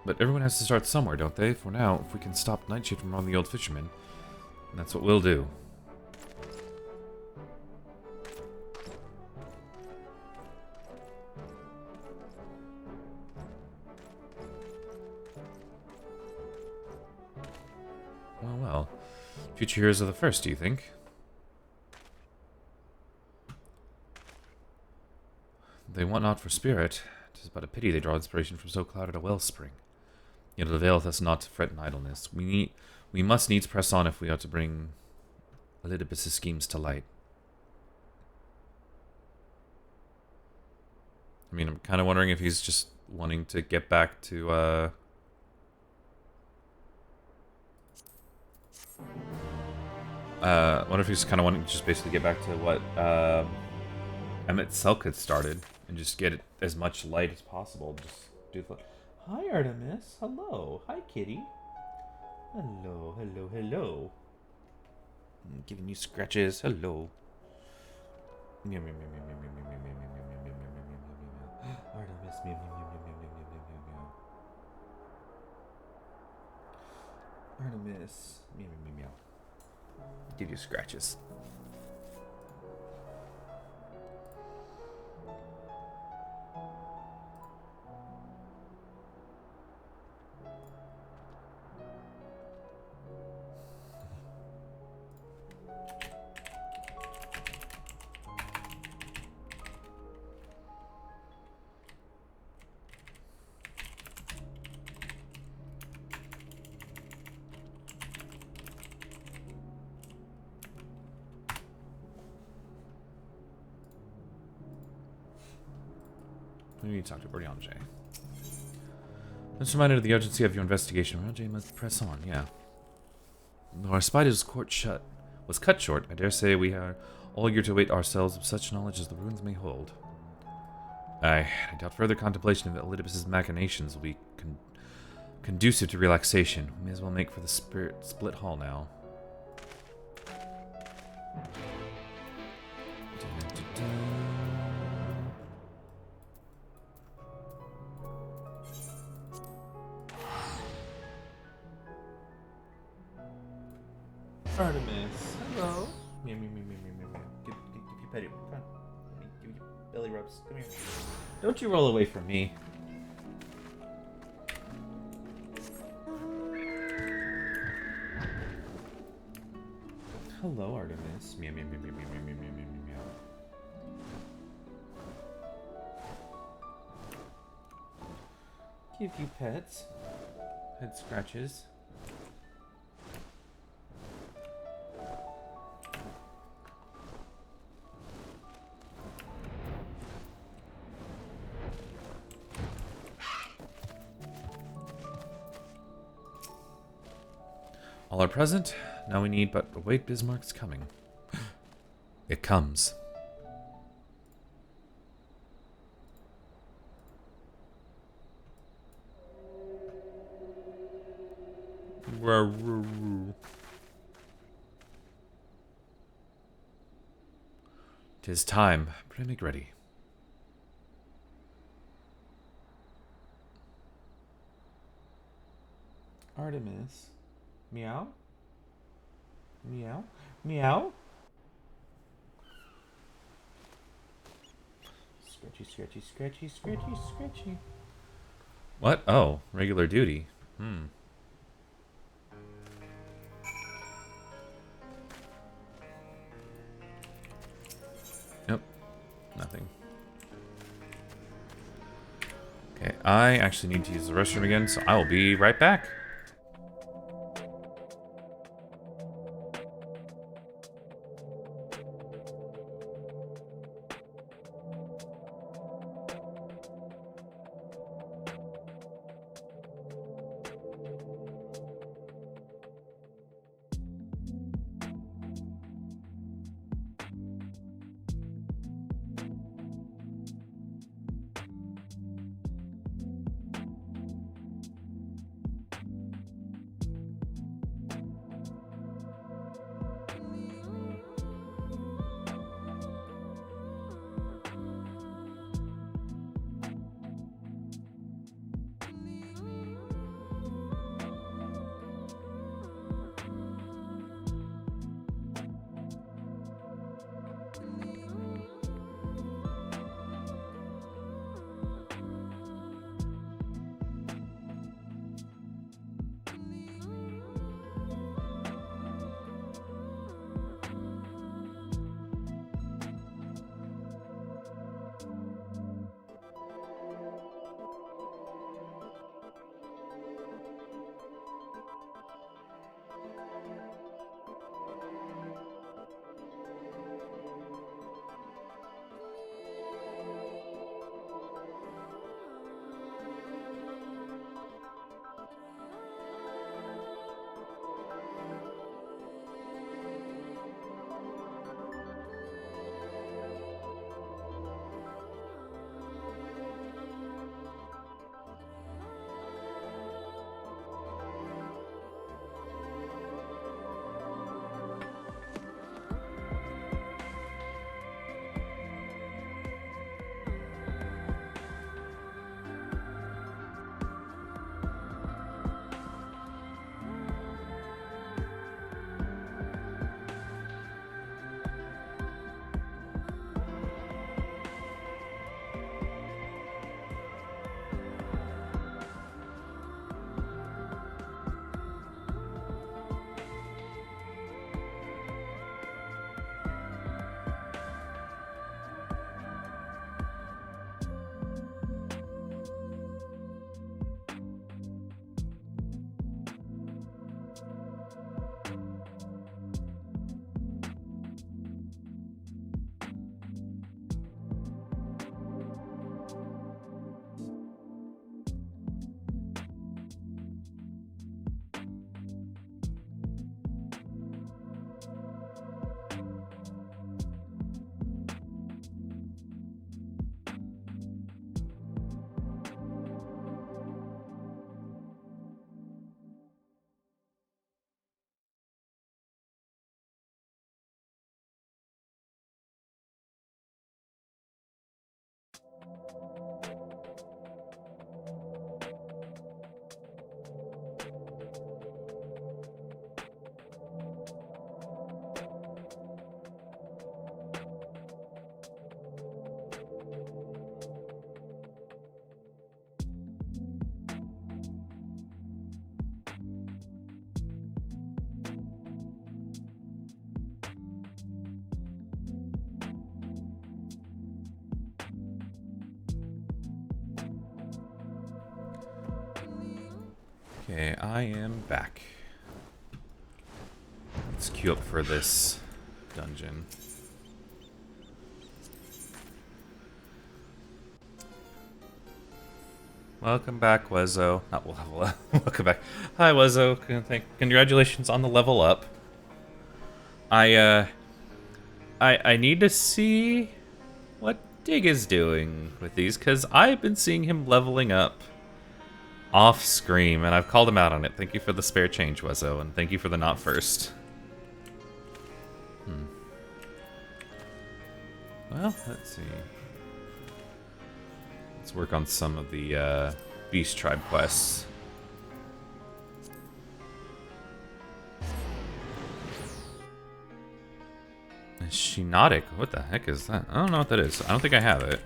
But everyone has to start somewhere, don't they? For now, if we can stop Nightshade from robbing the old fisherman, that's what we'll do. Well, well. Future heroes are the first, do you think? They want not for spirit. 'Tis but a pity they draw inspiration from so clouded a wellspring. Yet it availeth us not to fret in idleness. We must needs press on if we are to bring Elidibus' schemes to light. I mean, I'm kind of wondering if he's just wanting to get back to, I wonder if he's kind of wanting to just basically get back to what, Emmett Selk had started, and just get it as much light as possible. Just do the... Hi, Artemis. Hello. Hi, kitty. Hello, hello, hello. I'm giving you scratches. Hello. Meow, meow, meow, meow, meow, meow, meow, meow, meow, meow, meow, meow, meow, meow, meow. Artemis. Meow, meow, meow, meow, meow, meow, meow, meow, meow. Artemis. Meow, meow, meow, meow. Give you scratches. We need to talk to Brianjay. Just reminded of the urgency of your investigation. Brianjay must press on, yeah. Though our spider's court was cut short, I dare say we are all eager to await ourselves of such knowledge as the ruins may hold. I doubt further contemplation of Elidibus' machinations will be conducive to relaxation. We may as well make for the split hall now. Artemis, hello. Meow, meow, meow, meow, meow, meow. Give you petty. Come on. Give you belly rubs. Come here. Don't you roll away from me. Hello, Artemis. Meow, meow, meow, meow, meow, meow, meow, meow, meow, meow. Give you pets. Head scratches. All are present. Now we need but await Bismarck's coming. It comes. Tis time. Pray make ready. Artemis. Meow? Meow? Meow? Scratchy, scratchy, scratchy, scratchy, scratchy. What? Oh, regular duty. Nope. Nothing. Okay, I actually need to use the restroom again, so I will be right back. Okay, I am back. Let's queue up for this dungeon. Welcome back, Wezzo. Not level up. Welcome back. Hi, Wezzo. Congratulations on the level up. I need to see what Dig is doing with these, because I've been seeing him leveling up off screen, and I've called him out on it. Thank you for the spare change, Wezzo, and thank you for the not first. Well, let's see. Let's work on some of the Beast Tribe quests. Shinotic? What the heck is that? I don't know what that is. I don't think I have it.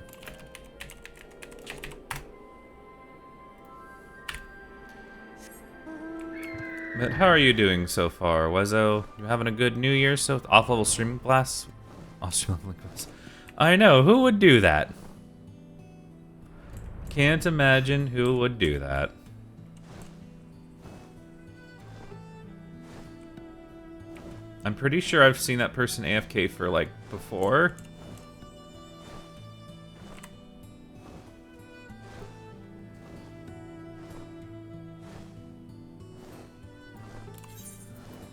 But how are you doing so far, Wezzo? You having a good New Year? So off-level streaming class? I know, who would do that? Can't imagine who would do that. I'm pretty sure I've seen that person AFK for, like, before.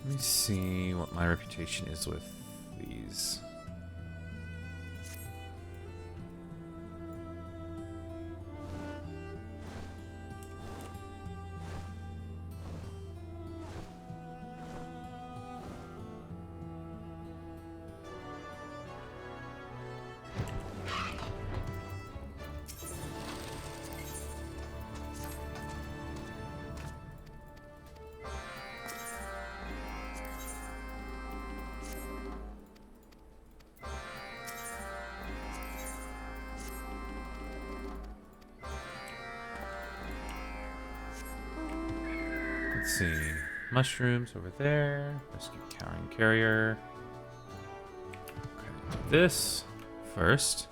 Let me see what my reputation is with these. Let's see. Mushrooms over there. Rescue carrying carrier. Okay, do this first.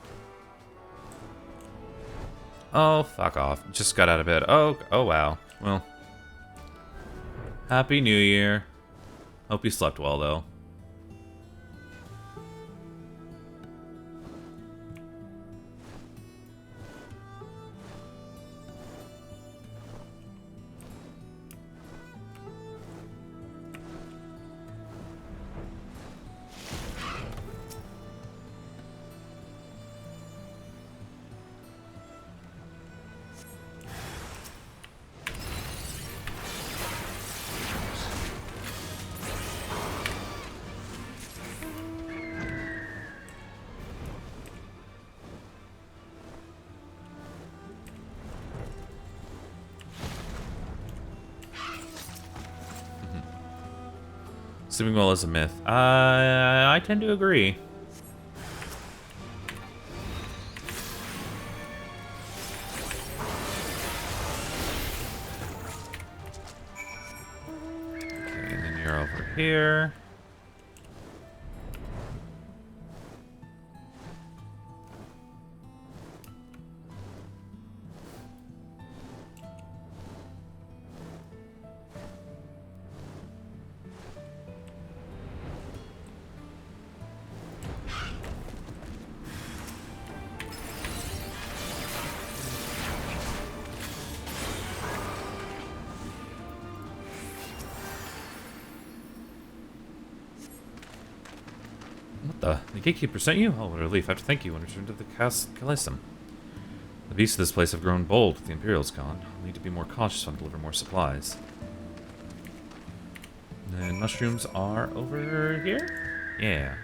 Oh, fuck off. Just got out of bed. Oh wow. Well. Happy New Year. Hope you slept well, though. Sleeping well is a myth. I tend to agree. Okay, and then you're over here. The gatekeeper sent you? Oh, what a relief. I have to thank you and return to the Calism. The beasts of this place have grown bold. The Imperial's gone. I'll need to be more cautious when I deliver more supplies. And mushrooms are over here? Yeah.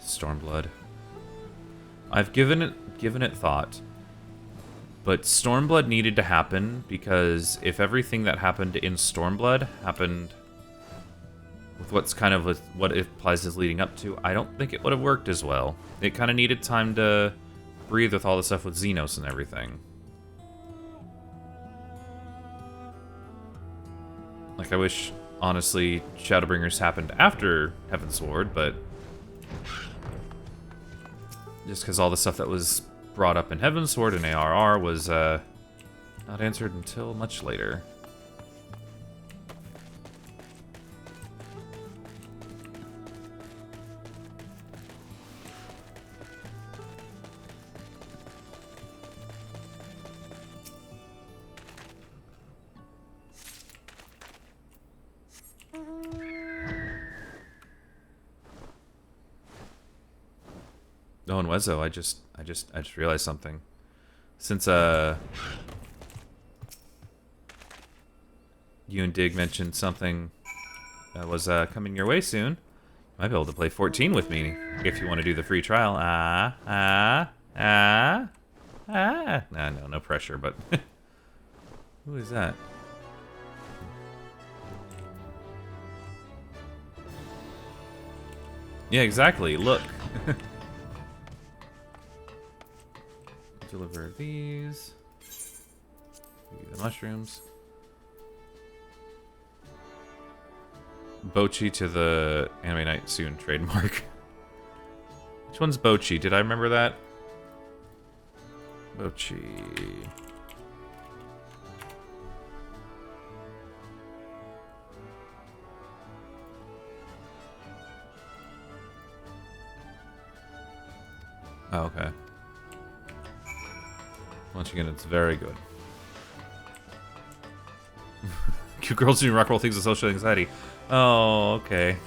Stormblood. I've given it thought. But Stormblood needed to happen because if everything that happened in Stormblood happened with what's kind of with what it implies is leading up to, I don't think it would have worked as well. It kind of needed time to breathe with all the stuff with Xenos and everything. Like, I wish, honestly, Shadowbringers happened after Heavensward, but just because all the stuff that was brought up in Heavensward and ARR was not answered until much later. Oh, and Wezo, I just realized something. Since you and Dig mentioned something that was coming your way soon, you might be able to play 14 with me if you want to do the free trial. No pressure, but who is that? Yeah, exactly. Look. Deliver these. Give you the mushrooms. Bochi to the Anime Night Soon trademark. Which one's Bochi? Did I remember that? Bochi. Oh, okay. Once again, it's very good. Cute girls doing rock roll things with social anxiety. Oh, okay.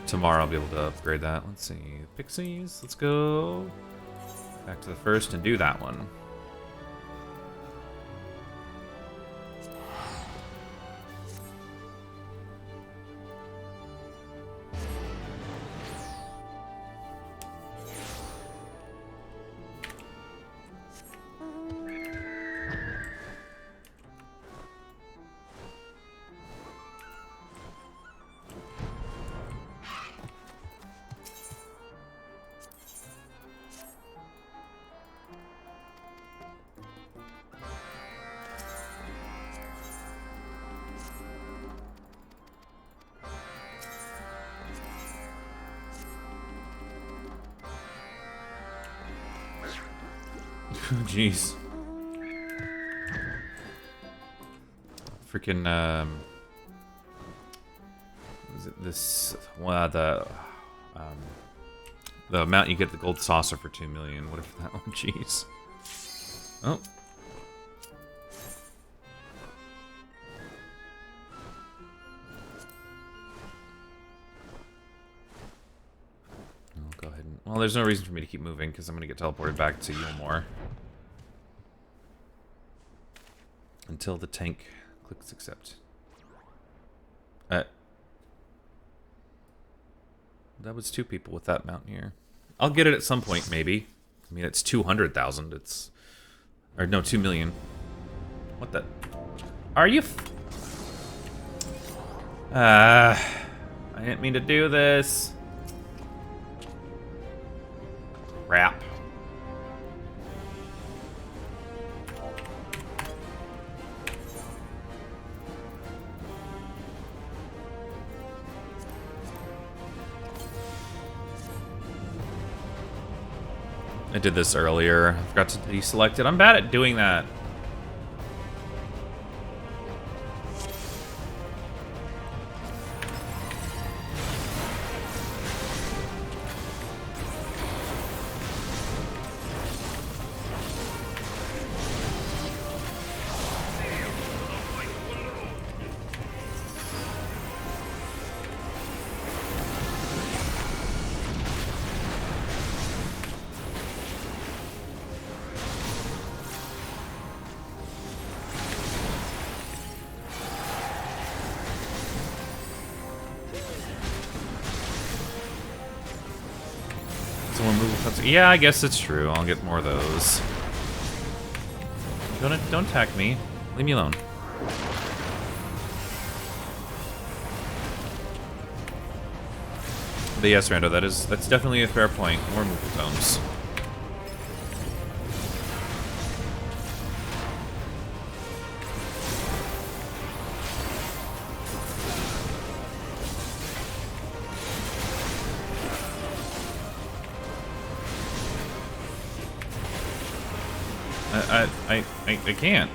Tomorrow I'll be able to upgrade that. Let's see. Pixies, let's go back to the first and do that one. Jeez. Freaking, is it this, well, the amount you get the gold saucer for 2 million, what if that one, jeez. Oh. I'll go ahead and, well, there's no reason for me to keep moving, because I'm going to get teleported back to Yulmore. Until the tank clicks accept. That was 2 people with that Mountaineer. I'll get it at some point, maybe. I mean, it's 200,000. It's... Or, no, 2 million. What the... Are you... I didn't mean to do this. Crap. I did this earlier. I forgot to deselect it. I'm bad at doing that. Someone move with. Yeah, I guess it's true. I'll get more of those. Don't attack me. Leave me alone. But yes, Rando, that's definitely a fair point. More movement zones. I can't.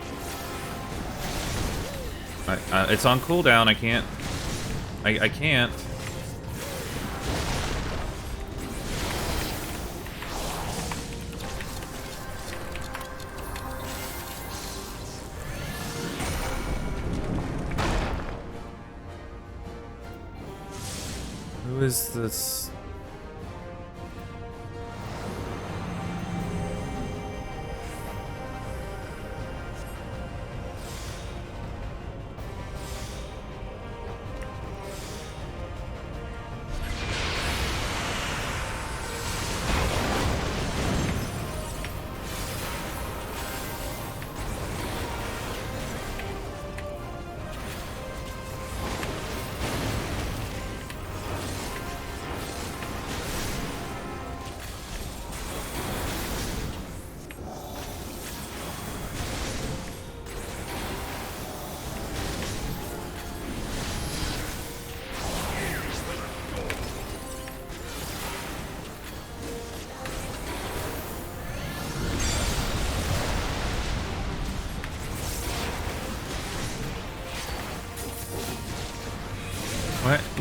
It's on cooldown. I can't. I can't. Who is this?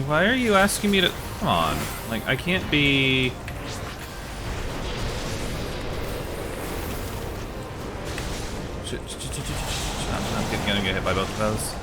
Why are you asking me to... Come on. Like, I can't be... I'm gonna get hit by both of those.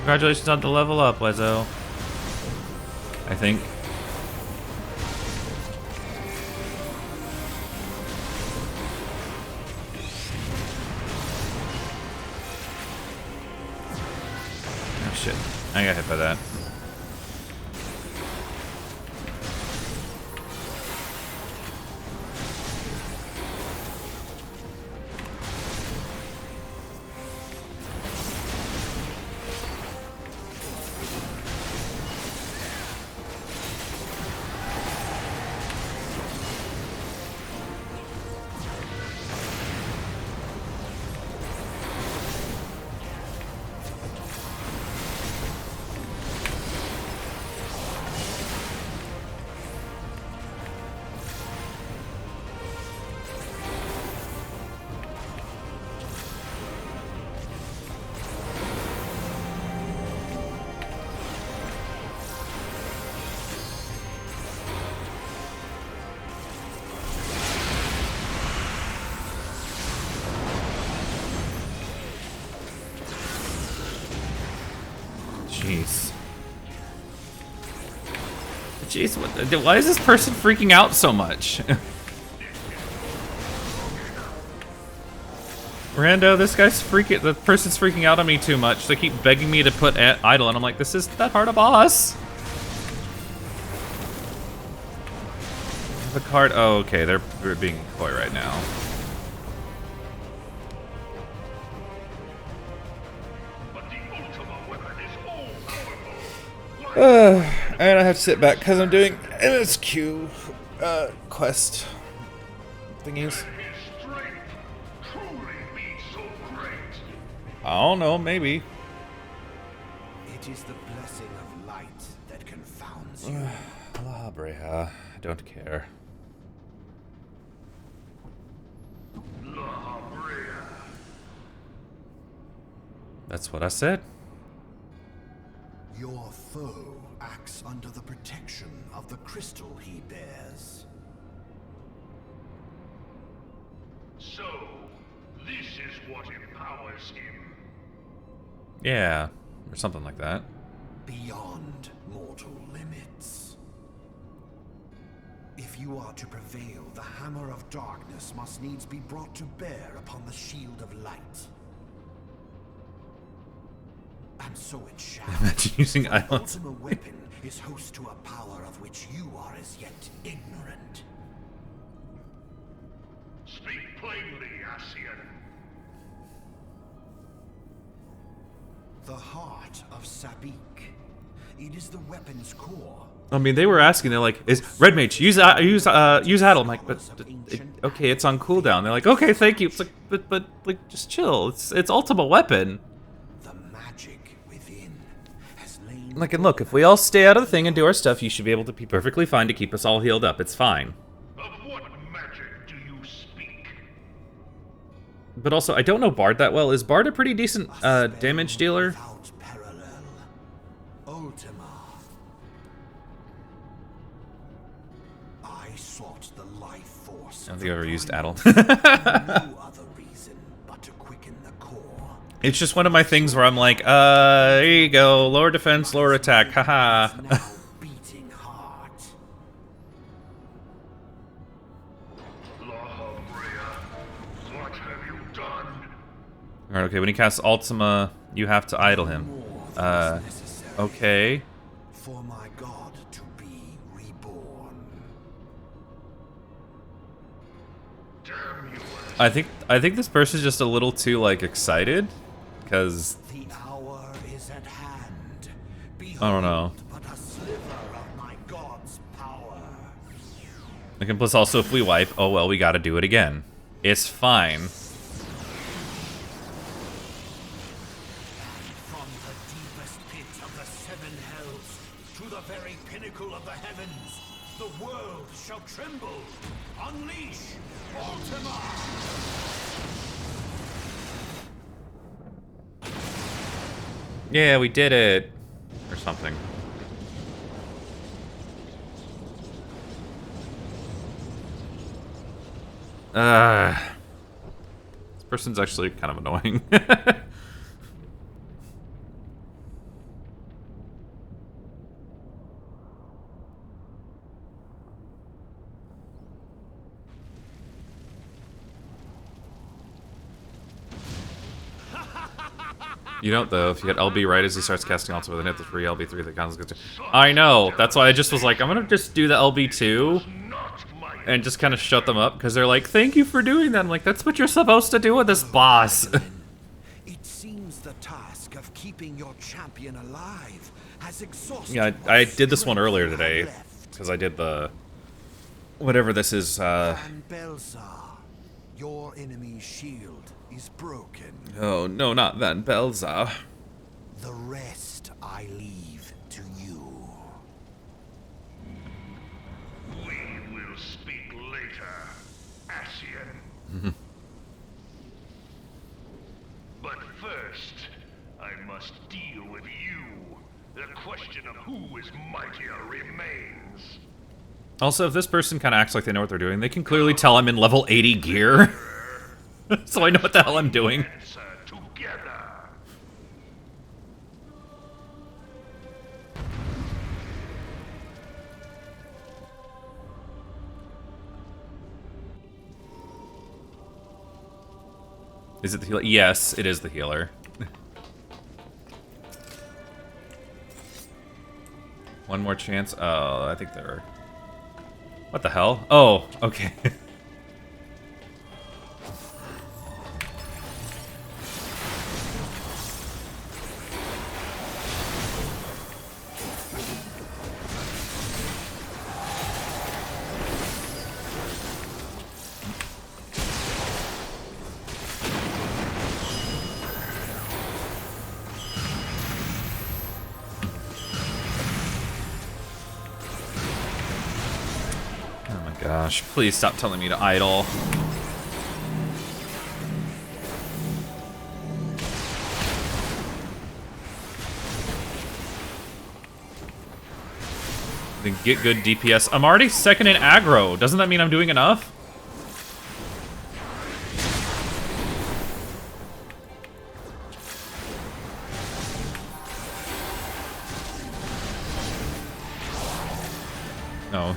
Congratulations on the level up, Lezo. I think. Oh shit. I got hit by that. Jeez. Jeez, why is this person freaking out so much? Rando, this guy's freaking. The person's freaking out on me too much. They keep begging me to put idle, and I'm like, this isn't that hard a boss. The card. Oh, okay. They're being coy right now. And I have to sit back because I'm doing MSQ quest thingies. I don't know, maybe. It is the blessing of light that confounds you. La Breha. I don't care. La Breha. That's what I said. Your foe acts under the protection of the crystal he bears. So, this is what empowers him. Yeah, or something like that. Beyond mortal limits. If you are to prevail, the hammer of darkness must needs be brought to bear upon the shield of light. And so it shall. Imagine using The islands. ultimate weapon is host to a power of which you are as yet ignorant. Speak plainly, Ascian. The heart of Sabik. It is the weapon's core. I mean, they were asking. They're like, "Is Red Mage use Addle?" I'm like, "But okay, it's on cooldown." They're like, "Okay, thank you." It's like, but like, just chill. It's ultimate weapon. Like, and look, if we all stay out of the thing and do our stuff, you should be able to be perfectly fine to keep us all healed up. It's fine. Of what magic do you speak? But also, I don't know Bard that well. Is Bard a pretty decent damage dealer? Ultima. I sought the life force. I don't think I've ever used Addle. No other reason but to quicken the core. It's just one of my things where I'm like, there you go, lower defense, lower attack, haha. Beating heart. What have you done? Alright, okay, when he casts Ultima, you have to idle him. Okay. For my god to be reborn. Damn you. I think this person's just a little too, like, excited. Because... The hour is at hand. I don't know. But a sliver of my god's power. Like, and plus also, if we wipe, oh well, we gotta do it again. It's fine. From the deepest pit of the seven hells to the very pinnacle of the heavens, the world shall tremble. Unleash Ultima! Yeah, we did it. Or something. This person's actually kind of annoying. You don't, though. If you get LB right as he starts casting Ultima, then hit the free LB3 that counts against you. I know. That's why I just was like, I'm gonna just do the LB2 and just kind of shut them up because they're like, "Thank you for doing that." I'm like, that's what you're supposed to do with this boss. It seems the task of keeping your champion alive has exhausted. Yeah, I did this one earlier today because I did the whatever this is. Van Belzar, your enemy's shield is broken. Oh no, not Van Belzar. The rest I leave to you. We will speak later, Ascian. But first, I must deal with you. The question of who is mightier remains. Also, if this person kind of acts like they know what they're doing, they can clearly tell I'm in level 80 gear. So I know what the hell I'm doing. Is it the healer? Yes, it is the healer. One more chance. Oh, I think they're... What the hell? Oh, okay. Gosh, please stop telling me to idle. Then get good DPS. I'm already second in aggro. Doesn't that mean I'm doing enough? No.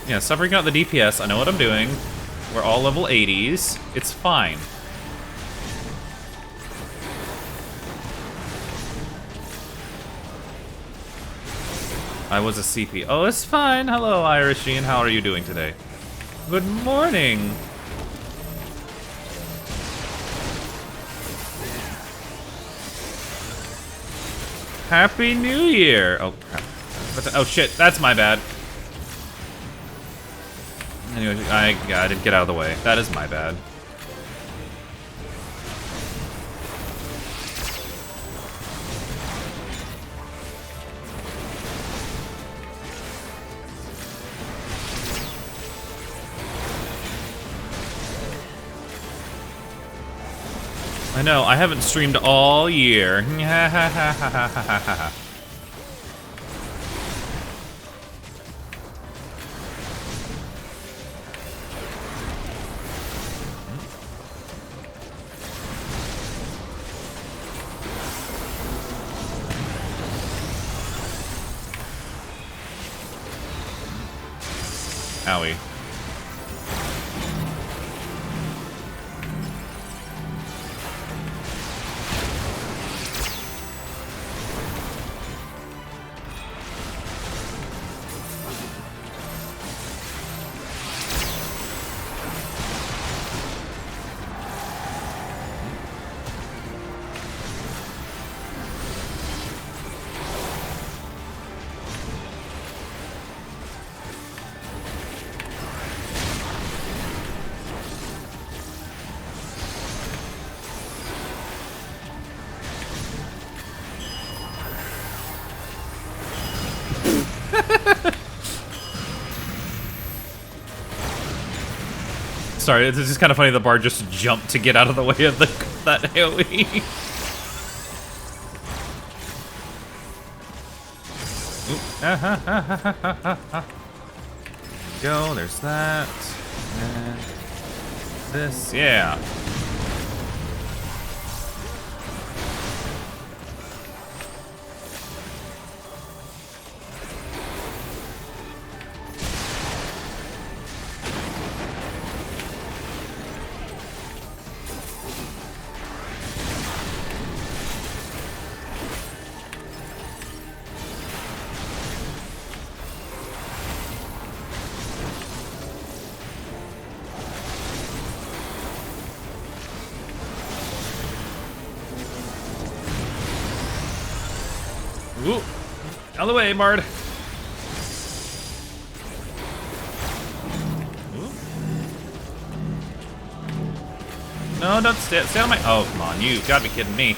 Yeah, stop freaking out the DPS. I know what I'm doing. We're all level 80s. It's fine. I was a CP. Oh, it's fine. Hello, Irishine. How are you doing today? Good morning. Happy New Year. Oh, crap. Oh, shit. That's my bad. Anyway, I didn't get out of the way. That is my bad. I know, I haven't streamed all year. Owie. Sorry, it's just kind of funny the bard just jumped to get out of the way of that AoE. Go, there's that. And this, yeah. Ooh. Out of the way, Bard. Ooh. No, don't stay on my... Oh, come on. You gotta be kidding me.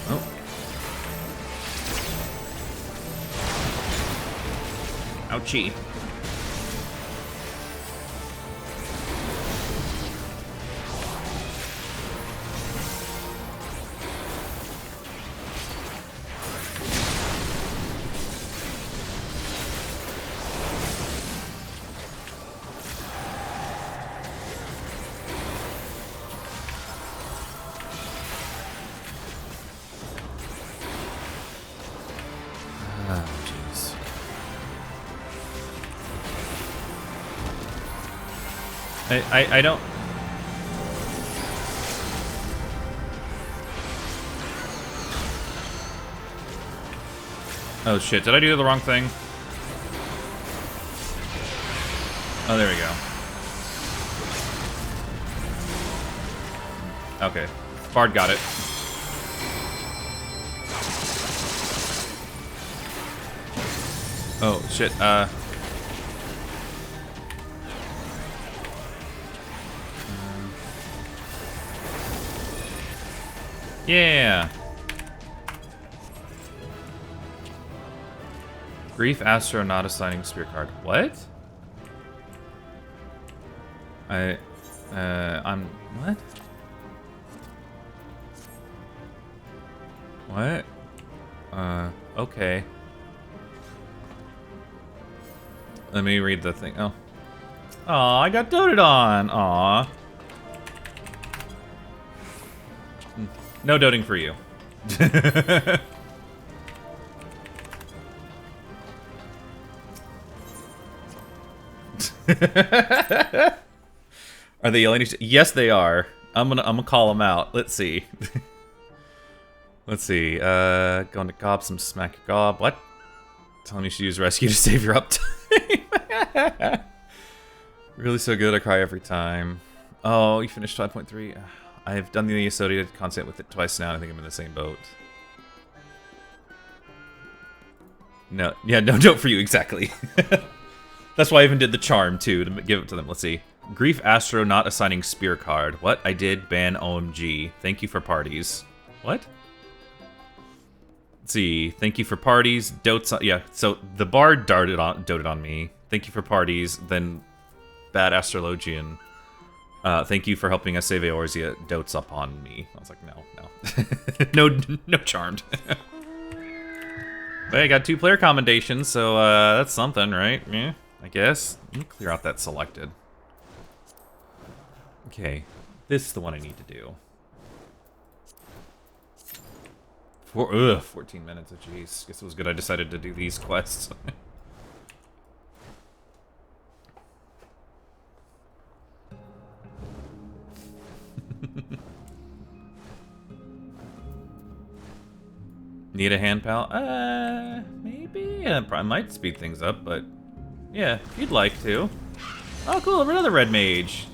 Oh. Ouchie. I don't... Oh shit, did I do the wrong thing? Oh, there we go. Okay. Bard got it. Oh, shit, yeah! Grief Astro not assigning spear card. What? I'm... What? What? Okay. Let me read the thing. Oh. Aw, I got doted on. Aw. No doting for you. Are they yelling? Yes, they are. I'm gonna call them out. Let's see. Let's see. Going to gob some smack your gob. What? Telling you should use rescue to save your uptime. Really so good. I cry every time. Oh, you finished 5.3. I've done the associated content with it twice now. I think I'm in the same boat. No, yeah, no dote for you exactly. That's why I even did the charm too to give it to them. Let's see. Grief Astro not assigning spear card. What? I did ban OMG. Thank you for parties. What? Let's see. Thank you for parties. Dotes on, yeah. So the bard doted on me. Thank you for parties. Then bad astrologian. Thank you for helping us save Eorzea. Dotes upon me. I was like, no. no charmed. But I got 2 player commendations, so that's something, right? Yeah, I guess. Let me clear out that selected. Okay, this is the one I need to do. 14 minutes, oh jeez. Guess it was good I decided to do these quests. Need a hand pal? Maybe? Yeah, I might speed things up, but... Yeah, if you'd like to. Oh, cool, another red mage.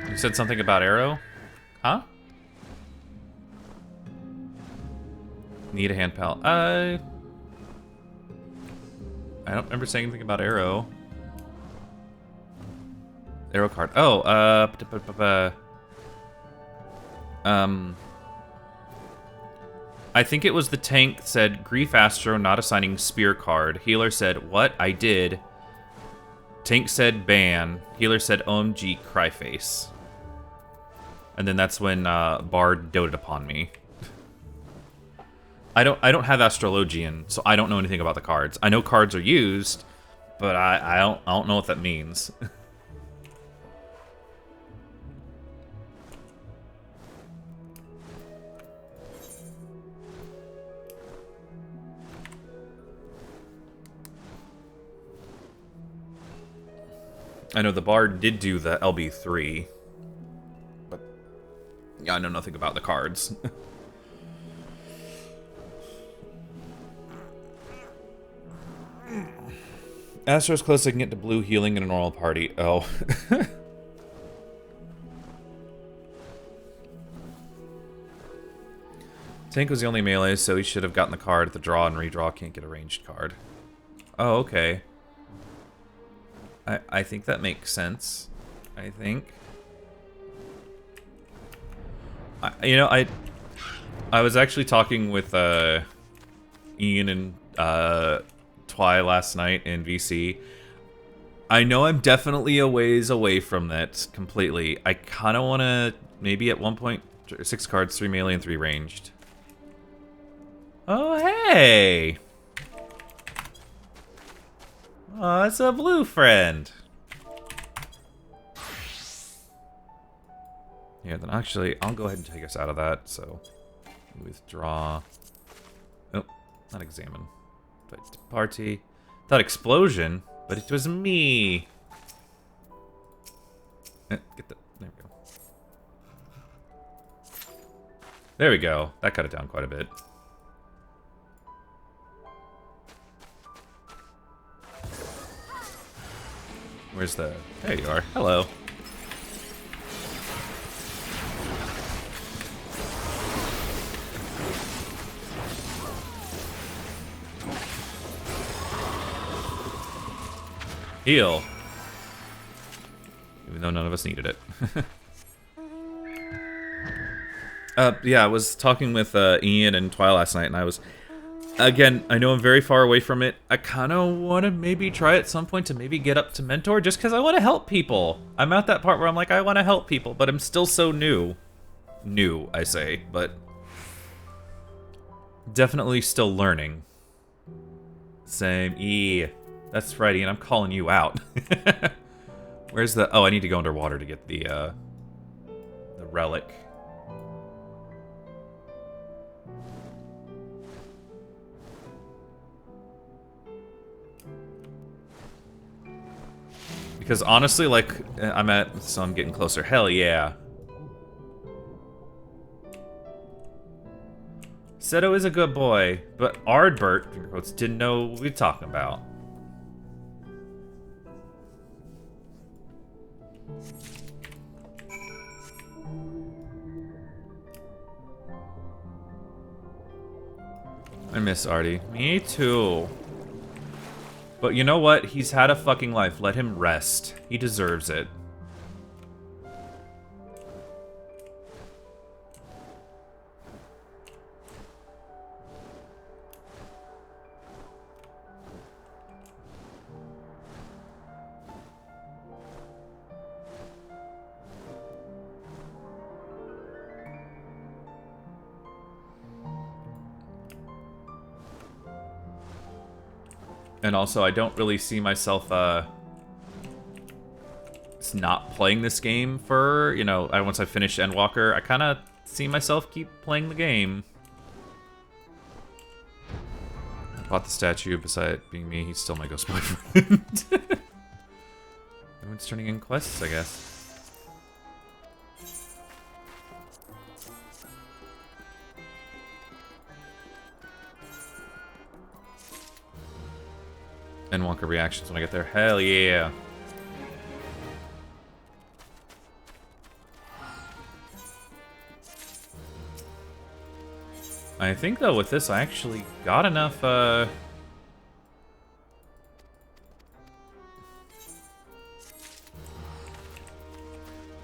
You said something about arrow? Huh? Need a hand pal. I don't remember saying anything about arrow. Arrow card. Oh, I think it was the tank said Grief Astro not assigning spear card. Healer said, what? I did. Tank said ban. Healer said OMG cryface. And then that's when Bard doted upon me. I don't have Astrologian, so I don't know anything about the cards. I know cards are used, but I don't know what that means. I know the Bard did do the LB3, but yeah, I know nothing about the cards. Astro's close, I can get to blue healing in a normal party. Oh. Tank was the only melee, so he should have gotten the card at the draw and redraw. Can't get a ranged card. Oh, okay. I think that makes sense. I think. I was actually talking with Ian and Twy last night in VC. I know I'm definitely a ways away from that completely. I kind of want to maybe at one point 6 cards, 3 melee and 3 ranged. Oh hey! Oh, it's a blue friend. Yeah, then actually I'll go ahead and take us out of that. So withdraw. Oh, not examine. Party. Thought explosion, but it was me. Get the. There we go. There we go. That cut it down quite a bit. Where's the... There you are. Hello. Heal. Even though none of us needed it. Yeah, I was talking with Ian and Twi last night, and I was... Again, I know I'm very far away from it. I kind of want to maybe try at some point to maybe get up to Mentor, just because I want to help people. I'm at that part where I'm like, I want to help people, but I'm still so new. New, I say, but... Definitely still learning. Same. That's right, Ian, I'm calling you out. Where's the... Oh, I need to go underwater to get the relic. Because honestly, like, so I'm getting closer. Hell yeah. Seto is a good boy, but Ardbert, finger quotes, didn't know what we were talking about. I miss Artie. Me too. But you know what? He's had a fucking life. Let him rest. He deserves it. And also, I don't really see myself, not playing this game for, you know, once I finish Endwalker, I kind of see myself keep playing the game. I bought the statue, beside being me, he's still my ghost boyfriend. Everyone's turning in quests, I guess. Endwalker reactions when I get there. Hell yeah. I think, though, with this, I actually got enough, I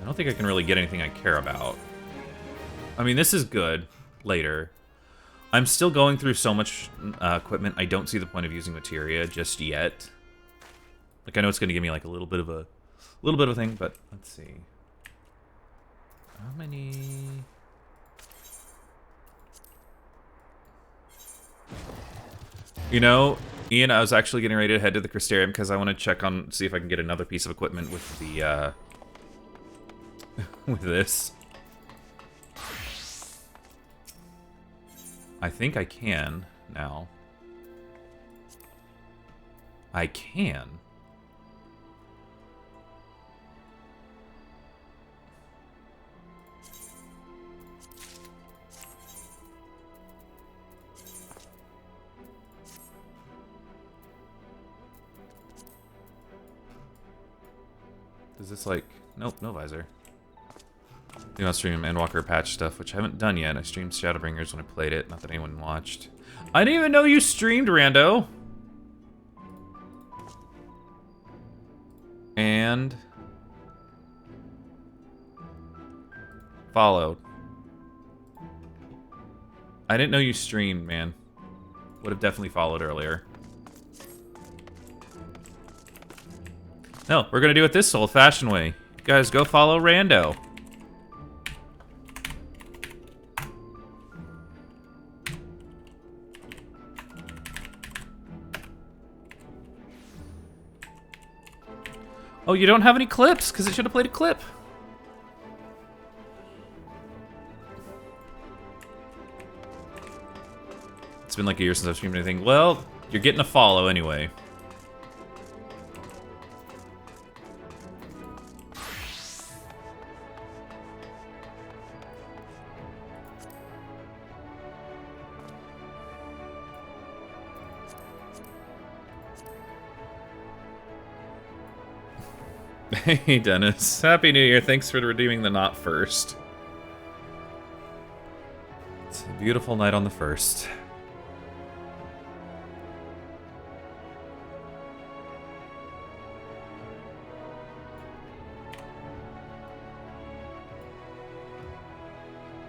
don't think I can really get anything I care about. I mean, this is good. Later. I'm still going through so much equipment, I don't see the point of using materia just yet. Like, I know it's going to give me, like, a little bit of a thing, but let's see. How many... You know, Ian, I was actually getting ready to head to the Crystarium because I want to check on, see if I can get another piece of equipment with the, with this. I think I can now. I can. Is this like... Nope, no visor. Do not stream Endwalker patch stuff, which I haven't done yet. I streamed Shadowbringers when I played it. Not that anyone watched. I didn't even know you streamed, Rando! And... followed. I didn't know you streamed, man. Would have definitely followed earlier. No, we're gonna do it this old-fashioned way. You guys go follow Rando. Oh, you don't have any clips? Because it should have played a clip. It's been like a year since I've streamed anything. Well, you're getting a follow anyway. Hey, Dennis. Happy New Year. Thanks for redeeming the not first. It's a beautiful night on the first.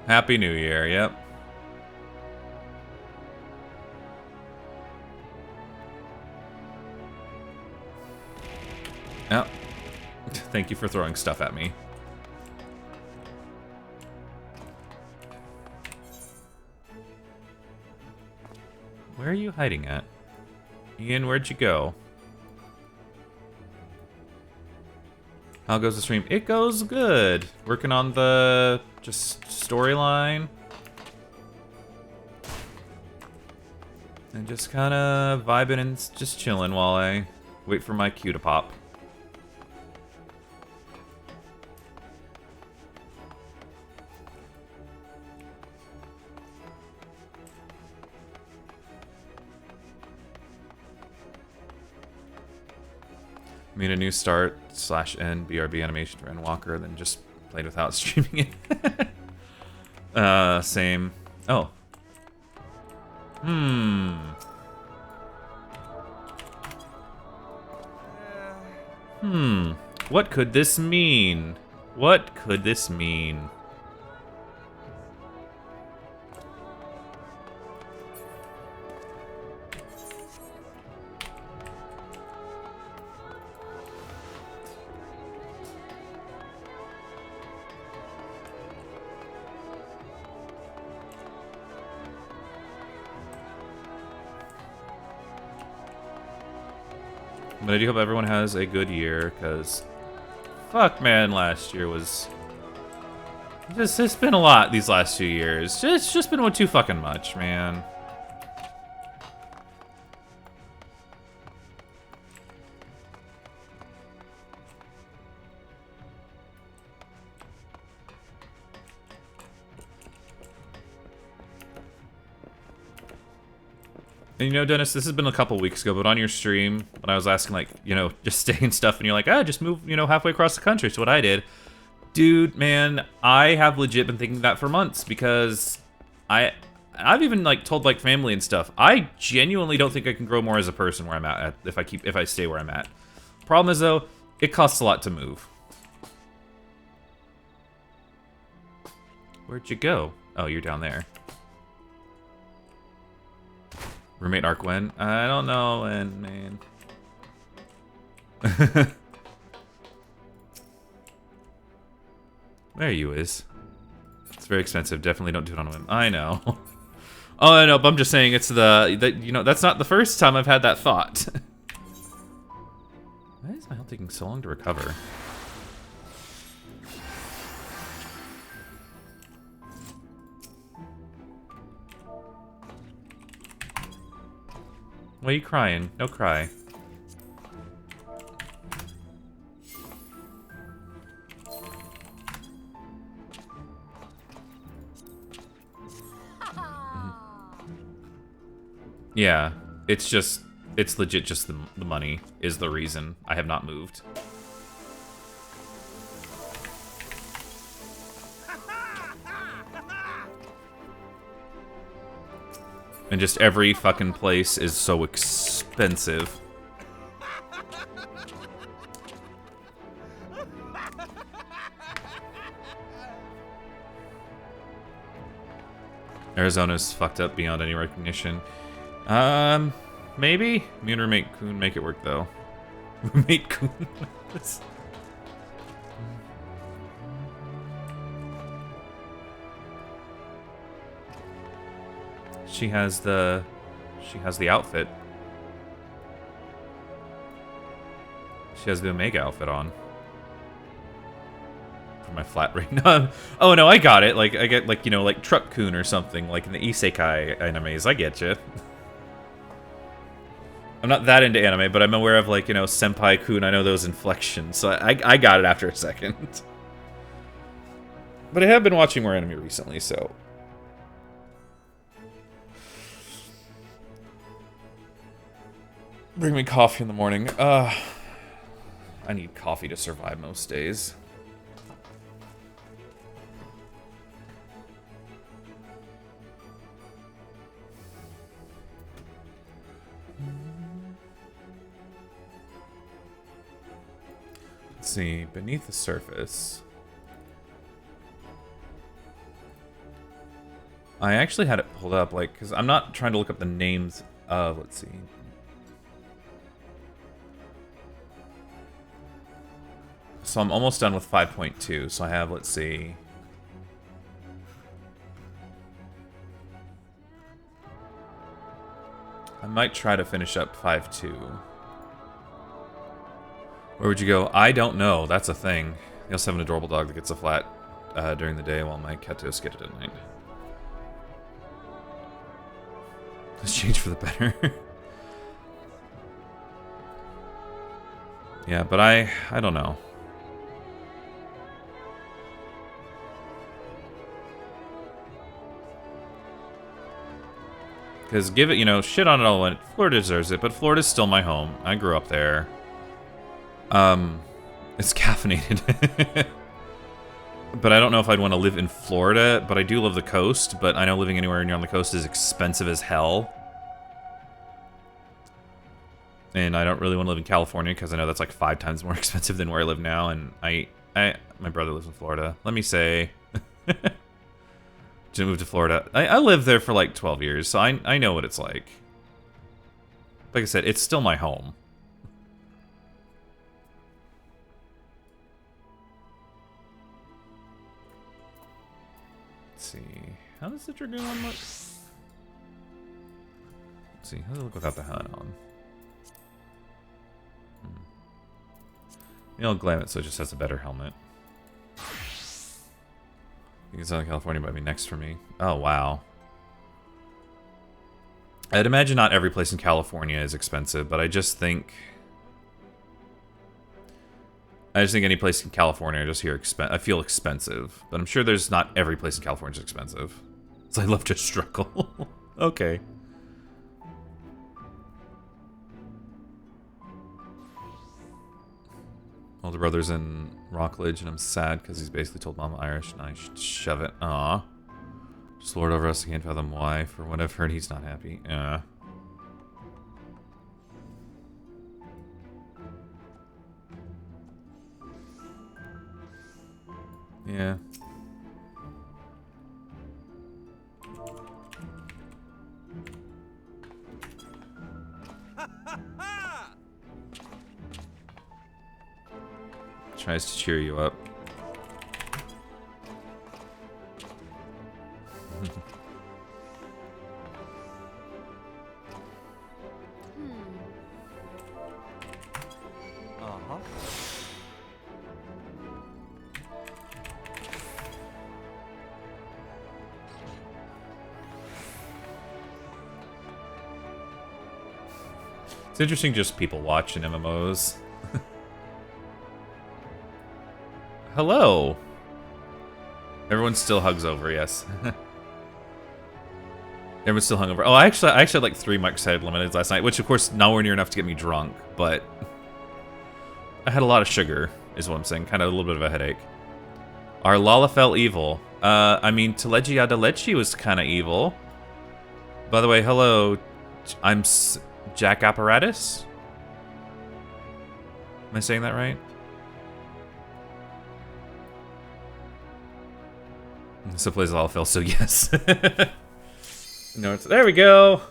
Happy New Year, yep. Yep. Thank you for throwing stuff at me. Where are you hiding at? Ian, where'd you go? How goes the stream? It goes good. Working on the just storyline. And just kind of vibing and just chilling while I wait for my cue to pop. Made a new start /end BRB animation for Endwalker, then just played without streaming it. Same. Oh. What could this mean? What could this mean? But I do hope everyone has a good year, because fuck, man, last year was it's been a lot these last 2 years. It's just been too fucking much, man. And you know, Dennis, this has been a couple weeks ago, but on your stream, when I was asking, like, you know, just stay and stuff, and you're like, just move, you know, halfway across the country. So what I did. Dude, man, I have legit been thinking that for months, because I've even, like, told, like, family and stuff. I genuinely don't think I can grow more as a person where I'm at if I stay where I'm at. Problem is, though, it costs a lot to move. Where'd you go? Oh, you're down there. Roommate Arquen? I don't know, and man. There you is. It's very expensive. Definitely don't do it on a whim. I know. Oh, I know, but I'm just saying it's you know, that's not the first time I've had that thought. Why is my health taking so long to recover? Why are you crying? No cry. Yeah, it's legit just the money is the reason I have not moved. And just every fucking place is so expensive. Arizona's fucked up beyond any recognition. Maybe? Me and Roommate Coon make it work, though. Roommate Coon? She has the outfit. She has the Omega outfit on. For my flat rate. Oh no, I got it. Like I get like, you know, like Truck Kun or something, like in the Isekai animes. I get you. I'm not that into anime, but I'm aware of, like, you know, Senpai Kun. I know those inflections, so I got it after a second. But I have been watching more anime recently, so. Bring me coffee in the morning. I need coffee to survive most days. Let's see, beneath the surface. I actually had it pulled up, like, because I'm not trying to look up the names of, let's see. So I'm almost done with 5.2, so I have, let's see. I might try to finish up 5.2. Where would you go? I don't know. That's a thing. They also have an adorable dog that gets a flat during the day while my Katos get it at night. Let's change for the better. Yeah, but I don't know. Because give it, you know, shit on it all. Florida deserves it, but Florida's still my home. I grew up there. It's caffeinated. But I don't know if I'd want to live in Florida, but I do love the coast, but I know living anywhere near on the coast is expensive as hell. And I don't really want to live in California because I know that's like 5 times more expensive than where I live now, and my brother lives in Florida. Let me say... to move to Florida. I lived there for like 12 years, so I know what it's like. Like I said, it's still my home. Let's see. How does the Dragoon one look? Let's see. How does it look without the hat on? Maybe I'll glam it so it just has a better helmet. I think Southern California might be next for me. Oh, wow. I'd imagine not every place in California is expensive, but I just think any place in California, I just hear I feel expensive. But I'm sure there's not every place in California is expensive. So I love to struggle. Okay. Older brother's in Rockledge, and I'm sad because he's basically told Mom I'm Irish, and I should shove it. Aw. Just lord over us, I can't fathom why. For what I've heard, he's not happy. Yeah. Yeah. Tries to cheer you up. It's interesting just people watch in MMOs. Hello. Everyone still hugs over, yes. Everyone's still hungover. Oh, I actually had like 3 Mike-sided limiteds last night, which of course nowhere near enough to get me drunk, but I had a lot of sugar, is what I'm saying. Kind of a little bit of a headache. Are Lalafell evil? I mean, Teleji Adelechi was kind of evil. By the way, hello. I'm Jack Apparatus? Am I saying that right? So plays Lalafell, so yes. No, there we go.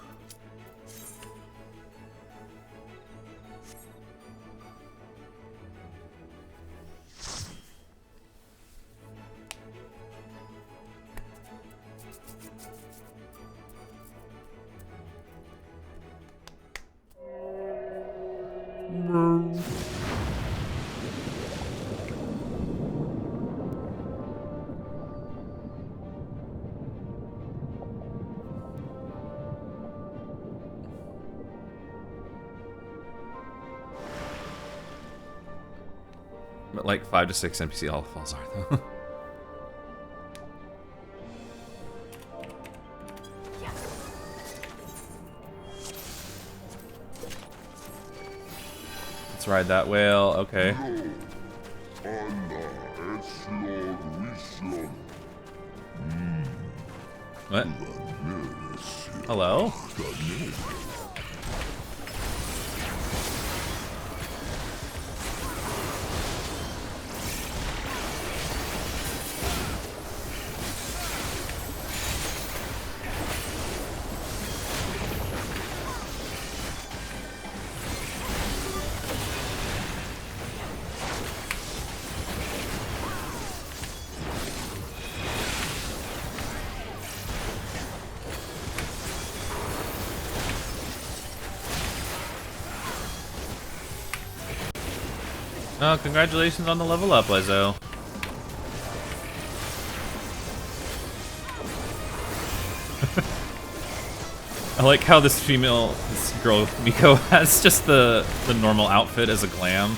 But like 5 to 6 NPC all falls are though. Let's ride that whale. Okay. What? Hello? Oh, congratulations on the level up, Lezo. I like how this girl, Miko, has just the normal outfit as a glam.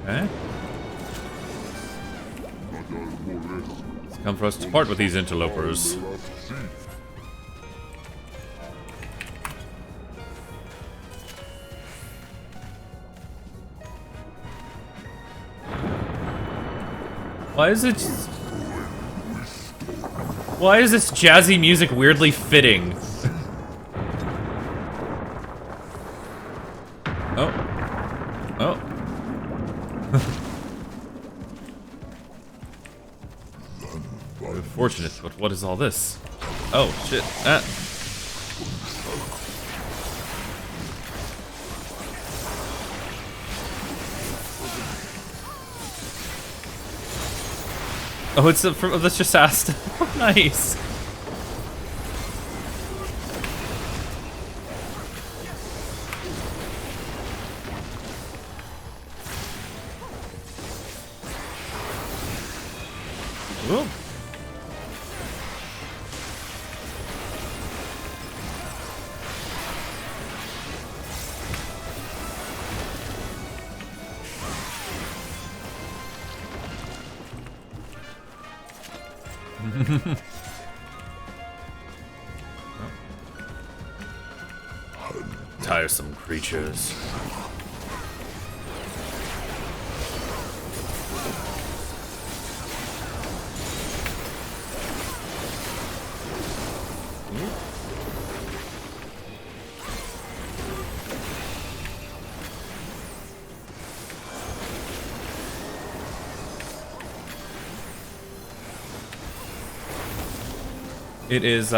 Okay. It's come for us to part with these interlopers. Why is this jazzy music weirdly fitting? Oh. Oh. Very fortunate, but what is all this? Oh, shit. Ah. Oh, it's that's just asked. Nice. Ooh. Tiresome creatures. It is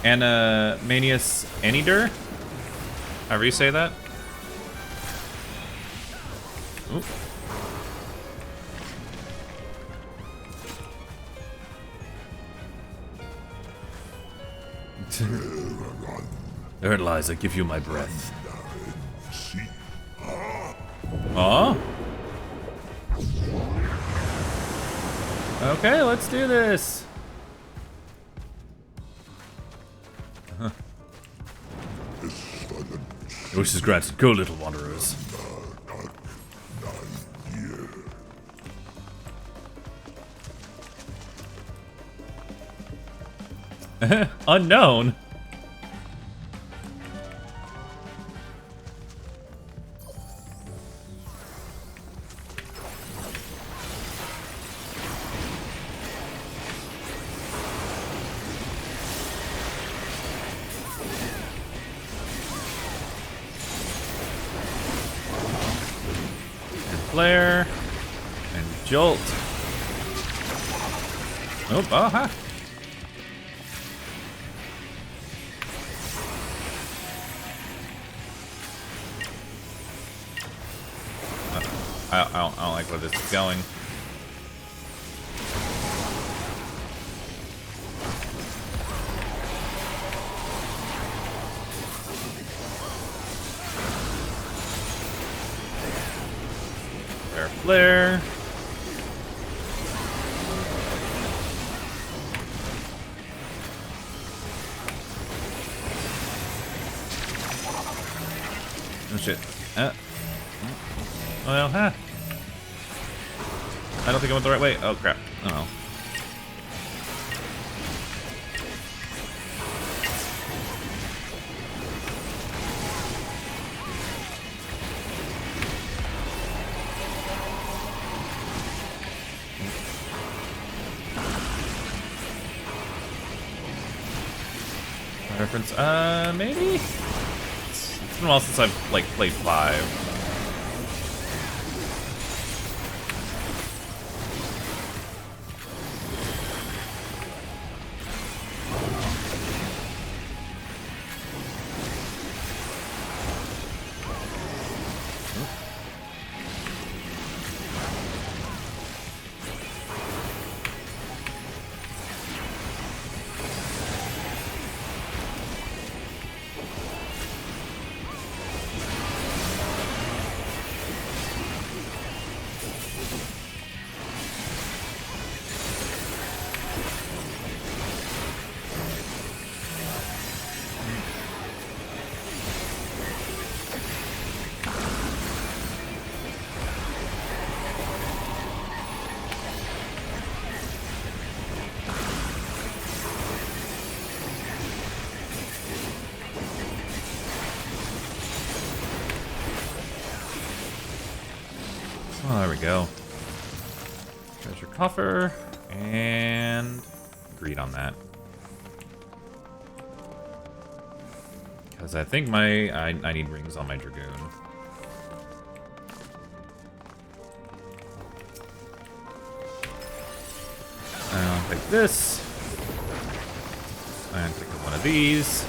Animanius Anidur? However you say that? Ooh. There it lies, I give you my breath. Aw? Okay, let's do this. Huh. Your wish is granted. Go, little wanderers. Unknown. Flare and jolt. Oh, aha! I don't like where this is going. Flare. Oh shit. Well, huh. I don't think I went the right way. Oh crap. Oh well. Reference, maybe? It's been a while since I've, like, played 5. Oh, there we go. Treasure coffer, and agreed on that. Because I think I need rings on my Dragoon. I'll take this. And pick up one of these.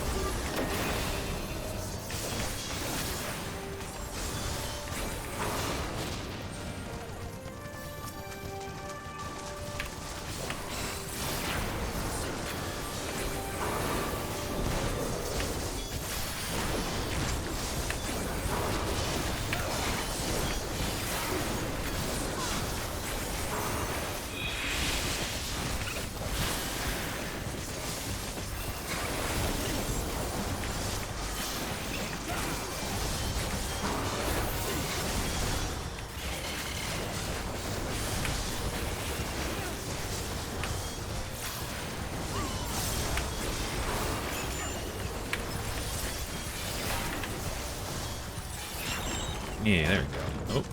Yeah, there we go. Oh.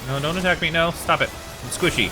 No, don't attack me. No, stop it. I'm squishy.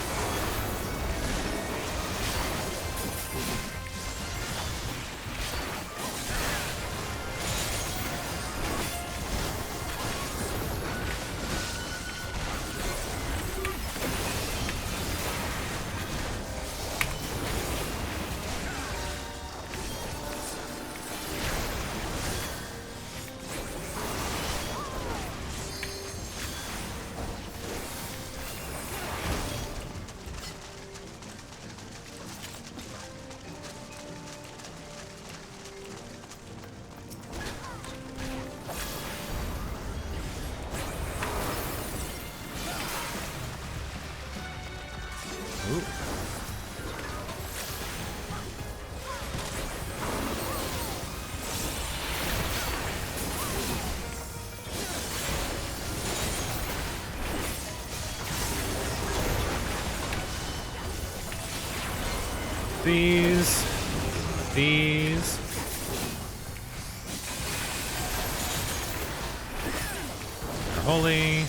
These. Holy.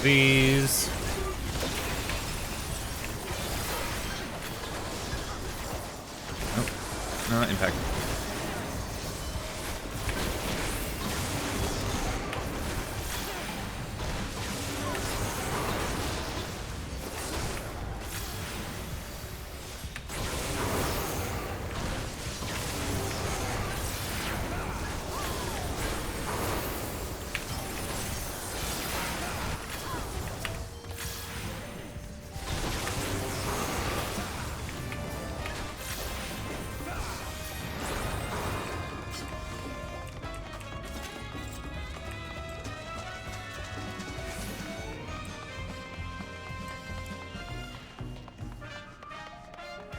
These. Nope. No, impact.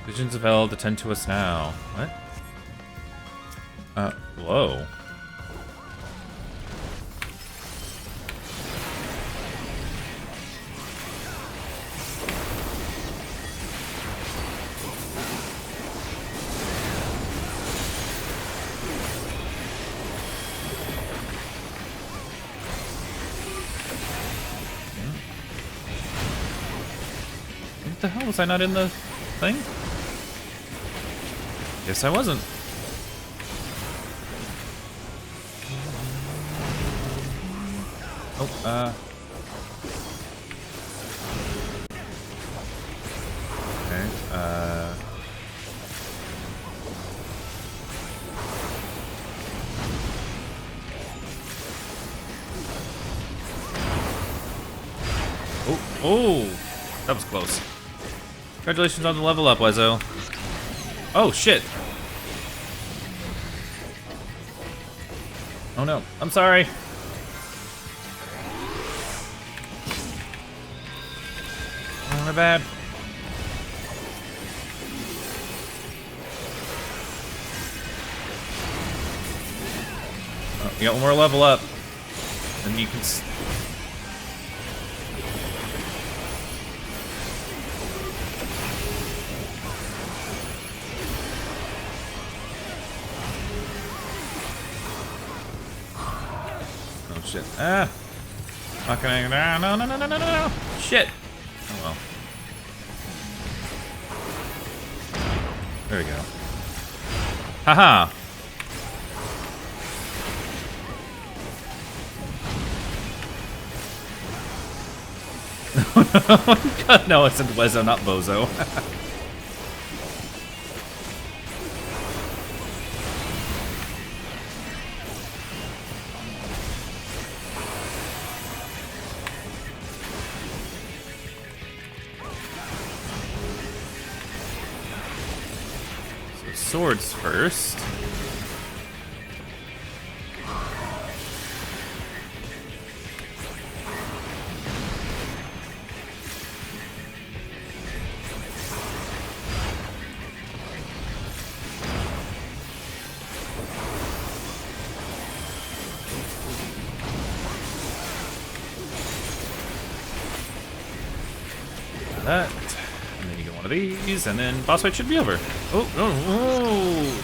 Visions of hell, attend to us now. What? Whoa. What the hell? Was I not in the thing? Guess I wasn't. Oh, okay, Oh, that was close. Congratulations on the level up, Wezzo. Oh, shit. Oh, no. I'm sorry. Oh, my bad. Oh, you got one more level up. And you can... Shit. Ah! Fucking no. Shit! Oh well. There we go. Haha! Oh no! God, no, it's Wezzo, not Bozo. Swords first. That. And then you get one of these, and then boss fight should be over. Oh, oh, oh.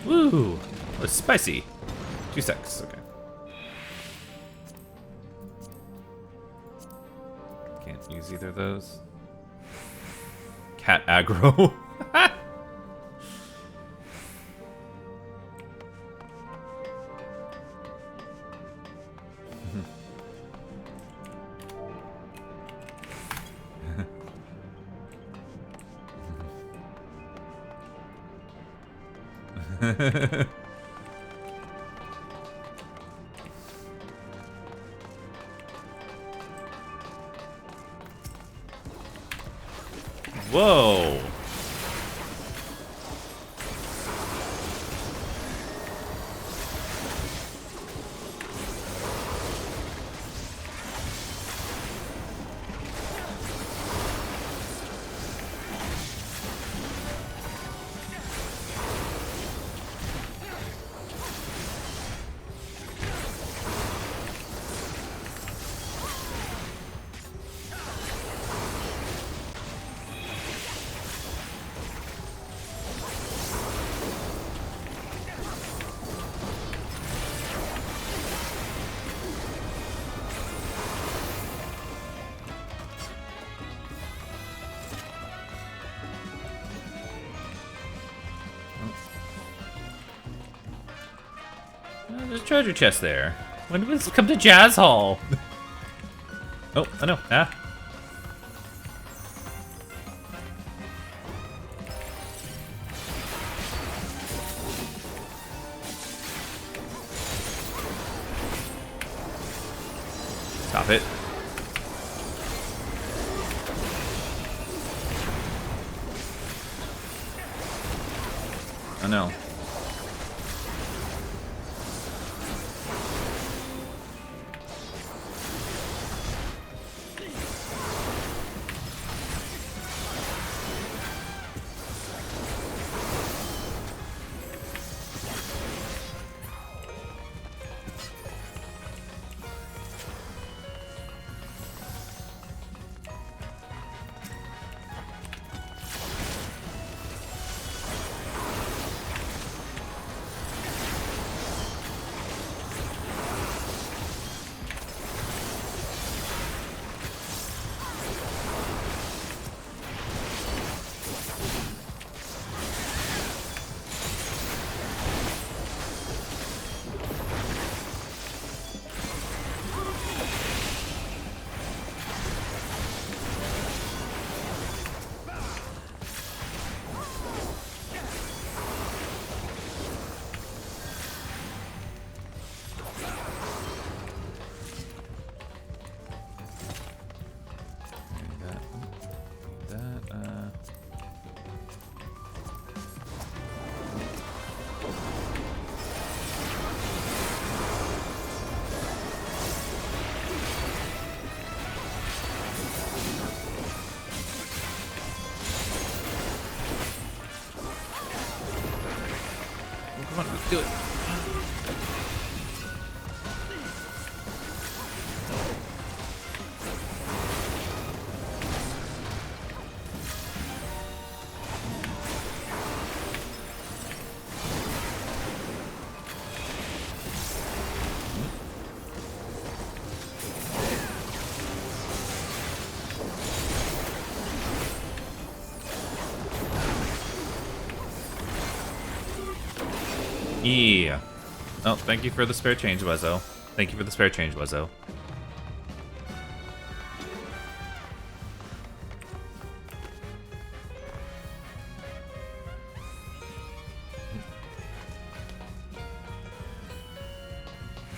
Woo! It's spicy. 2 seconds, okay. Can't use either of those. Cat aggro. Whoa. There's a treasure chest there. When did this come to Jazz Hall? Oh, I know. Ah. Stop it. I know. Do it. Yeah. Oh, thank you for the spare change, Wezzo. Thank you for the spare change, Wezzo.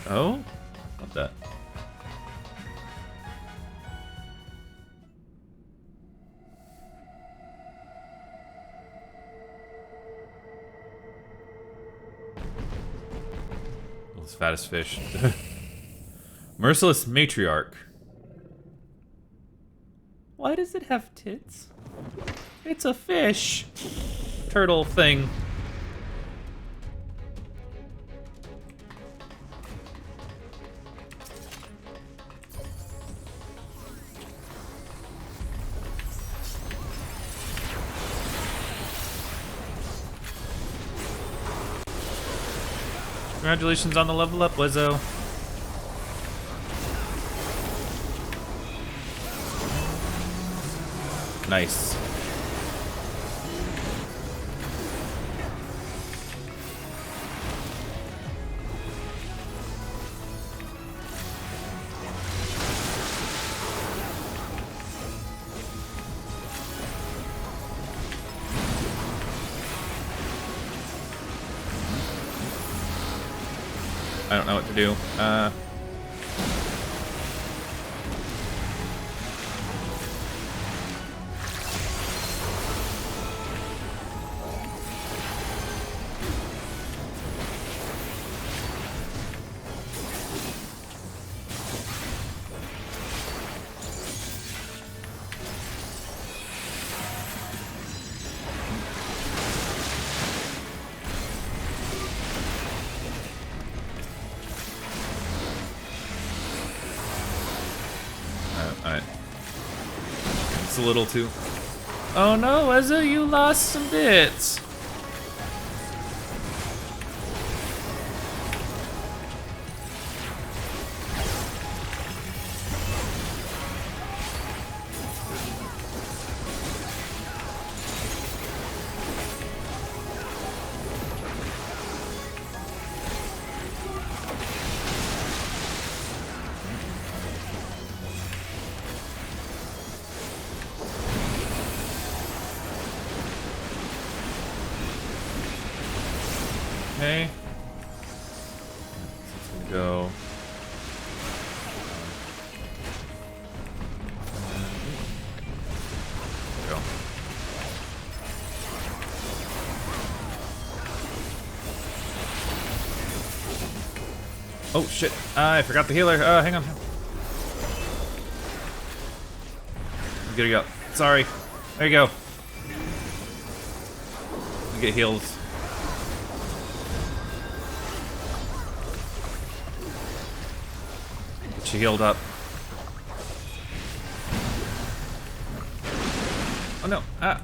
Oh? Love that. World's fattest fish. Merciless matriarch. Why does it have tits? It's a fish. Turtle thing. Congratulations on the level up, Wizzo. Nice. I don't know what to do. Alright. It's a little too... Oh no, Ezra, you lost some bits! Okay. So it's gonna go. Go. Oh shit! I forgot the healer. Hang on. I'm gonna go. Sorry. There you go. You get healed. She healed up. Oh no! Ah!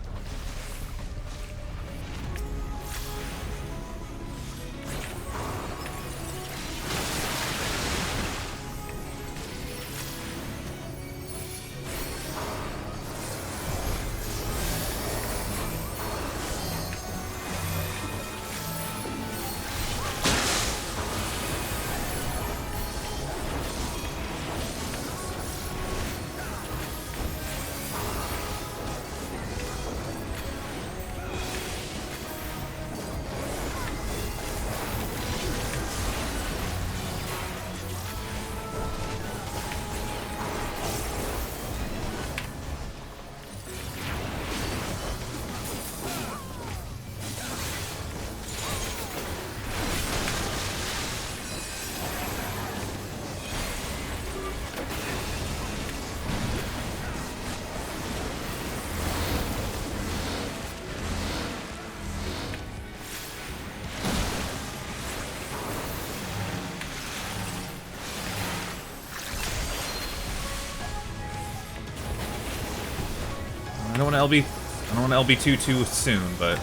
I don't want to LB. I don't want to LB too soon, but.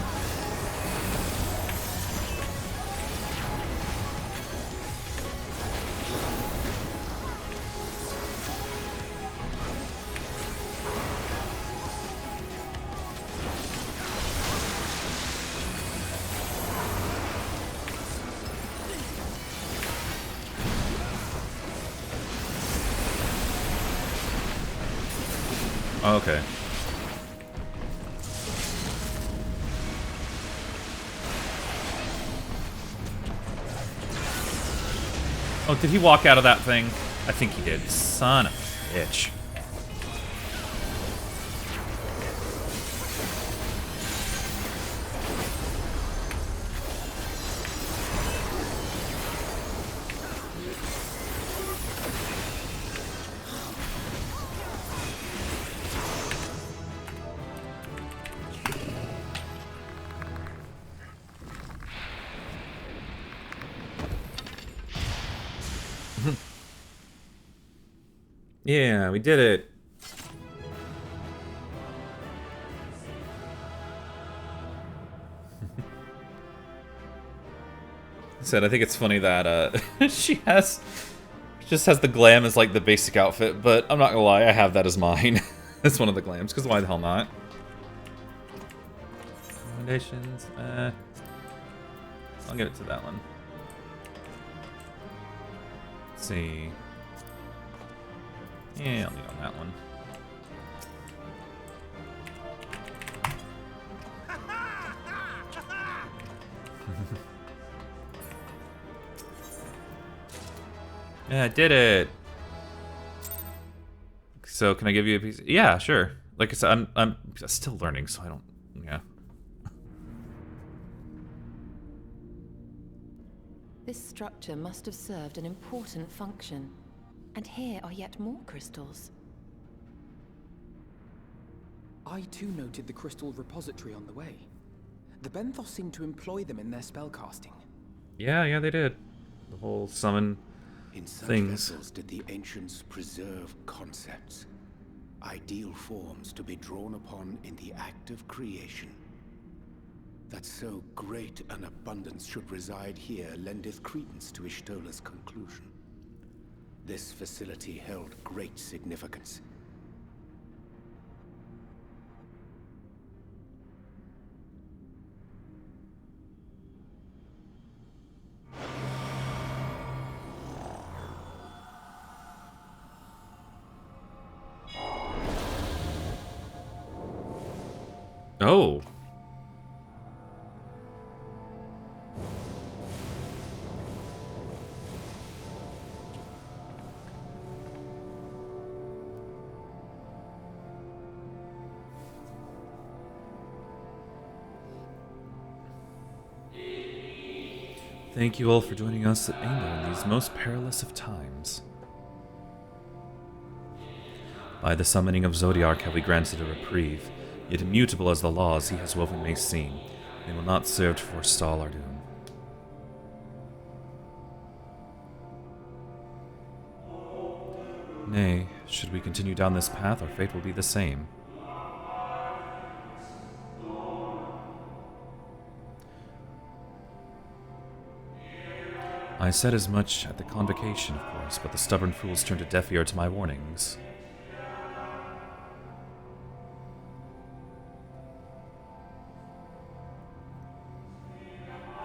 Oh, okay. Oh, did he walk out of that thing? I think he did. Son of a bitch. Yeah, we did it. I think it's funny that she just has the glam as like the basic outfit, but I'm not gonna lie, I have that as mine. It's one of the glams, because why the hell not? Recommendations, I'll give it to that one. Let's see. Yeah, I'll leave on that one. Yeah, I did it. So, can I give you a piece? Yeah, sure. Like I said, I'm still learning, so I don't. Yeah. This structure must have served an important function. And here are yet more crystals. I too noted the crystal repository on the way. The Benthos seemed to employ them in their spellcasting. Yeah, they did. The whole summon In such things. vessels did the ancients preserve concepts, ideal forms to be drawn upon in the act of creation. That so great an abundance should reside here lendeth credence to Ishtola's conclusion. This facility held great significance. Oh. Thank you all for joining us at Ainur in these most perilous of times. By the summoning of Zodiark have we granted a reprieve, yet immutable as the laws he has woven may seem, they will not serve to forestall our doom. Nay, should we continue down this path, our fate will be the same. I said as much at the convocation, of course, but the stubborn fools turned a deaf ear to my warnings.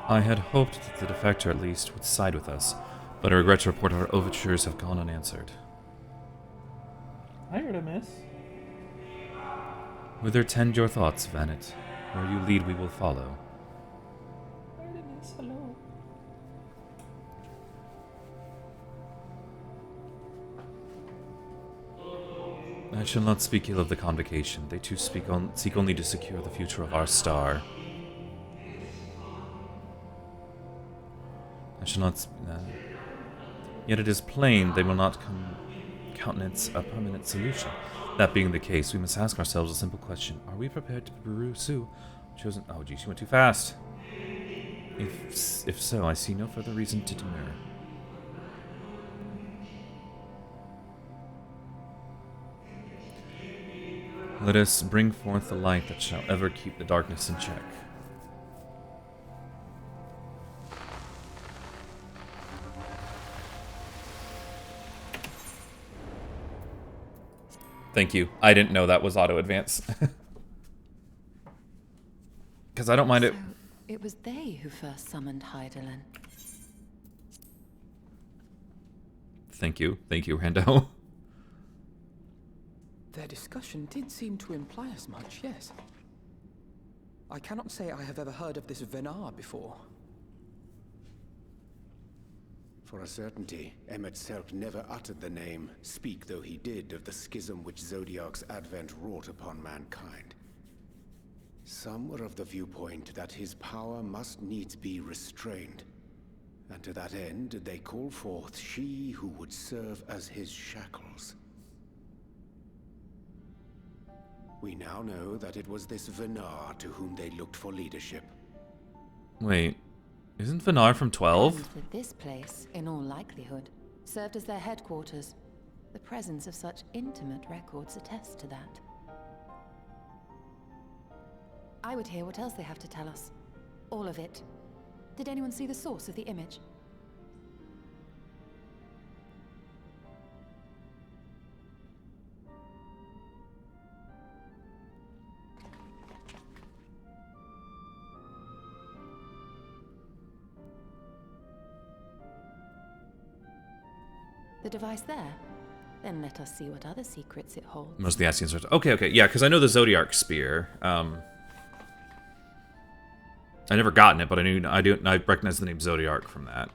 I had hoped that the defector at least would side with us, but I regret to report our overtures have gone unanswered. I heard a miss. Whither tend your thoughts, Vanet? Where you lead, we will follow. Artemis, hello. I shall not speak ill of the convocation. They too seek only to secure the future of our star. I shall not. Yet it is plain they will not countenance a permanent solution. That being the case, we must ask ourselves a simple question: are we prepared to pursue chosen? Oh, geez, she went too fast. If so, I see no further reason to demur. Let us bring forth the light that shall ever keep the darkness in check. Thank you. I didn't know that was auto advance. Because I don't mind it. So, it was they who first summoned Hydaelyn. Thank you. Thank you, Rando. Their discussion did seem to imply as much, yes. I cannot say I have ever heard of this Venar before. For a certainty, Emmet Selk never uttered the name, speak though he did of the schism which Zodiark's advent wrought upon mankind. Some were of the viewpoint that his power must needs be restrained, and to that end did they call forth she who would serve as his shackles. We now know that it was this Venar to whom they looked for leadership. Wait, isn't Venar from 12? And that this place, in all likelihood, served as their headquarters. The presence of such intimate records attests to that. I would hear what else they have to tell us. All of it. Did anyone see the source of the image? The device there? Then let us see what other secrets it holds. Most of the Ascians are... Okay, yeah, because I know the Zodiark Spear. I never gotten it, but I recognize the name Zodiark from that.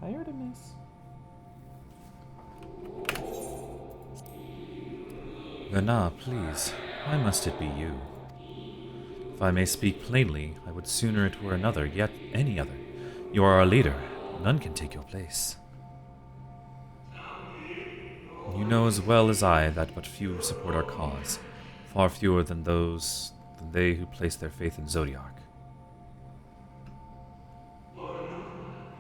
I heard a miss. Venar, please. Why must it be you? If I may speak plainly, I would sooner it were another, yet any other. You are our leader. None can take your place. You know as well as I that but few support our cause. Far fewer than they who place their faith in Zodiark.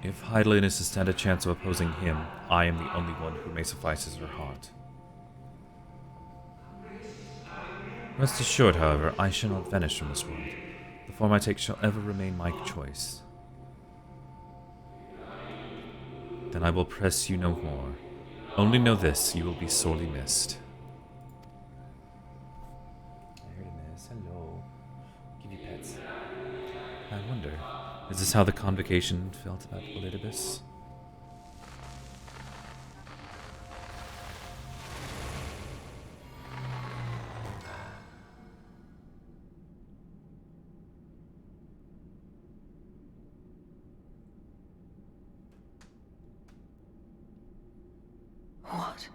If Hydaelyn is to stand a chance of opposing him, I am the only one who may suffice as her heart. Rest assured, however, I shall not vanish from this world. The form I take shall ever remain my choice. Then I will press you no more. Only know this, you will be sorely missed. I heard a miss. Hello. Give you pets. I wonder, is this how the convocation felt about Elidibus? What?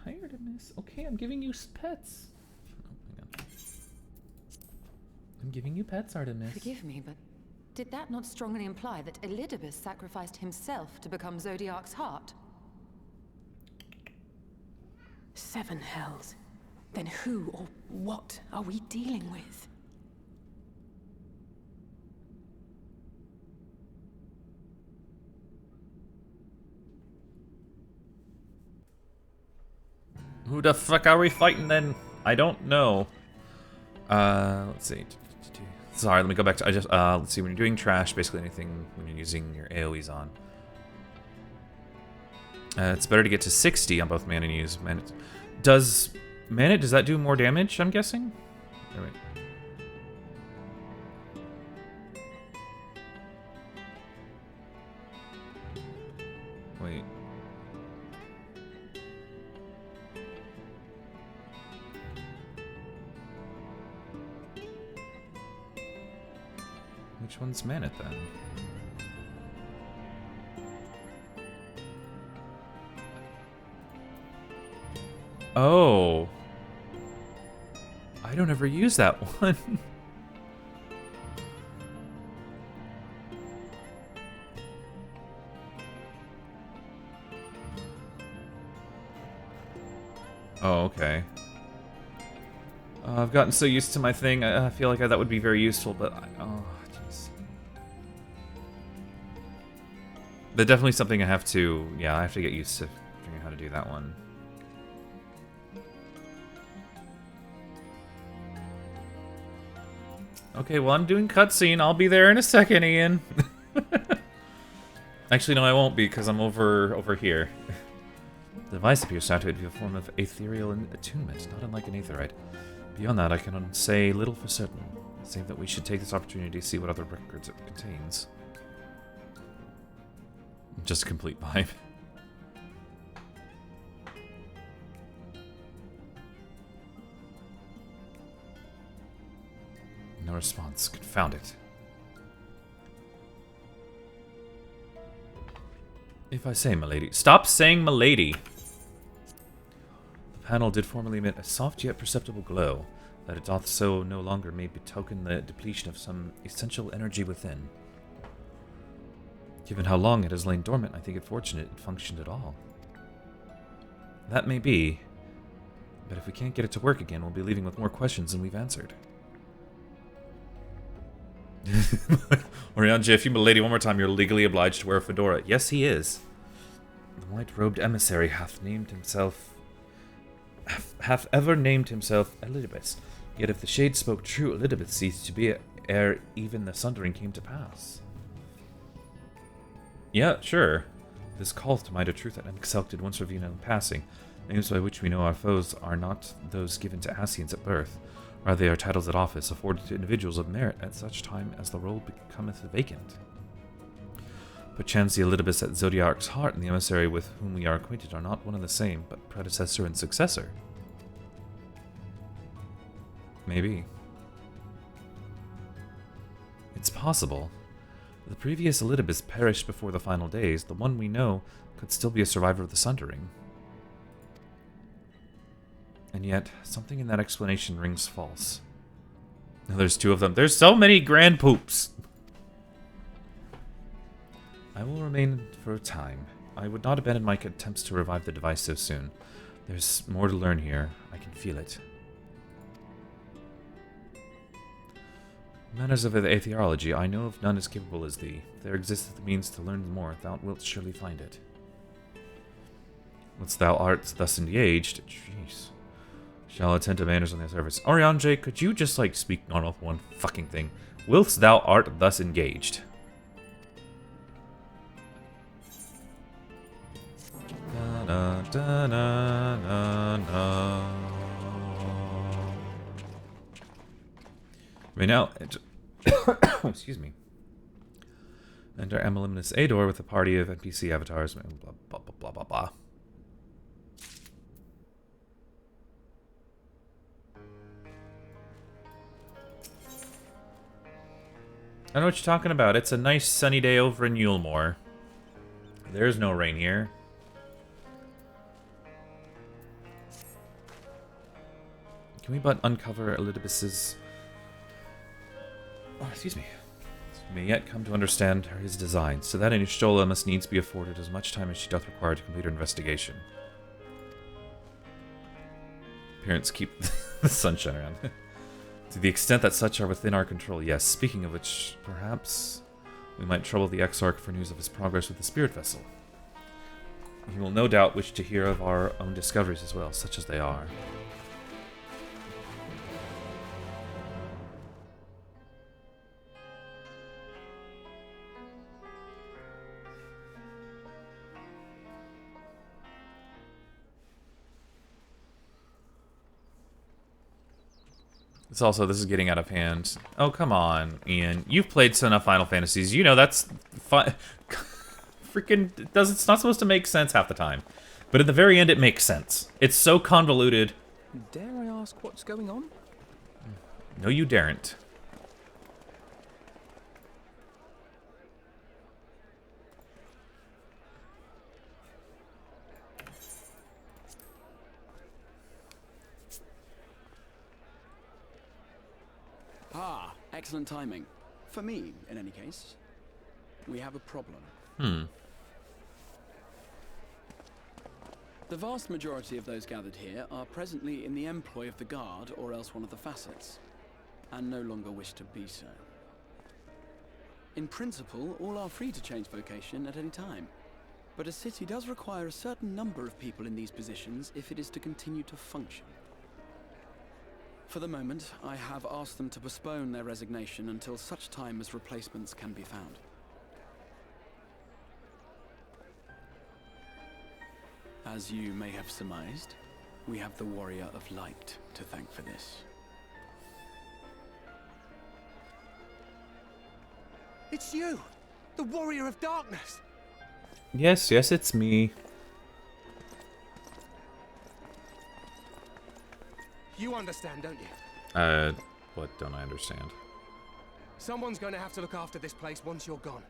Hi, Artemis. Okay, I'm giving you pets. Oh my god. I'm giving you pets, Artemis. Forgive me, but did that not strongly imply that Elidibus sacrificed himself to become Zodiark's heart? 7 hells. Then who or what are we dealing with? Who the fuck are we fighting then? I don't know. Let's see. Sorry, let me go back to... let's see, when you're doing trash, basically anything when you're using your AoEs on. It's better to get to 60 on both mana and use mana. Does that do more damage, I'm guessing? Oh, wait. Wait. Which one's Manet then? Oh. I don't ever use that one. Oh, okay. I've gotten so used to my thing, I feel like that would be very useful, but... oh, jeez. But definitely something I have to... yeah, I have to get used to figuring out how to do that one. Okay, well, I'm doing cutscene. I'll be there in a second, Ian. Actually, no, I won't be, because I'm over here. The device appears to be a form of ethereal attunement, not unlike an aetherite. Beyond that, I can say little for certain, save that we should take this opportunity to see what other records it contains. Just a complete vibe. No response. Confound it. If I say, milady. Stop saying milady! The panel did formerly emit a soft yet perceptible glow. That it doth so no longer may betoken the depletion of some essential energy within. Given how long it has lain dormant, I think it fortunate it functioned at all. That may be, but if we can't get it to work again, we'll be leaving with more questions than we've answered. Orianja, if you milady one more time, you're legally obliged to wear a fedora. Yes, he is. The white-robed emissary hath ever named himself Elidibus. Yet if the shade spoke true, Elidibus ceased to be ere even the sundering came to pass. Yeah, sure. This calleth to mind a truth that Emxelk did once reveal in passing. Names by which we know our foes are not those given to Ascians at birth. Rather, they are titles at office, afforded to individuals of merit at such time as the role becometh vacant. Perchance the Elidibus at Zodiark's heart and the emissary with whom we are acquainted are not one and the same, but predecessor and successor. Maybe. It's possible. The previous Elidibus perished before the final days. The one we know could still be a survivor of the Sundering. And yet, something in that explanation rings false. Now there's two of them. There's so many grand poops! I will remain for a time. I would not abandon my attempts to revive the device so soon. There's more to learn here. I can feel it. Matters of atheology, I know of none as capable as thee. If there existeth the means to learn more, thou wilt surely find it. Once thou art thus engaged... Jeez. Shall attend to manners on their service. Orianje, could you just, like, speak normal for one fucking thing? Whilst thou art thus engaged. Da, da, da, da, da. Right now, excuse me. Enter Emiliminus Ador with a party of NPC avatars. Blah, blah, blah, blah, blah, blah. I know what you're talking about. It's a nice sunny day over in Yulemoor. There's no rain here. Can we but uncover Elidibus's... oh, excuse me. We may yet come to understand his designs. So that Y'shtola must needs be afforded as much time as she doth require to complete her investigation. Parents keep the sunshine around. To the extent that such are within our control, yes. Speaking of which, perhaps we might trouble the Exarch for news of his progress with the spirit vessel. He will no doubt wish to hear of our own discoveries as well, such as they are. It's also, this is getting out of hand. Oh, come on, Ian. You've played enough Final Fantasies. You know that's fun. Freaking, it's not supposed to make sense half the time. But at the very end, it makes sense. It's so convoluted. Dare I ask what's going on? No, you daren't. Ah, excellent timing. For me, in any case. We have a problem. The vast majority of those gathered here are presently in the employ of the Guard or else one of the facets, and no longer wish to be so. In principle, all are free to change vocation at any time, but a city does require a certain number of people in these positions if it is to continue to function. For the moment, I have asked them to postpone their resignation until such time as replacements can be found. As you may have surmised, we have the Warrior of Light to thank for this. It's you! The Warrior of Darkness! Yes, yes, it's me. You understand, don't you? What don't I understand? Someone's going to have to look after this place once you're gone.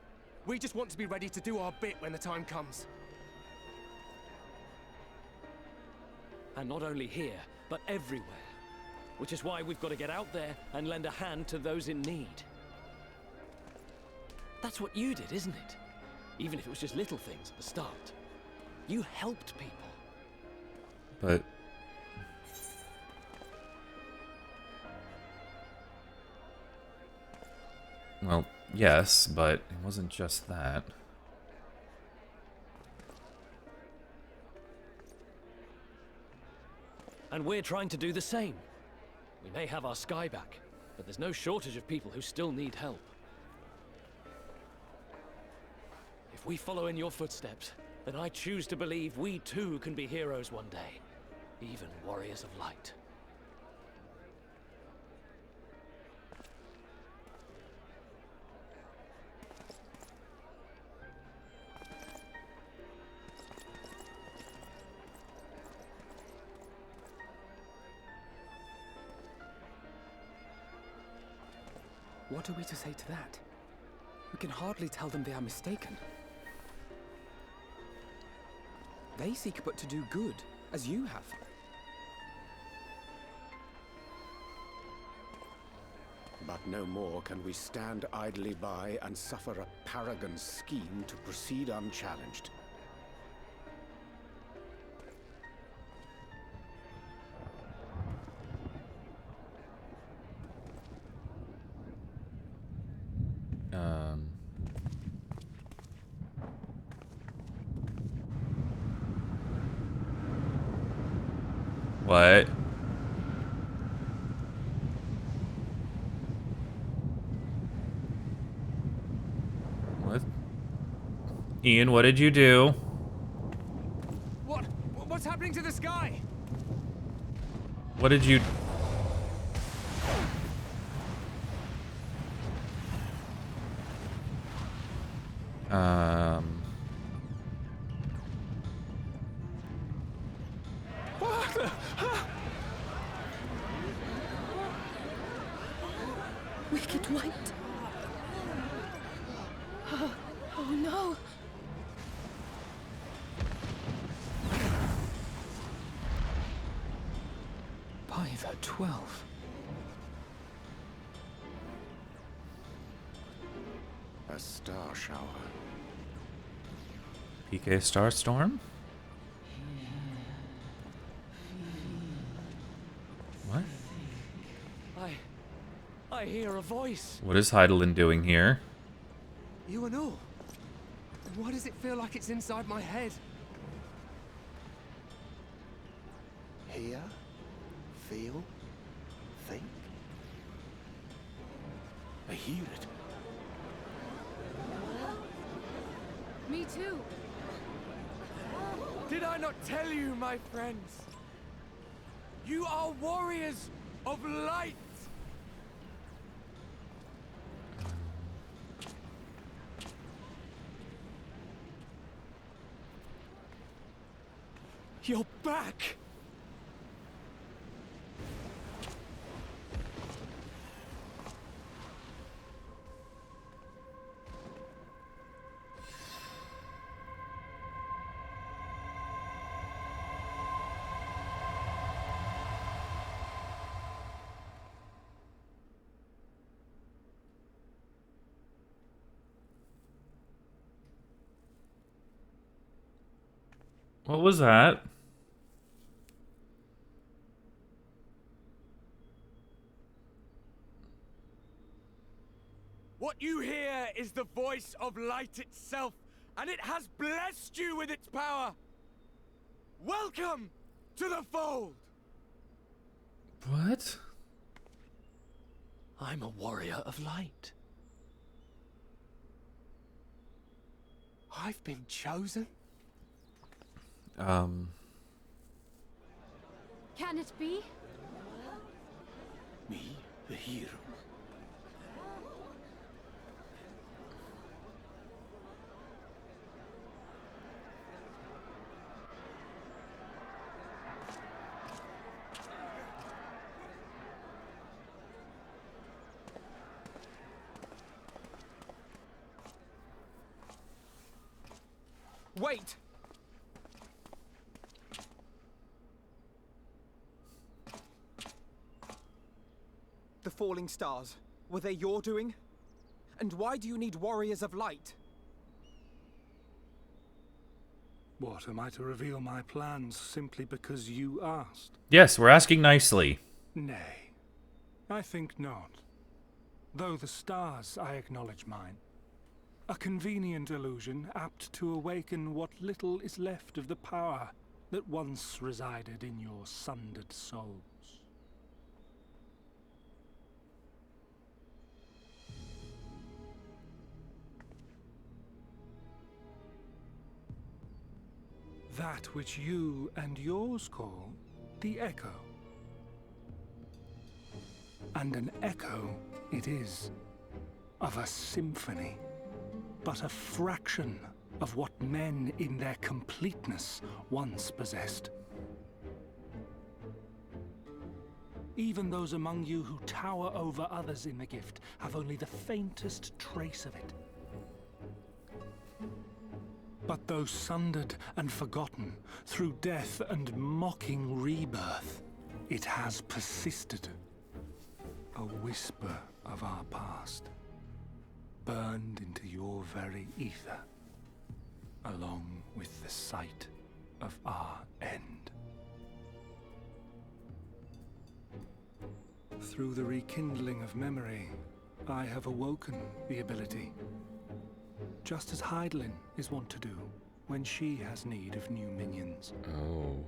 We just want to be ready to do our bit when the time comes. And not only here, but everywhere. Which is why we've got to get out there and lend a hand to those in need. That's what you did, isn't it? Even if it was just little things at the start. You helped people. But... well, yes, but it wasn't just that. And we're trying to do the same. We may have our sky back, but there's no shortage of people who still need help. If we follow in your footsteps, then I choose to believe we too can be heroes one day. Even warriors of light. What are we to say to that? We can hardly tell them they are mistaken. They seek but to do good, as you have. But no more can we stand idly by and suffer a paragon's scheme to proceed unchallenged. What? What? Ian, what did you do? What's happening to the sky? What did you... Wicked White. Oh no. By the 12. A star shower. PK Starstorm? What? I hear a voice. What is Heidelin doing here? You and all. Why does it feel like it's inside my head? Hear, feel, think. I hear it. Me too. Did I not tell you, my friends? You are warriors of light! You're back! What was that? What you hear is the voice of light itself, and it has blessed you with its power. Welcome to the fold! What? I'm a warrior of light. I've been chosen? Can it be? Me, the hero. Wait! The falling stars, were they your doing? And why do you need warriors of light? What, am I to reveal my plans simply because you asked? Yes, we're asking nicely. Nay, I think not. Though the stars, I acknowledge mine. A convenient illusion, apt to awaken what little is left of the power that once resided in your sundered souls. That which you and yours call the echo. And an echo it is, of a symphony, but a fraction of what men in their completeness once possessed. Even those among you who tower over others in the gift have only the faintest trace of it. But though sundered and forgotten through death and mocking rebirth, it has persisted. A whisper of our past, burned into your very ether, along with the sight of our end. Through the rekindling of memory, I have awoken the ability. Just as Hydaelyn is wont to do when she has need of new minions. Oh.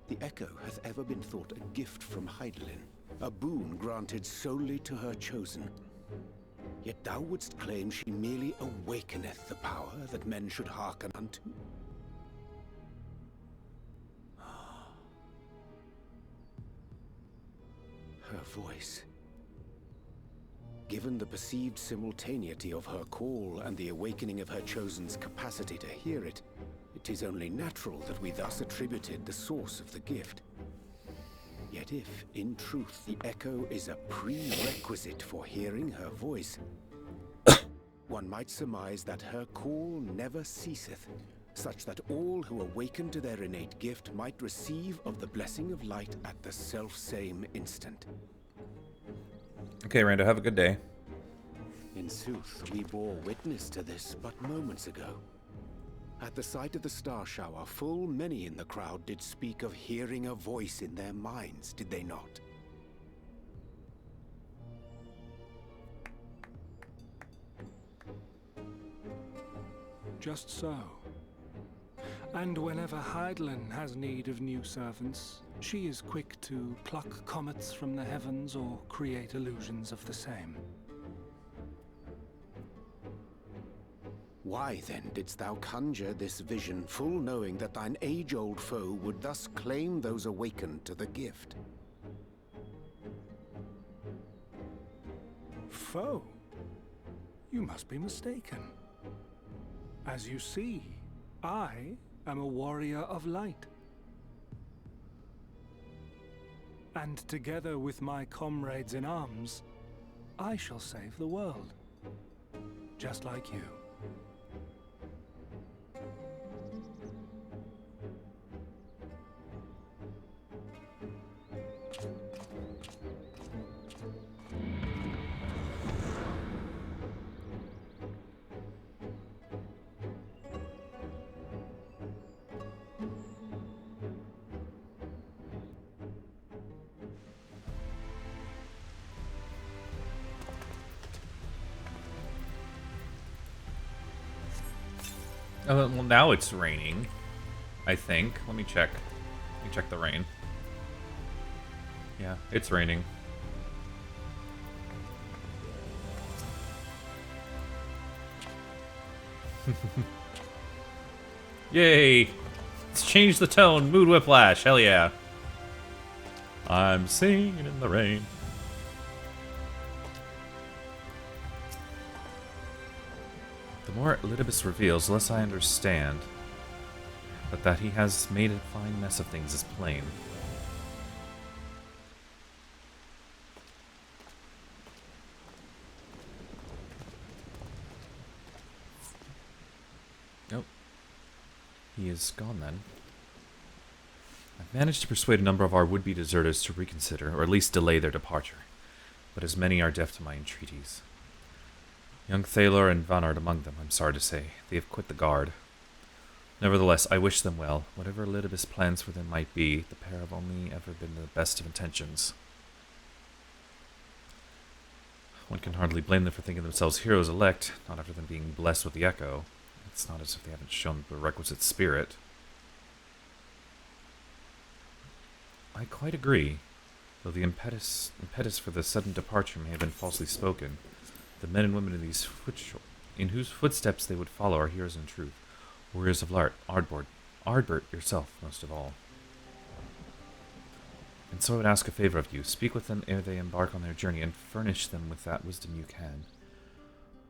The Echo hath ever been thought a gift from Hydaelyn, a boon granted solely to her chosen. Yet thou wouldst claim she merely awakeneth the power that men should hearken unto? Her voice. Given the perceived simultaneity of her call and the awakening of her chosen's capacity to hear it, it is only natural that we thus attributed the source of the gift. Yet if, in truth, the echo is a prerequisite for hearing her voice, one might surmise that her call never ceaseth, such that all who awaken to their innate gift might receive of the blessing of light at the self-same instant. Okay, Rando, have a good day. In sooth, we bore witness to this but moments ago. At the sight of the star shower, full many in the crowd did speak of hearing a voice in their minds, did they not? Just so. And whenever Hydaelyn has need of new servants, she is quick to pluck comets from the heavens or create illusions of the same. Why then didst thou conjure this vision, full knowing that thine age-old foe would thus claim those awakened to the gift? Foe? You must be mistaken. As you see, I am a warrior of light. And together with my comrades in arms, I shall save the world. Just like you. Oh, well, now it's raining, I think. Let me check. Let me check the rain. Yeah, it's raining. Yay! Let's change the tone. Mood whiplash. Hell yeah. I'm singing in the rain. The more Elidibus reveals, the less I understand. But that he has made a fine mess of things is plain. Nope. He is gone then. I've managed to persuade a number of our would-be deserters to reconsider, or at least delay their departure. But as many are deaf to my entreaties. Young Thaler and Vanard among them, I'm sorry to say. They have quit the guard. Nevertheless, I wish them well. Whatever Elidibus plans for them might be, the pair have only ever been the best of intentions. One can hardly blame them for thinking themselves heroes elect, not after them being blessed with the Echo. It's not as if they haven't shown the requisite spirit. I quite agree. Though the impetus for the sudden departure may have been falsely spoken, the men and women in whose footsteps they would follow are heroes in truth. Warriors of Lart, Ardbert yourself, most of all. And so I would ask a favor of you. Speak with them ere they embark on their journey, and furnish them with that wisdom you can.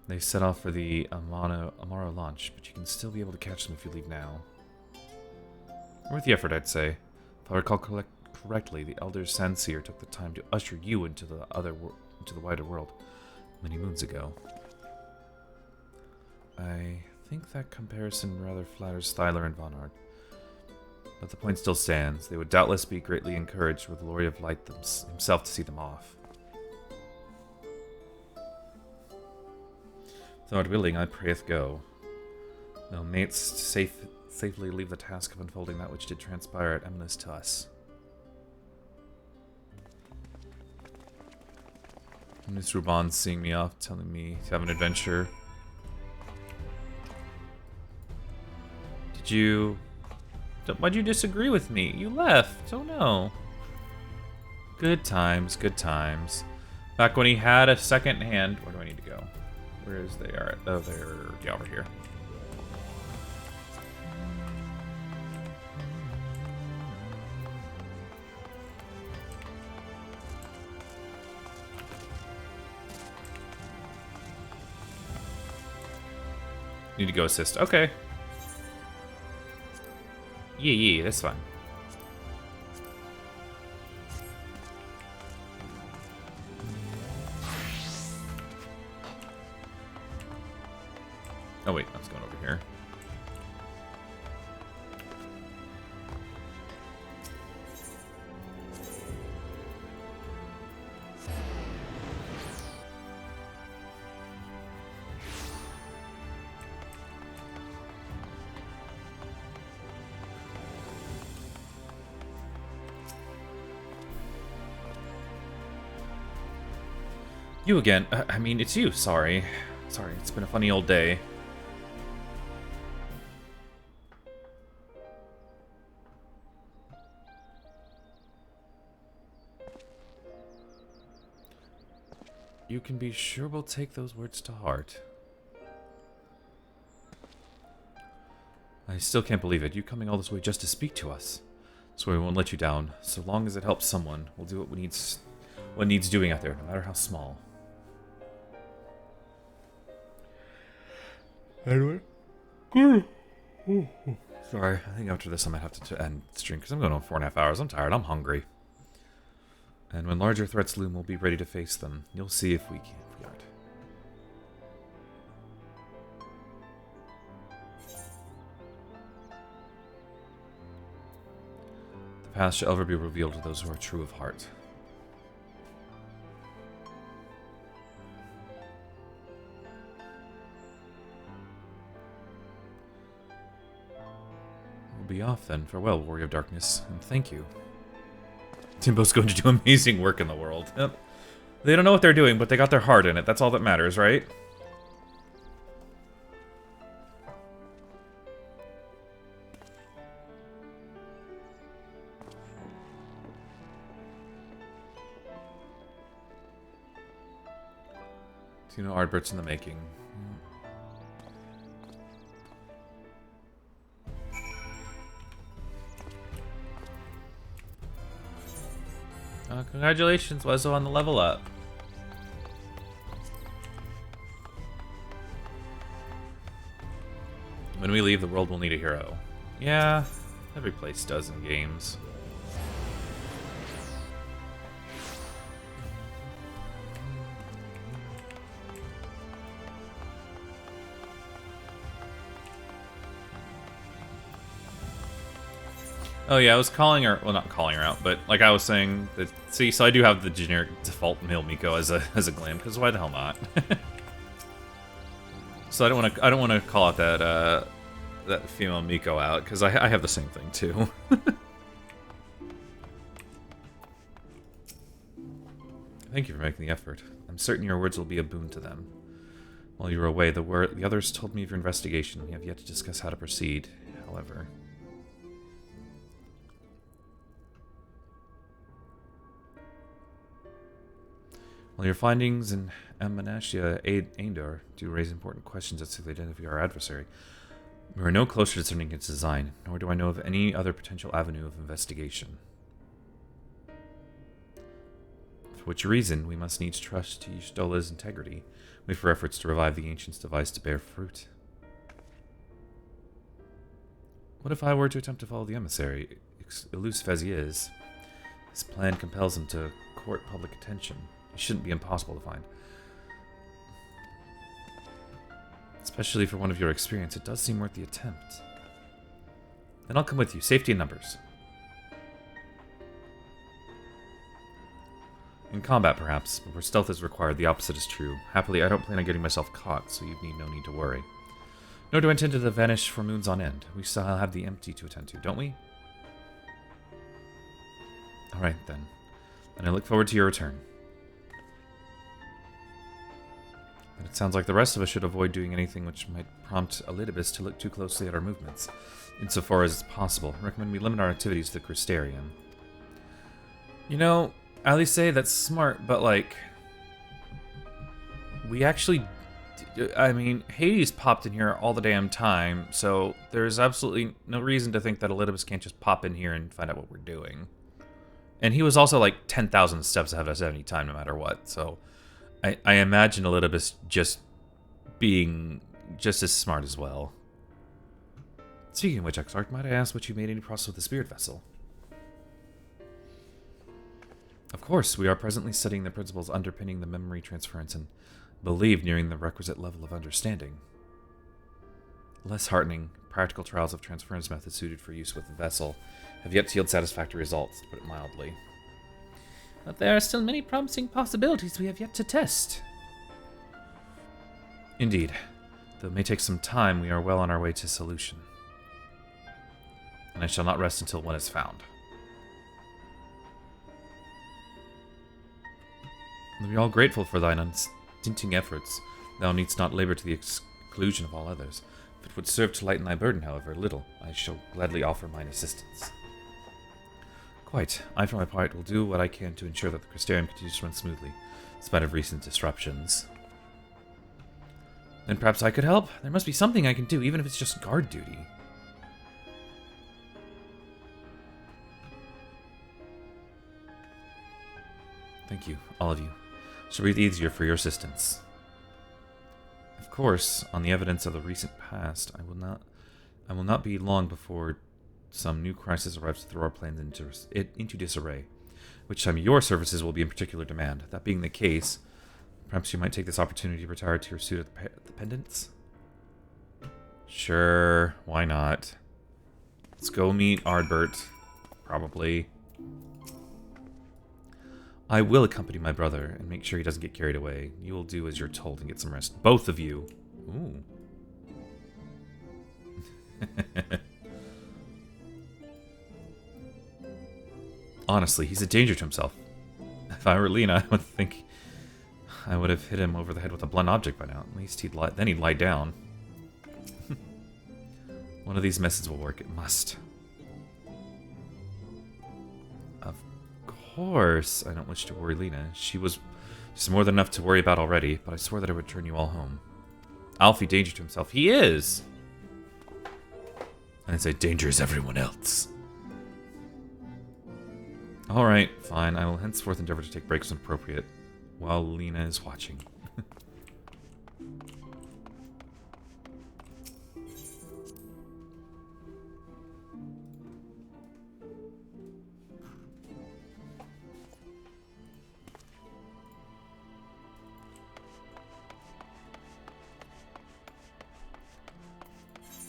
They set off for the Amaro launch, but you can still be able to catch them if you leave now. Worth the effort, I'd say. If I recall correctly, the Elder Sandseer took the time to usher you into the wider world many moons ago. I think that comparison rather flatters Thaler and Vonard. But the point still stands. They would doubtless be greatly encouraged with the Lord of Light himself to see them off. Thou art willing, I prayeth go. Thou mayst safely leave the task of unfolding that which did transpire at Emnus to us. Miss Ruban's seeing me off, telling me to have an adventure. Why'd you disagree with me? You left. Oh no. Good times, good times. Back when he had a second hand. Where do I need to go? Where is they are? Oh, they're over here. Need to go assist. Okay. Yeah, that's fine. Oh wait, I was going over here. You again. I mean, it's you. Sorry. Sorry, it's been a funny old day. You can be sure we'll take those words to heart. I still can't believe it. You coming all this way just to speak to us. So we won't let you down. So long as it helps someone, we'll do what needs doing out there, no matter how small. Anyway. Sorry, I think after this I might have to end the stream because I'm going on 4.5 hours. I'm tired. I'm hungry. And when larger threats loom, we'll be ready to face them. You'll see if we aren't. The past shall ever be revealed to those who are true of heart. We'll be off then. Farewell, Warrior of Darkness, and thank you. Timbo's going to do amazing work in the world. Yep. They don't know what they're doing, but they got their heart in it. That's all that matters, right? So, you know, Ardbert's in the making. Congratulations, Wezzo, on the level up. When we leave, the world will need a hero. Yeah, every place does in games. Oh yeah, I was calling her, well not calling her out, but like I was saying, that, see, so I do have the generic default male Miko as a glam, because why the hell not? So I don't want to call out that that female Miko out, because I have the same thing too. Thank you for making the effort. I'm certain your words will be a boon to them. While you were away, the others told me of your investigation. We have yet to discuss how to proceed, however. While your findings in Amanasia Aindor do raise important questions as to the identity of our adversary, we are no closer to discerning its design, nor do I know of any other potential avenue of investigation. For which reason, we must needs trust to Y'shtola's integrity, wait for efforts to revive the Ancient's device to bear fruit. What if I were to attempt to follow the emissary, elusive as he is? His plan compels him to court public attention. It shouldn't be impossible to find. Especially for one of your experience, it does seem worth the attempt. Then I'll come with you. Safety in numbers. In combat, perhaps, but where stealth is required, the opposite is true. Happily, I don't plan on getting myself caught, so you need no need to worry. Nor do I intend to vanish for moons on end. We still have the empty to attend to, don't we? Alright, then. And I look forward to your return. But it sounds like the rest of us should avoid doing anything which might prompt Elidibus to look too closely at our movements. Insofar as it's possible, I recommend we limit our activities to the Crystarium. You know, Alice, that's smart, but like... We actually... I mean, Hades popped in here all the damn time, so there's absolutely no reason to think that Elidibus can't just pop in here and find out what we're doing. And he was also like 10,000 steps ahead of us at any time, no matter what, so... I imagine Elidibus just being just as smart as well. Speaking of which, Exarch, might I ask what you made any progress with the spirit vessel? Of course, we are presently studying the principles underpinning the memory transference and believe nearing the requisite level of understanding. Less heartening, practical trials of transference methods suited for use with the vessel have yet to yield satisfactory results, to put it mildly. But there are still many promising possibilities we have yet to test. Indeed. Though it may take some time, we are well on our way to solution. And I shall not rest until one is found. And we are all grateful for thine unstinting efforts. Thou needst not labor to the exclusion of all others. If it would serve to lighten thy burden, however, little, I shall gladly offer mine assistance. Quite. I, for my part, will do what I can to ensure that the Crystarium continues to run smoothly, in spite of recent disruptions. Then perhaps I could help? There must be something I can do, even if it's just guard duty. Thank you, all of you. Shall breathe easier for your assistance. Of course, on the evidence of the recent past, I will not be long before some new crisis arrives to throw our plans into disarray, which time your services will be in particular demand. That being the case, perhaps you might take this opportunity to retire to your suit at the Pendants? Sure, why not? Let's go meet Ardbert, probably. I will accompany my brother and make sure he doesn't get carried away. You will do as you're told and get some rest. Both of you. Ooh. Honestly, he's a danger to himself. If I were Lena, I would think I would have hit him over the head with a blunt object by now. At least he'd lie down. One of these methods will work. It must. Of course, I don't wish to worry Lena. She was Just more than enough to worry about already, but I swore that I would turn you all home. Alfie danger to himself. He is! And I say, danger is everyone else. Alright, fine. I will henceforth endeavor to take breaks when appropriate, while Lena is watching.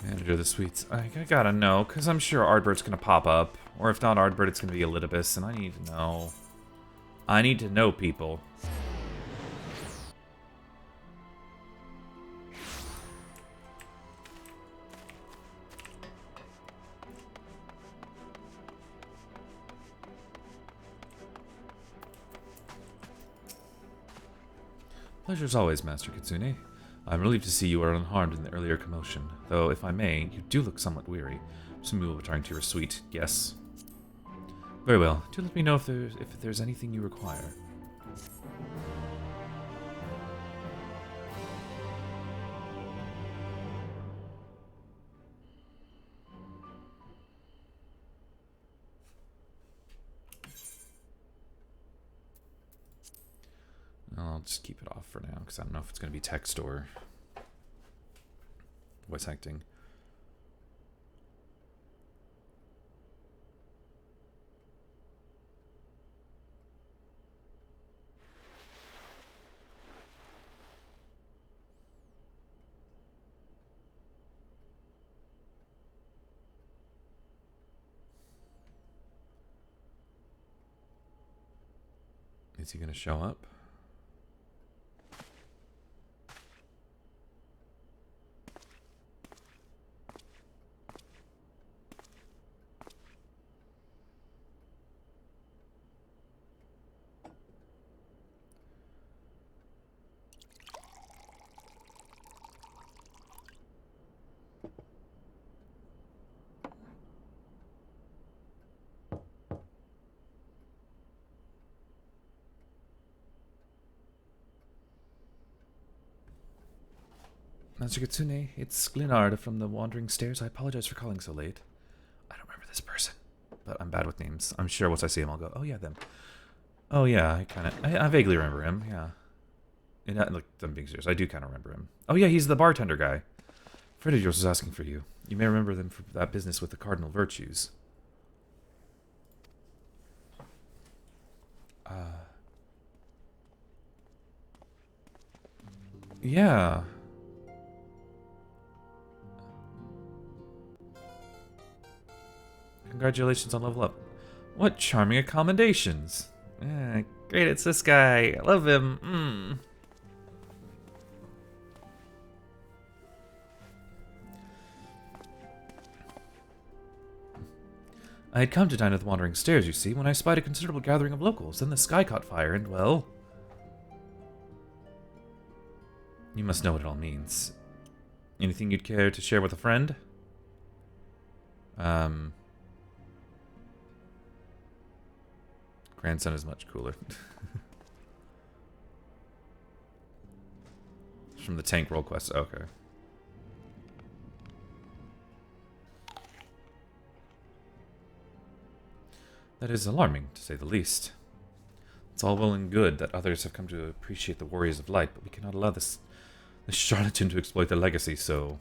Manager of the suites. I gotta know, because I'm sure Ardbert's gonna pop up. Or if not Ardbert, it's gonna be Elidibus, and I need to know. I need to know, people. Pleasure as always, Master Kitsune. I'm relieved to see you are unharmed in the earlier commotion, though, if I may, you do look somewhat weary. Soon you will return to your suite, yes? Very well. Do let me know if there's anything you require. I'll just keep it off for now, because I don't know if it's going to be text or voice acting. Is he going to show up? Master Kitsune, it's Glenard from the Wandering Stairs. I apologize for calling so late. I don't remember this person, but I'm bad with names. I'm sure once I see him, I'll go, oh yeah, them. Oh yeah, I vaguely remember him, yeah. And look, I'm being serious, I do kind of remember him. Oh yeah, he's the bartender guy. A friend of yours was asking for you. You may remember them for that business with the cardinal virtues. Yeah. Congratulations on level up. What charming accommodations. Great, it's this guy. I love him. I had come to dine at the Wandering Stairs, you see, when I spied a considerable gathering of locals. Then the sky caught fire, and, well... You must know what it all means. Anything you'd care to share with a friend? Grandson is much cooler. From the tank roll quest. Okay. That is alarming, to say the least. It's all well and good that others have come to appreciate the Warriors of Light, but we cannot allow this charlatan to exploit their legacy, so...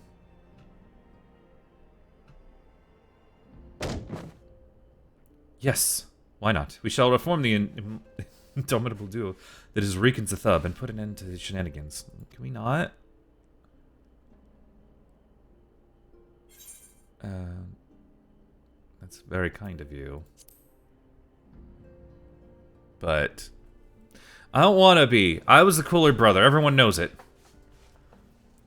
Yes, why not? We shall reform the indomitable duo that is Reek and Zathub and put an end to the shenanigans. Can we not? That's very kind of you. But I don't want to be. I was the cooler brother. Everyone knows it.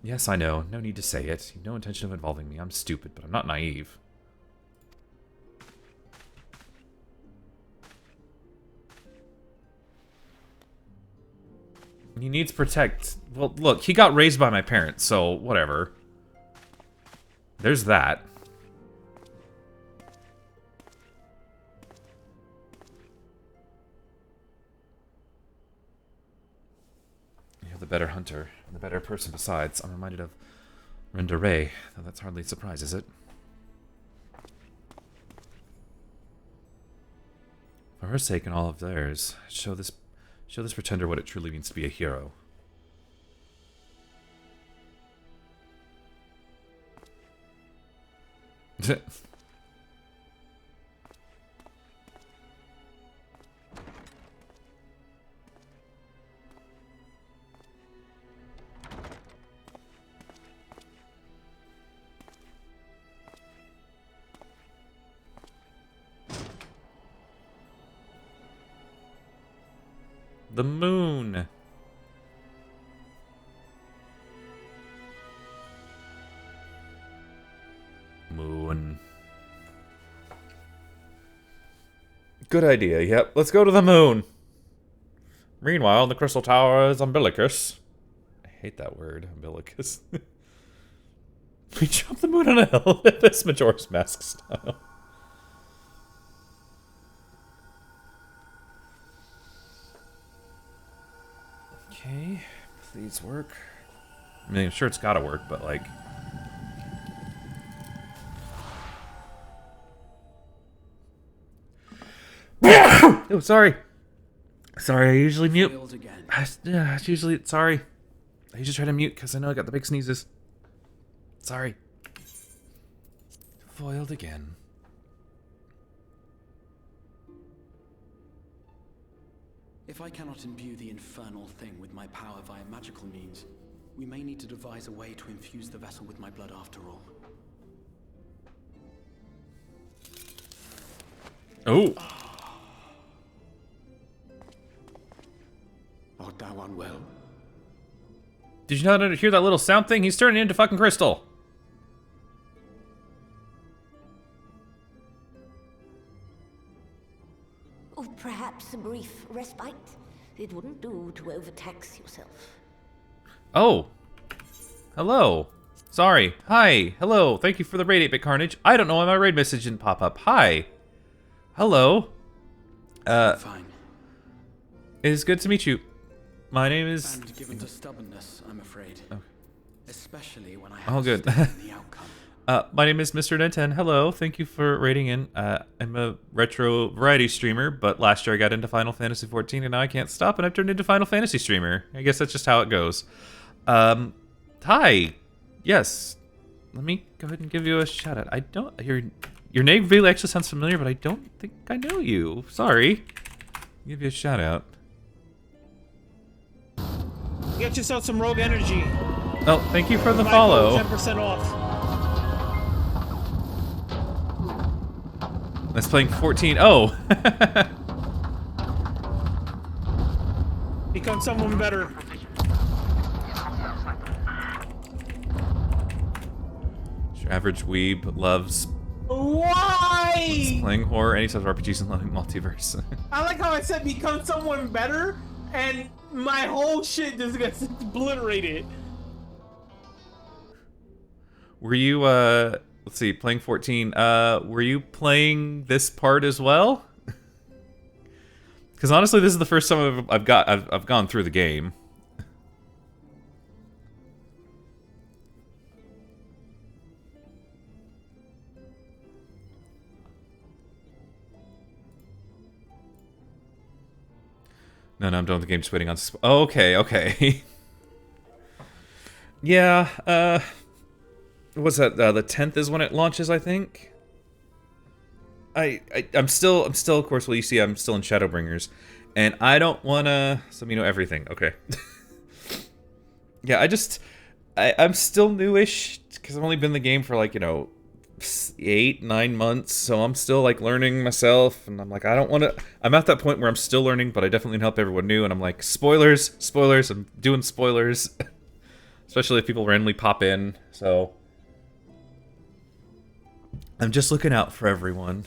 Yes, I know. No need to say it. No intention of involving me. I'm stupid, but I'm not naive. He needs protect. Well, look, he got raised by my parents, so whatever. There's that. better hunter, and the better person besides. I'm reminded of Renda Ray, though that's hardly a surprise, is it? For her sake and all of theirs, show this pretender what it truly means to be a hero. The moon. Moon. Good idea, yep. Let's go to the moon. Meanwhile, the Crystal Tower is umbilicus. I hate that word, umbilicus. We jump the moon on a hill with this Majora's Mask style. Okay, please work. I mean, I'm sure it's gotta work, but like... Oh, sorry. Sorry, I usually mute. It's usually... Sorry. I usually try to mute because I know I got the big sneezes. Sorry. Foiled again. If I cannot imbue the infernal thing with my power via magical means, we may need to devise a way to infuse the vessel with my blood after all. Oh. Art thou unwell? Did you not hear that little sound thing? He's turning into fucking crystal. Or perhaps a brief respite? It wouldn't do to overtax yourself. Oh. Hello. Sorry. Hi. Hello. Thank you for the raid 8-bit carnage. I don't know why my raid message didn't pop up. Hi. Hello. Fine. It is good to meet you. My name is... And given to stubbornness, I'm afraid. Okay. Especially when I have oh, good. to stake in the outcome. My name is Mr. Nenten. Hello. Thank you for raiding in. I'm a retro variety streamer, but last year I got into Final Fantasy XIV, and now I can't stop, and I've turned into Final Fantasy streamer. I guess that's just how it goes. Hi. Yes. Let me go ahead and give you a shout out. I don't... Your name really actually sounds familiar, but I don't think I know you. Sorry. I'll give you a shout out. Get yourself some Rogue Energy. Oh, thank you for the follow. 10% off. That's playing 14. Oh. Become someone better. Your average weeb loves Why? playing horror, any type of RPGs, and loving multiverse. I like how I said become someone better, and my whole shit just gets obliterated. Were you, let's see, playing 14, were you playing this part as well? Because honestly, this is the first time I've gone through the game. No, I'm done with the game, just waiting on... Oh, okay. Yeah, what's that, the 10th is when it launches, I think? I'm still, of course, well, you see, I'm still in Shadowbringers, and I don't wanna... Some of you know everything, okay. Yeah, I'm still newish, because I've only been in the game for, like, 8-9 months, so I'm still like learning myself, and I'm like, I don't want to... I'm at that point where I'm still learning, but I definitely help everyone new, and I'm like, spoilers, I'm doing spoilers. Especially if people randomly pop in, so... I'm just looking out for everyone.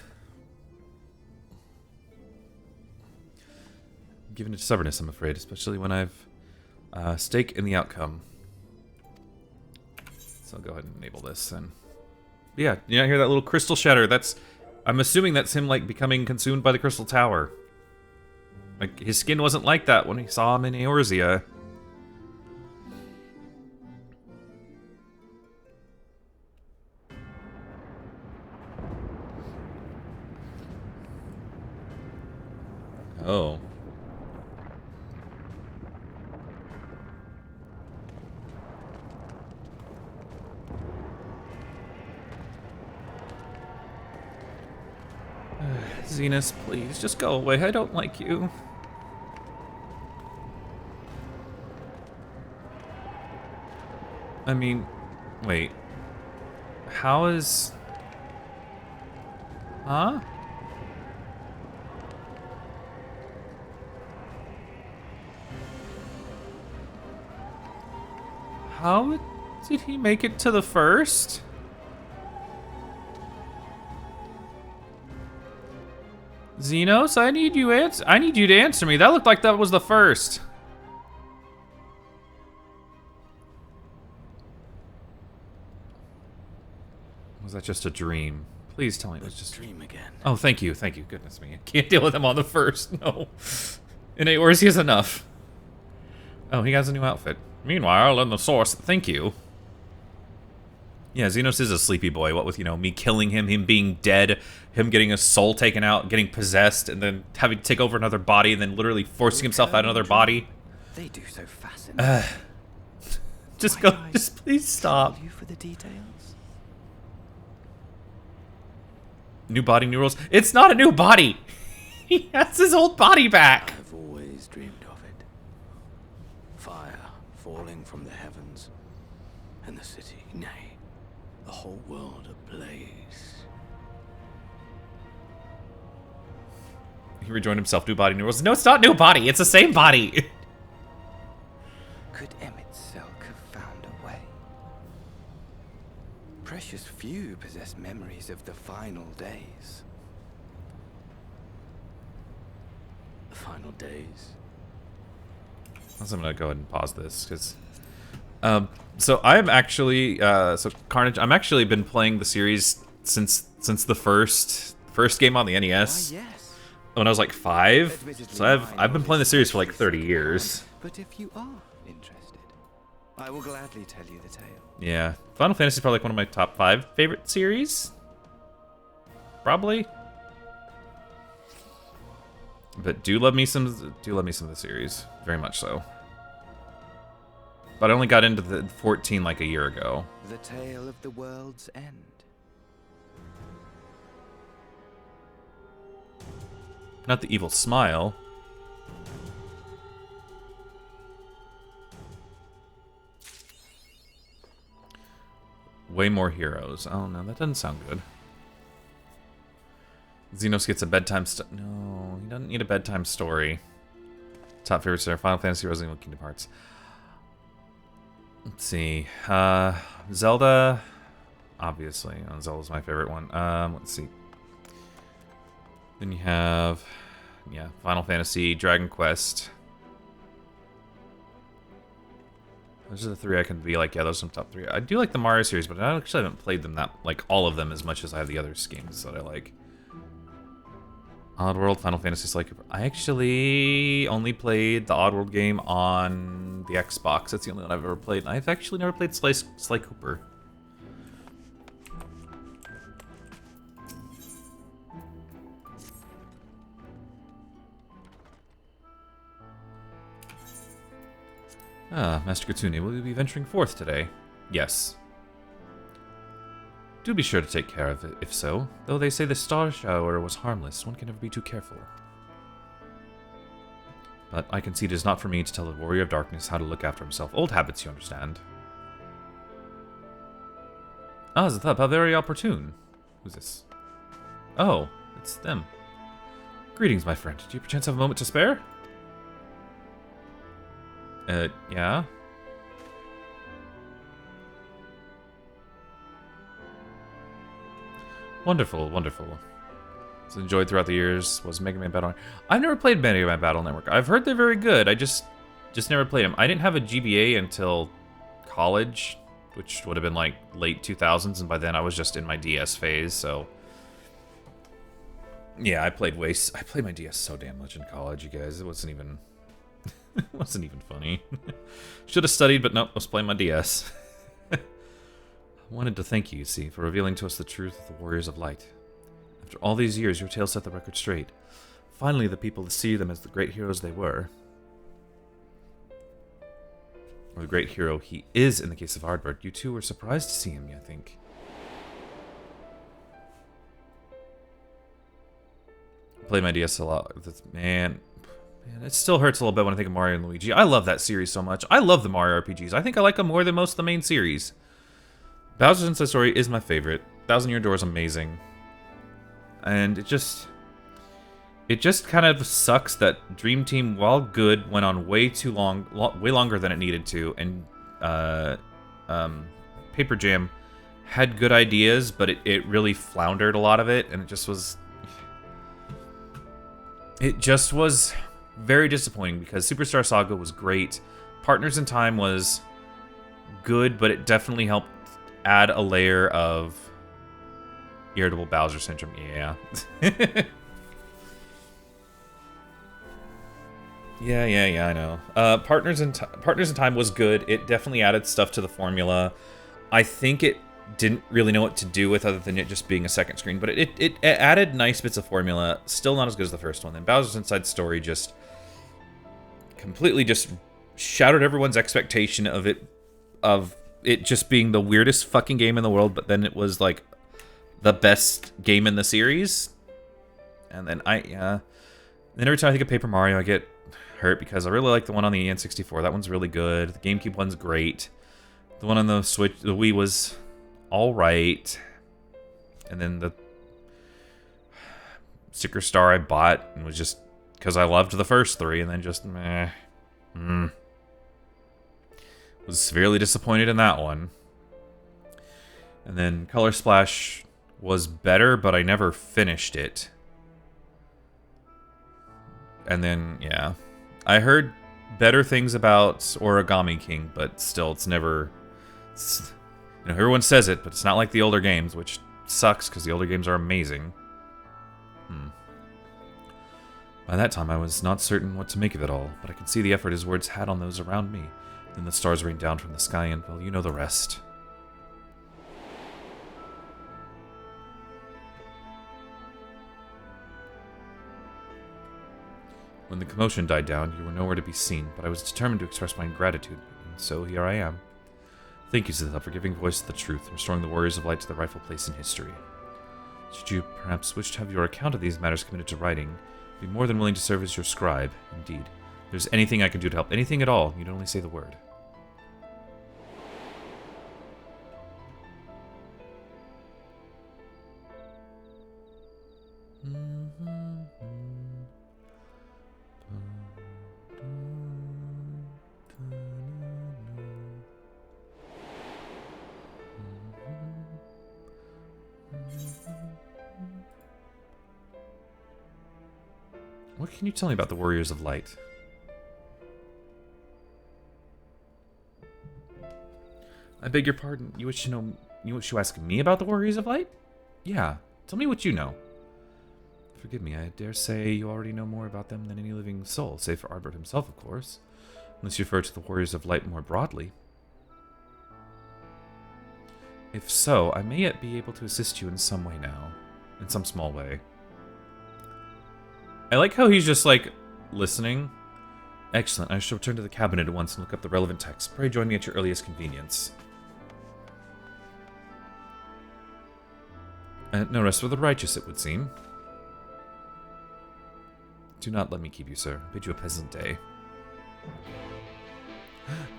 I'm giving it stubbornness, I'm afraid, especially when I've stake in the outcome. So I'll go ahead and enable this, and... Yeah, you not hear that little crystal shatter? I'm assuming that's him, like, becoming consumed by the crystal tower. Like, his skin wasn't like that when he saw him in Eorzea. Oh. Zenos, please, just go away. I don't like you. I mean, wait. How is... Huh? How did he make it to the first? Xenos, I need you to answer me. That looked like that was the first. Was that just a dream? Please tell me it was just a dream again. Oh, thank you, thank you. Goodness me. I can't deal with him on the first. No. Innate Wars, he has enough. Oh, he has a new outfit. Meanwhile, in the source, thank you. Yeah, Xenos is a sleepy boy. What with, you know, me killing him, him being dead, him getting his soul taken out, getting possessed, and then having to take over another body, and then literally forcing himself out another body. They do so fascinating. Just go. Just please stop. You for the details. New body, new rules. It's not a new body. He has his old body back. I've always dreamed of it. Fire falling from the heavens, and the city, nay, the whole world ablaze. He rejoined himself. New body, new rules. No, it's not new body. It's the same body. Could Emmett Selk have found a way? Precious few possess memories of the final days. The final days. I'm gonna go ahead and pause this because. So I'm actually so Carnage. I'm actually been playing the series since the first game on the NES. Yes. When I was like 5. So I've been playing the series for like 30 years. But if you are interested, I will gladly tell you the tale. Yeah, Final Fantasy is probably like one of my top 5 favorite series. Probably. But do love me some of the series, very much so. But I only got into the 14 like a year ago. The tale of the world's end. Not the evil smile. Way more heroes. Oh no, that doesn't sound good. Xenos gets a bedtime No, he doesn't need a bedtime story. Top favorites are Final Fantasy, Resident Evil, Kingdom Hearts. Let's see. Zelda, obviously. Oh, Zelda's my favorite one. Let's see. Then you have, yeah, Final Fantasy, Dragon Quest. Those are the 3 I can be like, yeah, those are some top 3. I do like the Mario series, but I actually haven't played them that, like, all of them as much as I have the other games that I like. Oddworld, Final Fantasy, Sly Cooper. I actually only played the Oddworld game on the Xbox. That's the only one I've ever played. I've actually never played Sly Cooper. Ah, Master Kitsune, will you be venturing forth today? Yes. Do be sure to take care of it, if so. Though they say the star shower was harmless, one can never be too careful. But I concede it is not for me to tell the Warrior of Darkness how to look after himself. Old habits, you understand. Ah, Zathab, how very opportune. Who's this? Oh, it's them. Greetings, my friend. Do you perchance have a moment to spare? Yeah? Wonderful, wonderful. It's enjoyed throughout the years. Was Mega Man Battle? I've never played Mega Man Battle Network. I've heard they're very good. I just never played them. I didn't have a GBA until college, which would have been like late 2000s, and by then I was just in my DS phase. So yeah, I played my DS so damn much in college, you guys. It wasn't even it wasn't even funny. Should have studied, but nope, I was playing my DS. I wanted to thank you, see, for revealing to us the truth of the Warriors of Light. After all these years, your tale set the record straight. finally the people to see them as the great heroes they were. Or the great hero he is in the case of Ardbert. You two were surprised to see him, I think. Play my DSLR. Man, it still hurts a little bit when I think of Mario and Luigi. I love that series so much. I love the Mario RPGs. I think I like them more than most of the main series. Bowser's Inside Story is my favorite. Thousand Year Door is amazing. And it just kind of sucks that Dream Team, while good, went on way too long, way longer than it needed to, and Paper Jam had good ideas, but it really floundered a lot of it, and it just was very disappointing because Superstar Saga was great, Partners in Time was good, but it definitely helped add a layer of irritable Bowser syndrome. Yeah. Yeah, I know. Partners in Time was good. It definitely added stuff to the formula. I think it didn't really know what to do with other than it just being a second screen, but it added nice bits of formula. Still not as good as the first one. Then Bowser's Inside Story just completely just shattered everyone's expectation of it just being the weirdest fucking game in the world, but then it was like the best game in the series. And then then every time I think of Paper Mario, I get hurt because I really like the one on the N64. That one's really good. The GameCube one's great. The one on the Switch, the Wii was all right. And then the Sticker Star I bought and was just because I loved the first three, and then just meh. Was severely disappointed in that one. And then Color Splash was better, but I never finished it. And then, yeah. I heard better things about Origami King, but still, everyone says it, but it's not like the older games, which sucks, because the older games are amazing. By that time, I was not certain what to make of it all, but I could see the effort his words had on those around me. Then the stars rained down from the sky, and, well, you know the rest. When the commotion died down, you were nowhere to be seen, but I was determined to express my gratitude, and so here I am. Thank you, Zitha, for giving voice to the truth, and restoring the Warriors of Light to their rightful place in history. Should you perhaps wish to have your account of these matters committed to writing, I'd be more than willing to serve as your scribe. Indeed, if there's anything I can do to help, anything at all, you'd only say the word. What can you tell me about the Warriors of Light? I beg your pardon. You wish to ask me about the Warriors of Light? Yeah. Tell me what you know. Forgive me, I dare say you already know more about them than any living soul, save for Ardbert himself, of course. Unless you refer to the Warriors of Light more broadly. If so, I may yet be able to assist you in some way now. In some small way. I like how he's just, like, listening. Excellent. I shall return to the cabinet at once and look up the relevant text. Pray join me at your earliest convenience. No rest for the righteous, it would seem. Do not let me keep you, sir. I bid you a pleasant day.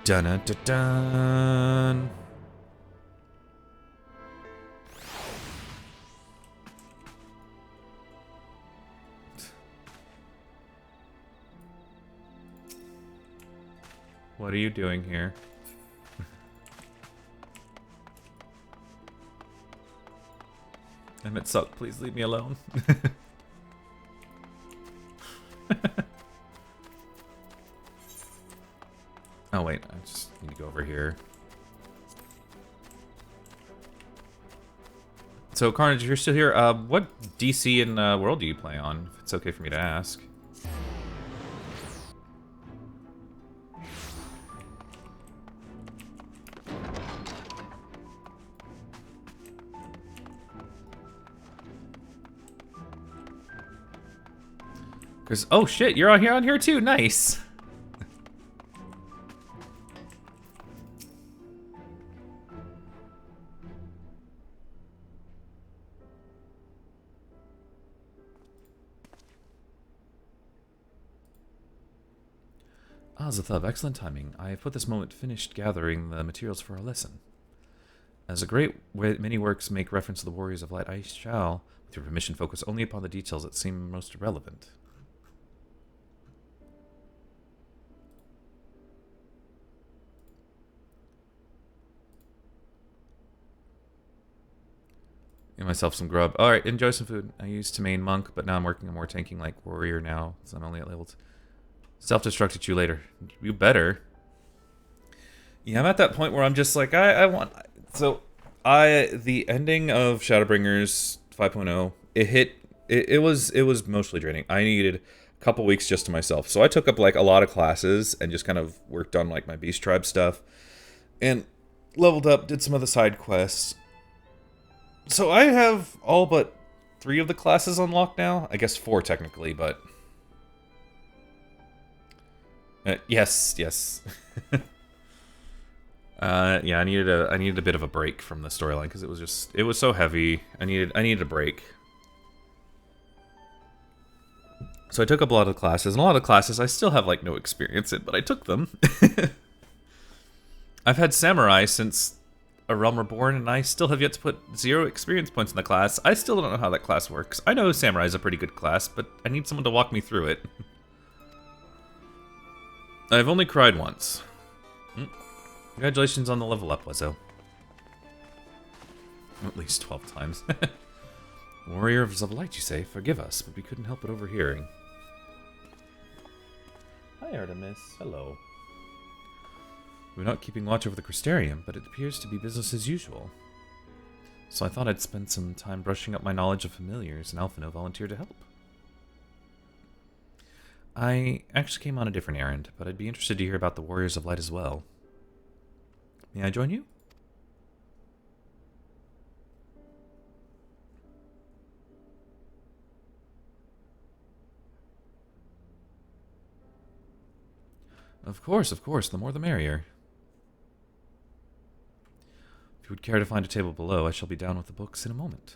Dun-dun-dun-dun. What are you doing here? Emmett Suck, please leave me alone. Oh wait, I just need to go over here. So Carnage, if you're still here, what DC and world do you play on? If it's okay for me to ask. Because, oh shit, you're on here too. Nice. Ah, Zathub, excellent timing. I have put this moment finished gathering the materials for our lesson. As a great many works make reference to the Warriors of Light, I shall, with your permission, focus only upon the details that seem most relevant. Get myself some grub. Alright, enjoy some food. I used to main monk, but now I'm working on more tanking like warrior now, so I'm only at level 2. Self-destruct at you later. You better. Yeah, I'm at that point where I'm just like, I want... So, the ending of Shadowbringers 5.0, it was mostly draining. I needed a couple weeks just to myself. So I took up like a lot of classes and just kind of worked on like my Beast Tribe stuff. And leveled up, did some of the side quests. So I have all but 3 of the classes unlocked now. I guess 4 technically, but... yes. Yeah, I needed a bit of a break from the storyline because it was so heavy. I needed a break. So I took up a lot of classes, and a lot of classes I still have like no experience in, but I took them. I've had Samurai since A Realm Reborn, and I still have yet to put 0 experience points in the class. I still don't know how that class works. I know Samurai is a pretty good class, but I need someone to walk me through it. I've only cried once. Congratulations on the level up, Wezzo. At least 12 times. Warrior of Light, you say? Forgive us, but we couldn't help but overhearing. Hi, Artemis. Hello. We're not keeping watch over the Crystarium, but it appears to be business as usual. So I thought I'd spend some time brushing up my knowledge of familiars, and Alphino volunteered to help. I actually came on a different errand, but I'd be interested to hear about the Warriors of Light as well. May I join you? Of course, the more the merrier. If you would care to find a table below, I shall be down with the books in a moment.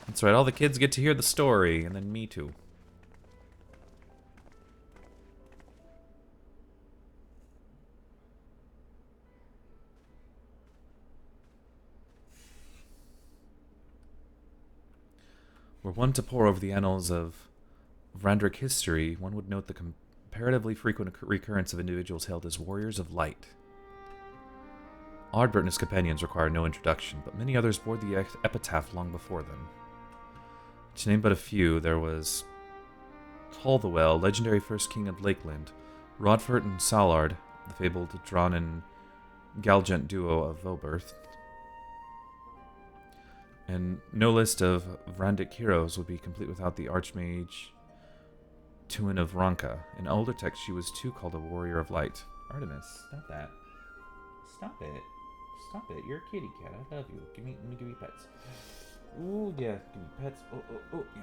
That's right, all the kids get to hear the story, and then me too. Were one to pore over the annals of Vrandric history, one would note the comparatively frequent recurrence of individuals hailed as Warriors of Light. Ardbert and his companions require no introduction, but many others bore the epitaph long before them. To name but a few, there was Tol the Well, legendary first king of Lakeland, Rodfert and Salard, the fabled Dran and Galgent duo of Voberth, and no list of Vrandic heroes would be complete without the Archmage Tuin of Ranka. In older text, she was too called a Warrior of Light. Artemis, stop that. Stop it. Stop it. You're a kitty cat. I love you. Let me give you pets. Ooh, yeah. Give me pets. Oh, yeah.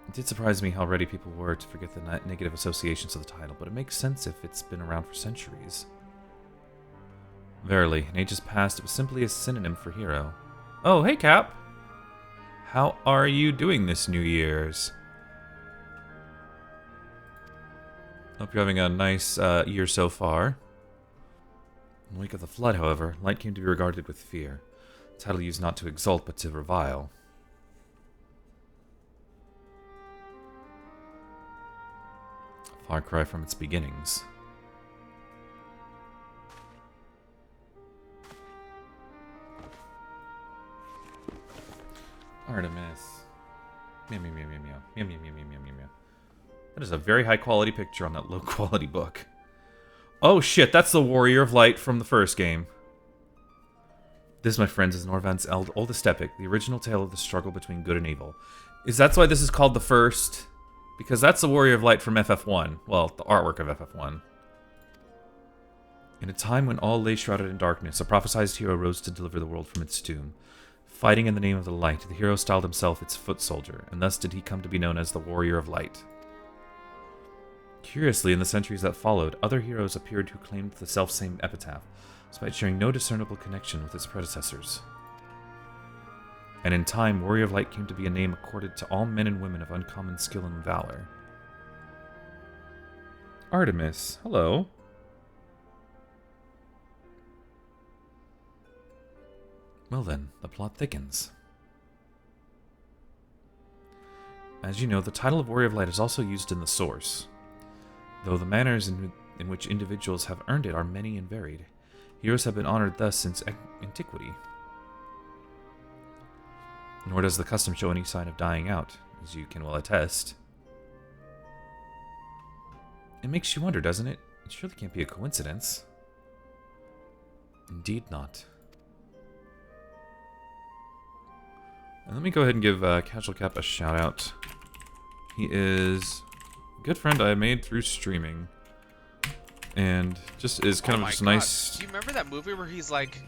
It did surprise me how ready people were to forget the negative associations of the title, but it makes sense if it's been around for centuries. Verily, in ages past, it was simply a synonym for hero. Oh, hey, Cap! How are you doing this New Year's? Hope you're having a nice year so far. In the wake of the flood, however, light came to be regarded with fear. A title used not to exalt, but to revile. Far cry from its beginnings. Artemis. Meow, meow, meow, meow, meow. Meow, meow, meow, meow, meow, meow, meow. That is a very high quality picture on that low quality book. Oh shit, that's the Warrior of Light from the first game. This, my friends, is Norvan's oldest epic, the original tale of the struggle between good and evil. Is that why this is called the first? Because that's the Warrior of Light from FF1. Well, the artwork of FF1. In a time when all lay shrouded in darkness, a prophesized hero rose to deliver the world from its doom. Fighting in the name of the light, the hero styled himself its foot soldier, and thus did he come to be known as the Warrior of Light. Curiously, in the centuries that followed, other heroes appeared who claimed the selfsame epitaph, despite sharing no discernible connection with its predecessors. And in time, Warrior of Light came to be a name accorded to all men and women of uncommon skill and valor. Artemis, hello. Well then, the plot thickens. As you know, the title of Warrior of Light is also used in the source, though the manners in which individuals have earned it are many and varied. Heroes have been honored thus since antiquity. Nor does the custom show any sign of dying out, as you can well attest. It makes you wonder, doesn't it? It surely can't be a coincidence. Indeed not. And let me go ahead and give Casual Cap a shout out. He is a good friend I made through streaming. And just is kind of just nice. Do you remember that movie where he's like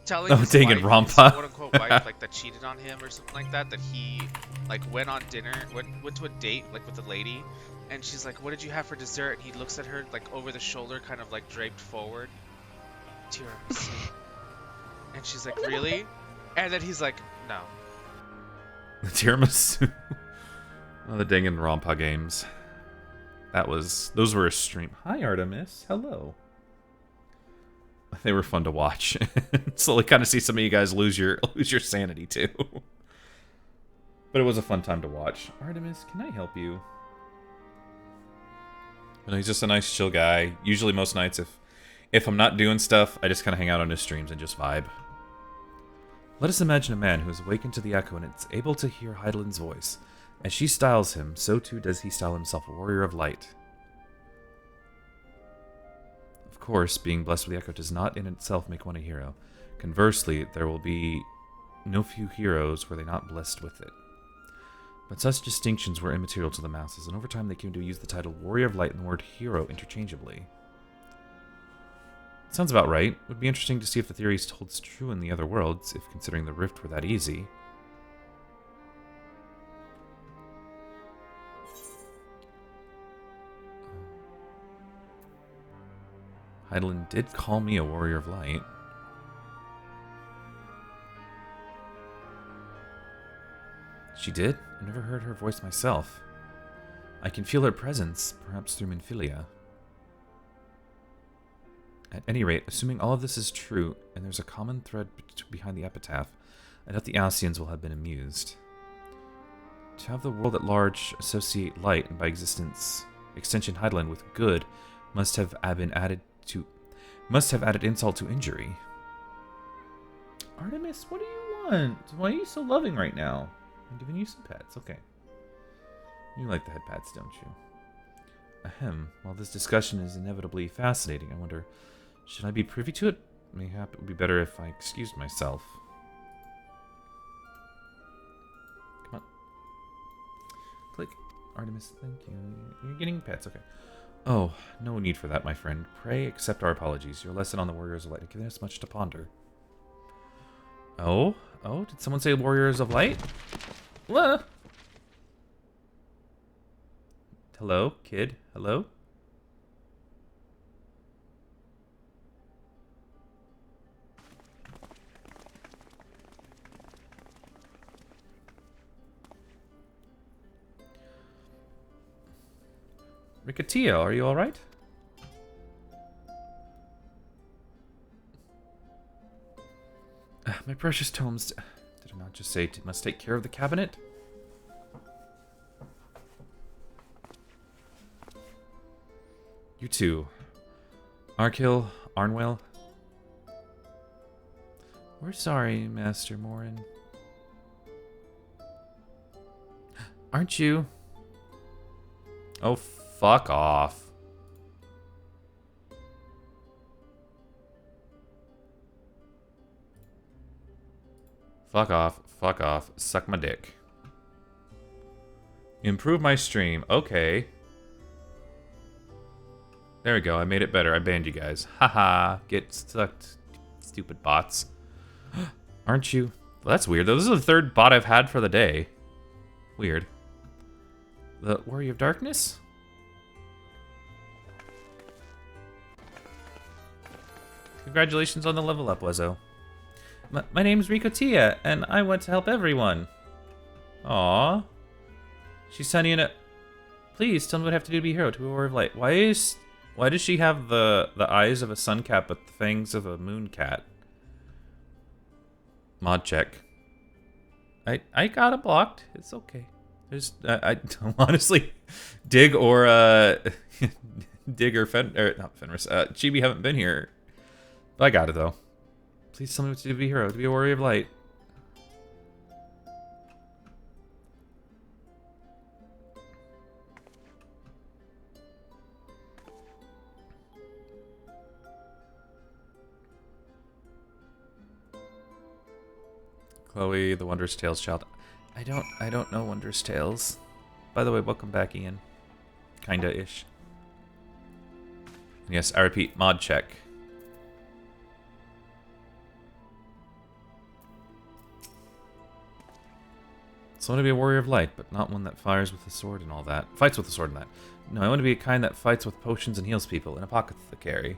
telling Oh, his dang wife, it, Rompa. his quote-unquote wife, like that cheated on him or something like that, that he like went on dinner, went to a date like with a lady, and she's like, "What did you have for dessert?" And he looks at her like over the shoulder, kind of like draped forward. Tiramisu. And she's like, "Really?" And then he's like, "No." The tiramisu. Oh, the dang and Rompa games. Those were a stream. Hi, Artemis. Hello. They were fun to watch. Slowly kind of see some of you guys lose your sanity too. But it was a fun time to watch. Artemis, can I help you? And he's just a nice chill guy. Usually most nights if I'm not doing stuff, I just kind of hang out on his streams and just vibe. Let us imagine a man who is awakened to the echo and is able to hear Heidelin's voice. As she styles him, so too does he style himself a warrior of light. Of course, being blessed with the echo does not in itself make one a hero. Conversely, there will be no few heroes were they not blessed with it. But such distinctions were immaterial to the masses, and over time they came to use the title Warrior of Light and the word hero interchangeably. Sounds about right. It would be interesting to see if the theory holds true in the other worlds, if considering the rift were that easy. Heidelin did call me a warrior of light. She did? I never heard her voice myself. I can feel her presence, perhaps through Minfilia. At any rate, assuming all of this is true, and there's a common thread behind the epitaph, I doubt the Alcians will have been amused. To have the world at large associate light, and by extension Heidelin, with good, must have added insult to injury. Artemis, what do you want? Why are you so loving right now? I'm giving you some pets, okay. You like the head pats, don't you? Ahem. While this discussion is inevitably fascinating, I wonder, should I be privy to it? Mayhap it would be better if I excused myself. Come on. Click. Artemis, thank you. You're getting pets, okay. Oh, no need for that, my friend. Pray accept our apologies. Your lesson on the Warriors of Light has given us much to ponder. Oh? Oh, did someone say Warriors of Light? What? Hello, kid? Hello? Ricatia, are you alright? My precious tomes. Did I not just say must take care of the cabinet? You too. Arkil, Arnwell. We're sorry, Master Morin. Aren't you? Oh, fuck off. Fuck off. Fuck off. Suck my dick. Improve my stream. Okay. There we go. I made it better. I banned you guys. Haha. Get sucked, stupid bots. Aren't you? Well, that's weird, though. This is the third bot I've had for the day. Weird. The Warrior of Darkness? Congratulations on the level up, Wezzo. My name's Rico Tia, and I want to help everyone. Aww. She's sending in a... Please, tell me what I have to do to be a hero, to be a warrior of light. Why does she have the eyes of a sun cat but the fangs of a moon cat? Mod check. I got it blocked. It's okay. There's I honestly, Dig or Dig or not Fenris. Chibi haven't been here. I got it though. Please tell me what to do to be a hero, to be a warrior of light. Chloe, the Wondrous Tales child. I don't know Wondrous Tales. By the way, welcome back, Ian. Kinda-ish. Yes, I repeat, mod check. So I want to be a warrior of light, but not one that fires with a sword and all that. Fights with a sword and that. No, I want to be a kind that fights with potions and heals people in a apothecary.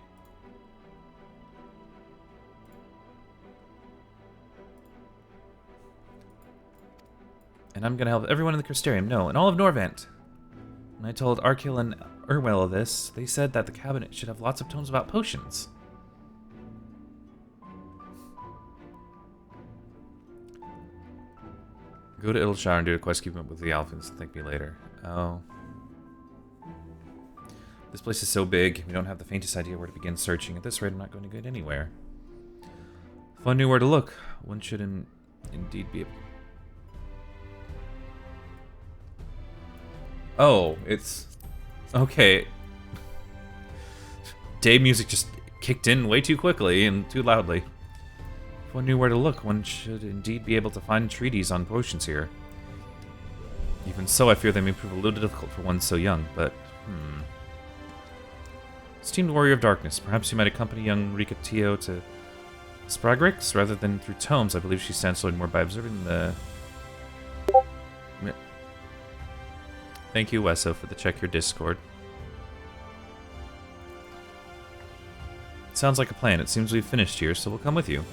And I'm going to help everyone in the Crystarium, no, and all of Norvant. When I told Arkil and Urwell this, they said that the cabinet should have lots of tomes about potions. Go to Ilshire and do a quest keeping up with the Alphans and thank me later. Oh. This place is so big, we don't have the faintest idea where to begin searching. At this rate, I'm not going to get anywhere. If one knew where to look, one should indeed be able... Oh, it's... Okay. Day music just kicked in way too quickly and too loudly. If one knew where to look, one should indeed be able to find treaties on potions here. Even so, I fear they may prove a little difficult for one so young, but... Esteemed Warrior of Darkness, perhaps you might accompany young Rika Tio to Spragrix? Rather than through tomes, I believe she stands to learn more by observing the... Thank you, Wesso, for the check your Discord. Sounds like a plan. It seems we've finished here, so we'll come with you.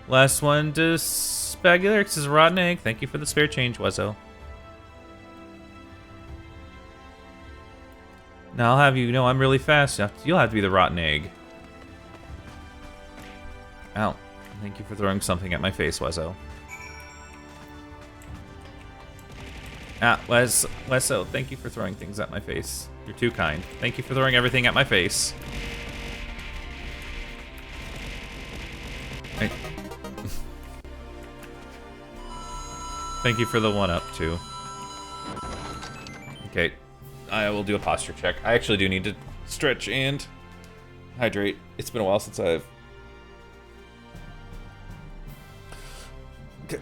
Last one to Spagulix is Rotten Egg. Thank you for the spare change, Wesso. Now I'll have you know I'm really fast. You'll have to be the Rotten Egg. Ow. Thank you for throwing something at my face, Wesso. Ah, Wesso, thank you for throwing things at my face. You're too kind. Thank you for throwing everything at my face. Thank you for the one-up, too. Okay, I will do a posture check. I actually do need to stretch and hydrate. It's been a while since I've... Okay.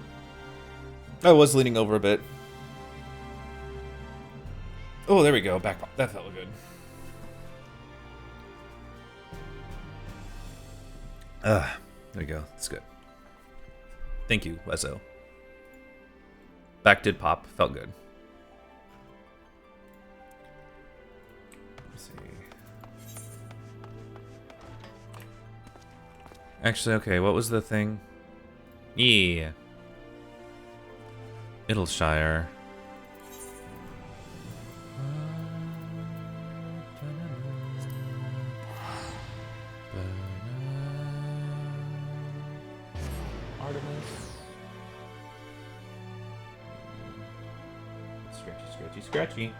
I was leaning over a bit. Oh, there we go. Back pop. That felt good. There we go. That's good. Thank you, Wesso. Back did pop. Felt good. Let's see. Actually, okay. What was the thing? Yeah. Idleshire. Scratchy.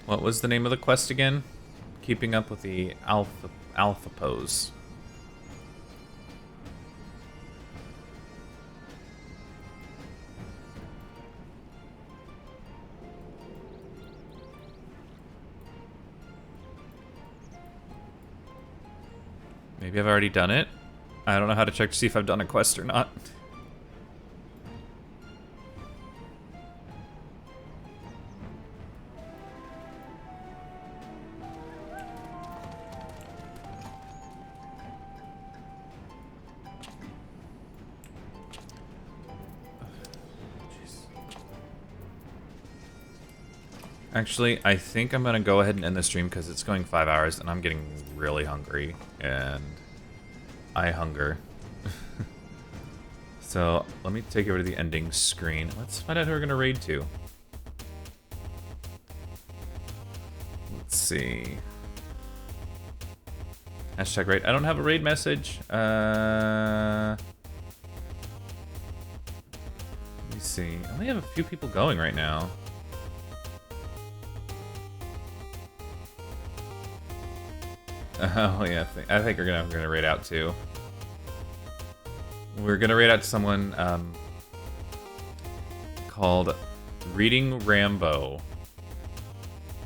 What was the name of the quest again? Keeping up with the alpha pose. Maybe I've already done it. I don't know how to check to see if I've done a quest or not. Actually, I think I'm gonna go ahead and end the stream because it's going 5 hours and I'm getting really hungry, and I hunger. So let me take over to the ending screen. Let's find out who we're gonna raid to. Let's see. Hashtag raid. I don't have a raid message. Let me see. I only have a few people going right now. Oh yeah, I think we're gonna raid out too. We're gonna raid out to someone called Reading Rambo.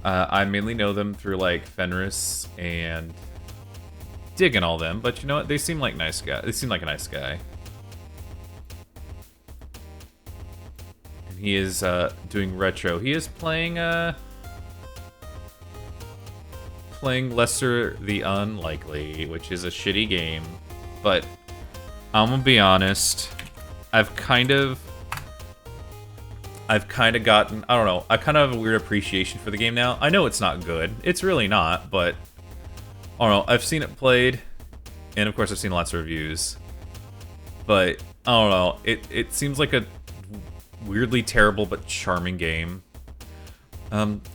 I mainly know them through like Fenris and Dig and all them, but you know what? They seem like nice guy. They seem like a nice guy. And he is doing retro. He is playing Lesser the Unlikely, which is a shitty game, but I'm gonna be honest, I've kind of gotten, I don't know, I kind of have a weird appreciation for the game now. I know it's not good, it's really not, but I don't know, I've seen it played, and of course I've seen lots of reviews, but I don't know, it seems like a weirdly terrible but charming game.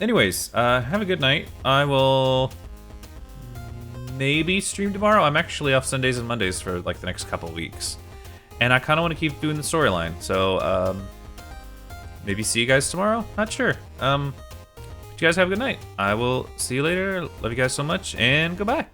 Anyways, have a good night. I will maybe stream tomorrow. I'm actually off Sundays and Mondays for like the next couple weeks. And I kind of want to keep doing the storyline. So, maybe see you guys tomorrow? Not sure. But you guys have a good night. I will see you later. Love you guys so much, and goodbye.